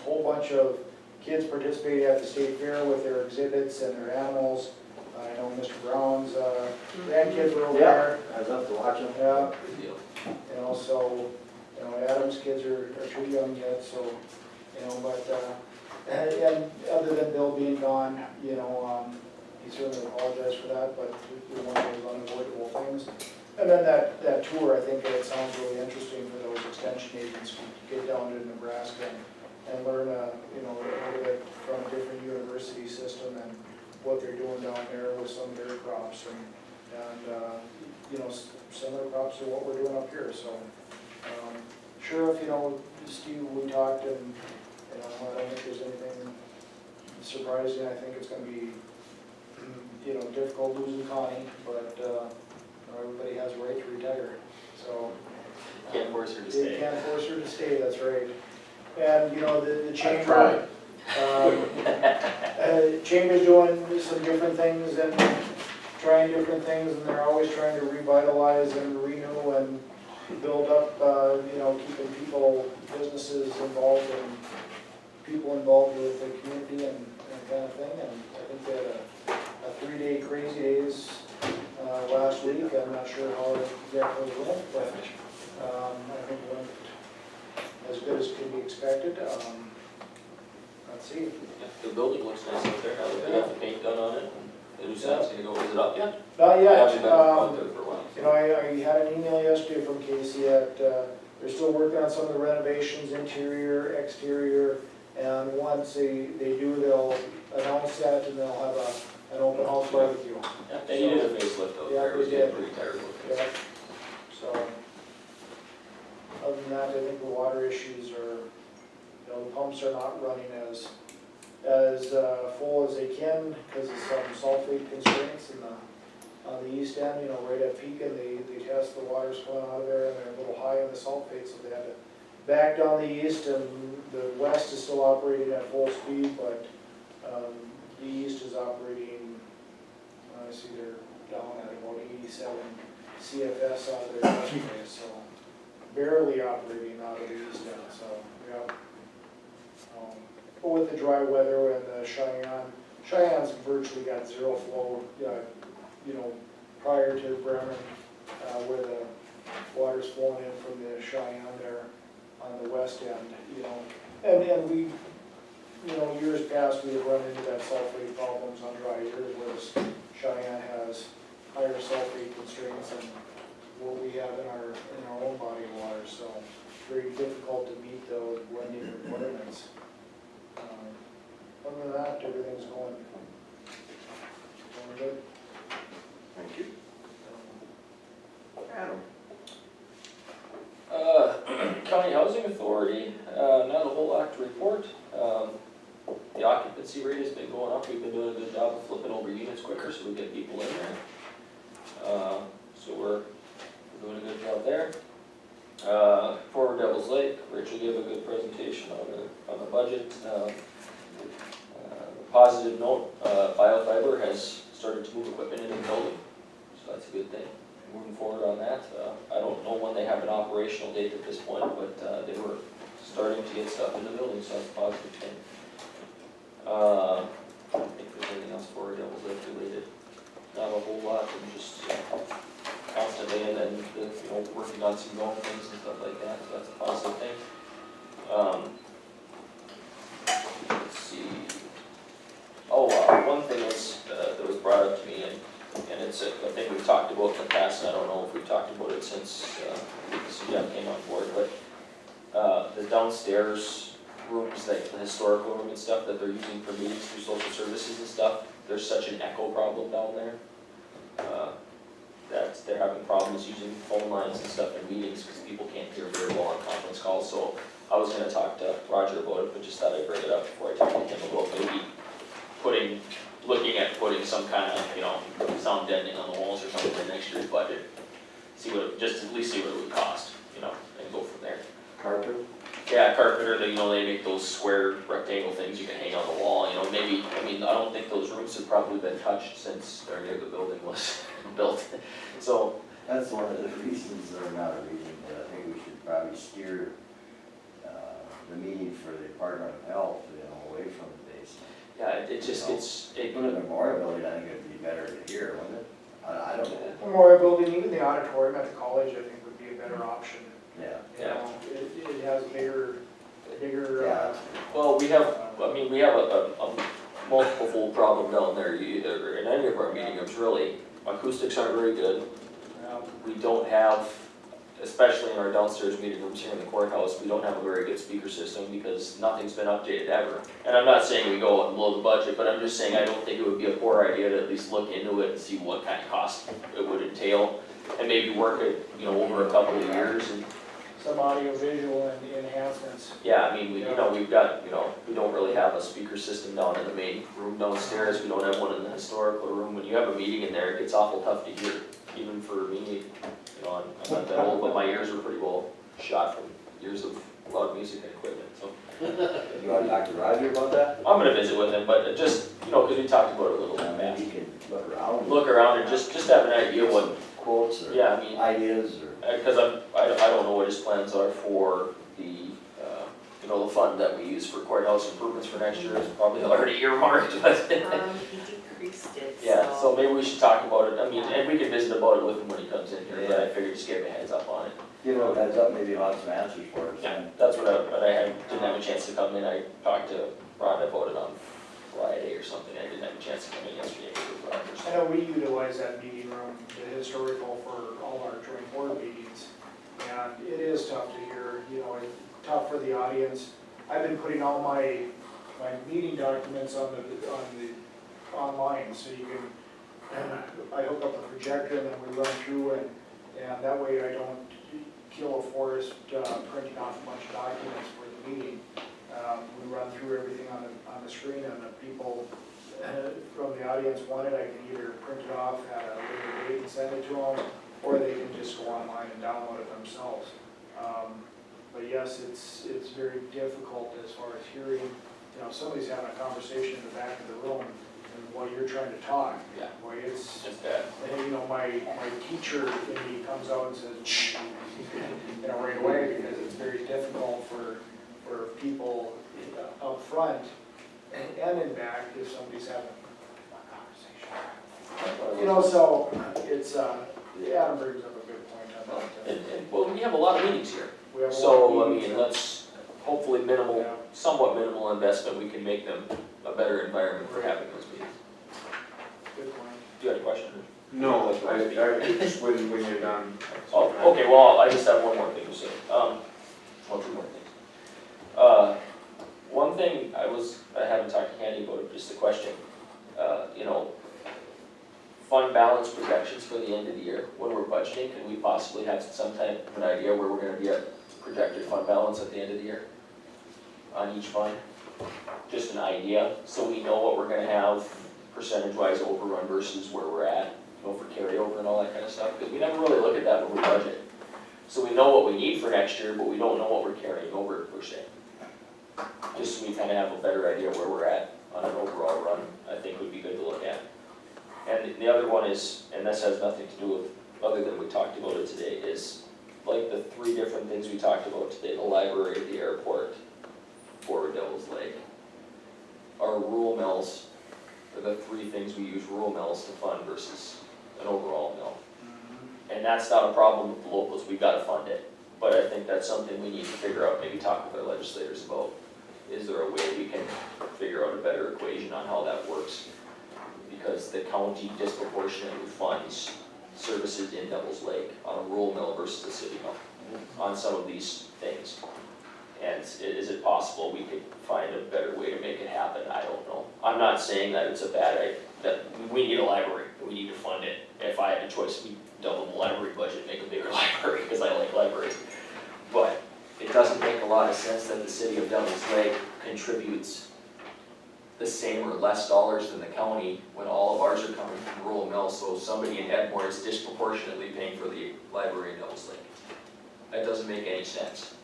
whole bunch of kids participating at the state fair with their exhibits and their animals. I know Mr. Brown's grandkids were over there. I was up to watch him. Yeah, Good deal. you know, so, you know, Adam's kids are too young yet, so, you know, but, and other than Bill being gone, you know, he certainly apologized for that, but we wanted those unavoidable things. And then that tour, I think it sounds really interesting for those extension agents to get down to Nebraska and learn, you know, a little bit from a different university system and what they're doing down there with some of their crops and you know, similar crops to what we're doing up here, so. Sheriff, you know, Steve, we talked and, you know, I don't think there's anything surprising. I think it's gonna be, you know, difficult losing Connie, but, you know, everybody has a right to retire, so. Can't force her to You stay. can't force her to stay, that's right. And, you know, the chamber. tried. Chamber's doing some different things and trying different things, and they're always trying to revitalize and renew and build up, you know, keeping people, businesses involved and people involved with the community and that kind of thing. And I think they had a 3-day crazy days last week. I'm not sure how exactly it went, but I think it went as good as could be expected. Let's see. The building looks nice up there, now that they got the paint done on it, and the new sign's gonna go, is it up yet? Not I yet. haven't been out there for a while. You know, I had an email yesterday from Casey that they're still working on some of the renovations, interior, exterior, and once they do, they'll announce that and they'll have an open house barbecue. Yeah, they needed a facelift out Yeah, there, it was they getting did. pretty tired looking. Yeah. So, other than that, I think the water issues are, you know, the pumps are not running as full as they can because of some sulfate constraints in on the east end, you know, right at Pekin, they test the waters coming out of there and they're a little high on the sulfate, so they had to back down the east, and the west is still operating at full speed, but the east is operating, I see they're down at about 87 CFS out of their yesterday, so barely operating out of the east end, so, yeah. But with the dry weather and the Cheyenne's virtually got zero flow, you know, prior to Bremen, where the water's flowing in from the Cheyenne there on the west end, you know. And we, you know, years past, we have run into that sulfate problems on dry years, whereas Cheyenne has higher sulfate constraints than what we have in our own body of water, so very difficult to meet those blending requirements. Other than that, everything's going good. Thank you. Adam. County Housing Authority, not a whole lot to report. The occupancy rate has been going up, we've been doing a good job of flipping over units quicker so we get people in there. So we're doing a good job there. For Devil's Lake, Rachel gave a good presentation on the budget. Positive note, BioFiber has started to move equipment into the building, so that's a good thing. Moving forward on that, I don't know when they have an operational date at this point, but they were starting to get stuff in the building, so that's a positive thing. I think there's anything have a whole lot, and just constantly, and then, working on some growing things and stuff like that, so that's a positive thing. Let's see. Oh, one thing that was brought up to me, and it's, I think we've talked about in the past, and I don't know if we've talked about it since, Jeff came on board, but, the downstairs rooms, like the historical room and stuff that they're using for meetings through social services and stuff, there's such an echo problem down there. That they're having problems using phone lines and stuff in meetings, because people can't hear very well on conference calls, so I was gonna talk to Roger about it, but just thought I'd bring it up before I talk to him about maybe looking at putting some kind of, sound deadening on the walls or something in next year's budget. Just at least see what it would cost, and go from there. Carpet? Yeah, carpenter, they make those square rectangle things you can hang on the wall, maybe, I don't think those roofs have probably been touched since or near the building was built, so. That's one of the reasons, or not a reason, but I think we should probably steer, the meeting for the Department of Health, away from the basement. Yeah, Put it in the memorial building, I think it'd be better to hear, wouldn't it? I don't know. Memorial building, even the auditorium at the college, I think would be a better option. Yeah. It has bigger, Yeah. Well, we have a multiple-fold problem down there, either in any of our meeting rooms, really. Acoustics aren't very good. We don't have, especially in our downstairs meeting rooms here in the courthouse, we don't have a very good speaker system because nothing's been updated ever. And I'm not saying we go out and blow the budget, but I'm just saying I don't think it would be a poor idea to at least look into it and see what kind of cost it would entail. And maybe work it, over a couple of years and. Some audio visual enhancements. Yeah, we've got, we don't really have a speaker system down in the main room downstairs, we don't have one in the historical room. When you have a meeting in there, it gets awful tough to hear, even for me. I'm not that old, but my ears are pretty well shot from years of loud music and equipment, so. You wanna talk to Roger about that? I'm gonna visit with him, but just, because we talked about it a little bit, man. Maybe you can look around. Look around and just have an idea what, Quotes or ideas or. because I don't know what his plans are for the, the fund that we use for courthouse improvements for next year is probably already earmarked, but. He decreased it, Yeah, so maybe we should talk about it, and we can visit about it with him when he comes in here, but I figured just give him a heads up on it. Give him a heads up, maybe he'll have some answers for us. Yeah, that's what I didn't have a chance to come in, I talked to Rhonda about it on Friday or something, I didn't have a chance to come in yesterday with Rhonda. I know we utilize that meeting room, the historical, for all our joint board meetings, and it is tough to hear, tough for the audience. I've been putting all my meeting documents on the online, so you can, I hook up a projector and then we run through and that way I don't kill a forest printing off a bunch of documents for the meeting. We run through everything on the screen, and the people from the audience want it, I can either print it off at a later date and send it to them, or they can just go online and download it themselves. But yes, it's very difficult as far as hearing, if somebody's having a conversation in the back of the room, and while you're trying to talk, Yeah. boy, it's bad. My teacher in me comes out and says, shh, right away, because it's very difficult for people up front and in back if somebody's having a conversation. So it's, Adam brings up a good point about that. Well, we have a lot of meetings here, We have a lot so, of meetings, let's, hopefully somewhat minimal investment, we can make them a better environment for having those meetings. Good point. Do you have a question? No, when you're done. Oh, okay, well, I just have one more thing to say, two more things. One thing I haven't talked to Candy about it, just a question, fund balance projections for the end of the year, when we're budgeting, can we possibly have some type of an idea where we're gonna be at projected fund balance at the end of the year? On each fund? Just an idea, so we know what we're gonna have percentage-wise overrun versus where we're at, for carryover and all that kind of stuff, because we never really look at that when we budget. So we know what we need for next year, but we don't know what we're carrying over per se. Just so we kind of have a better idea where we're at on an overall run, I think would be good to look at. And the other one is, and this has nothing to do with, other than we talked about it today, is like the three different things we talked about today, the library, the airport, Forward Devil's Lake. Our rural mills are the three things we use rural mills to fund versus an overall mill. And that's not a problem with the locals, we've gotta fund it. But I think that's something we need to figure out, maybe talk with our legislators about. Is there a way we can figure out a better equation on how that works? Because the county disproportionately funds services in Devils Lake on a rural mill versus a city mill on some of these things. And is it possible we could find a better way to make it happen? I don't know. I'm not saying that it's a bad idea, that we need a library, we need to fund it. If I had a choice, we'd double the library budget, make a bigger library, because I like libraries. But it doesn't make a lot of sense that the city of Devils Lake contributes the same or less dollars than the county when all of ours are coming from rural mills, so somebody in Edmore is disproportionately paying for the library in Devils Lake. That doesn't make any sense,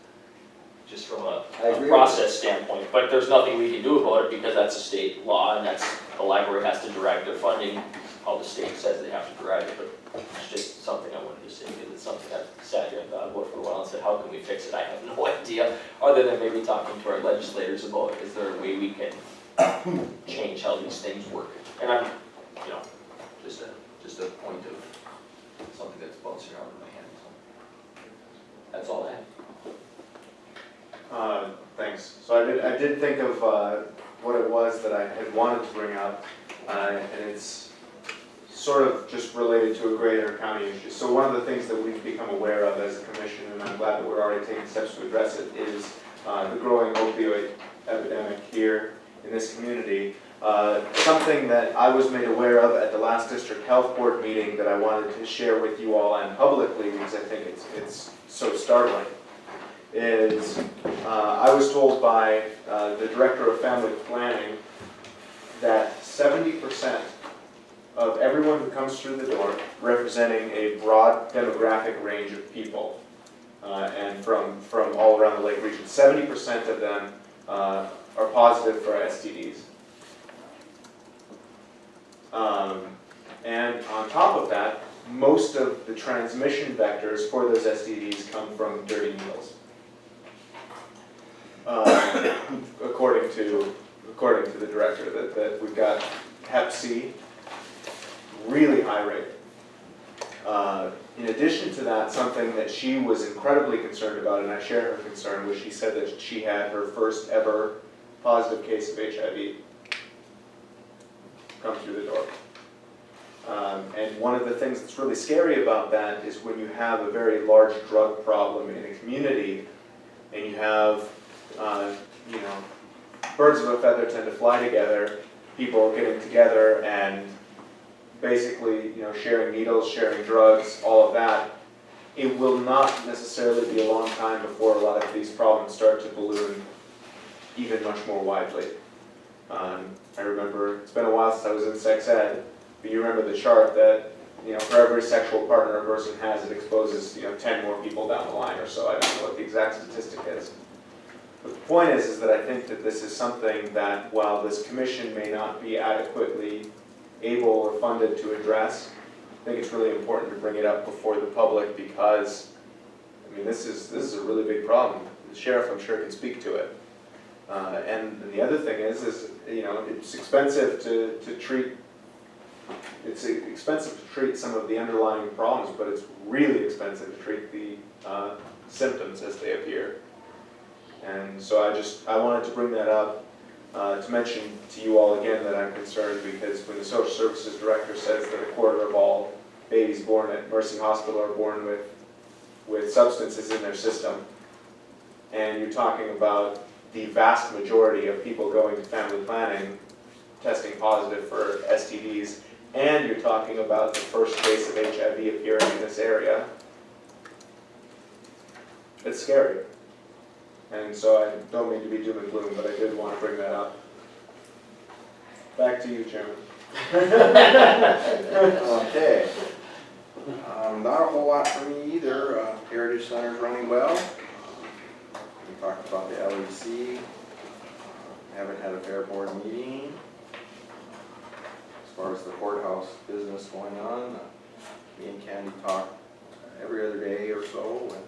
just from a process standpoint, but there's nothing we can do about it because that's a state law and that's, the library has to derive their funding, how the state says they have to derive it, but it's just something I wanted to say, because it's something I've sat here and thought about for a while and said, how can we fix it? I have no idea, other than maybe talking to our legislators about, is there a way we can change how these things work? And I'm, you know, just a point of something that's bouncing around in my head, so. That's all I have. Thanks. So I did think of what it was that I had wanted to bring up, and it's sort of just related to a greater county issue. So one of the things that we've become aware of as a commission, and I'm glad that we're already taking steps to address it, is the growing opioid epidemic here in this community. Something that I was made aware of at the last district health board meeting that I wanted to share with you all and publicly, because I think it's so startling, is I was told by the director of family planning that 70% of everyone who comes through the door, representing a broad demographic range of people, and from all around the lake region, 70% of them are positive for STDs. And on top of that, most of the transmission vectors for those STDs come from dirty needles. According to the director, that we've got Hep C, really high rate. In addition to that, something that she was incredibly concerned about, and I share her concern, was she said that she had her first ever positive case of HIV come through the door. And one of the things that's really scary about that is when you have a very large drug problem in a community, and you have, you know, birds of a feather tend to fly together, people getting together and basically, you know, sharing needles, sharing drugs, all of that. It will not necessarily be a long time before a lot of these problems start to balloon even much more widely. I remember, it's been a while since I was in sex ed, but you remember the chart that, you know, for every sexual partner a person has, it exposes, you know, 10 more people down the line or so. I don't know what the exact statistic is. But the point is that I think that this is something that, while this commission may not be adequately able or funded to address, I think it's really important to bring it up before the public, because, I mean, this is a really big problem. The sheriff, I'm sure, can speak to it. And the other thing is, you know, it's expensive to treat. It's expensive to treat some of the underlying problems, but it's really expensive to treat the symptoms as they appear. And so I wanted to bring that up to mention to you all again that I'm concerned, because when the social services director says that a quarter of all babies born at Mercy Hospital are born with substances in their system, and you're talking about the vast majority of people going to family planning testing positive for STDs, and you're talking about the first case of HIV appearing in this area, it's scary. And so I don't mean to be doom and gloom, but I did want to bring that up. Back to you, Chairman. Okay. Not a whole lot for me either. Heritage Center's running well. We talked about the LEC. Haven't had a fair board meeting. As far as the courthouse business going on, me and Candy talk every other day or so, and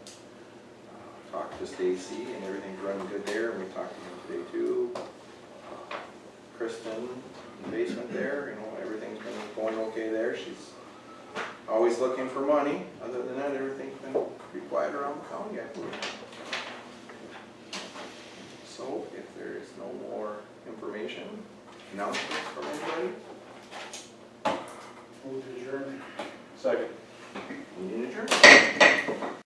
talked to Stacy, and everything's running good there, and we talked to him today too. Kristen in the basement there, you know, everything's been going okay there. She's looking for money. Other than that, everything's been pretty quiet around the county, I believe. So if there is no more information, announcements from anybody? Move to adjourn. Second.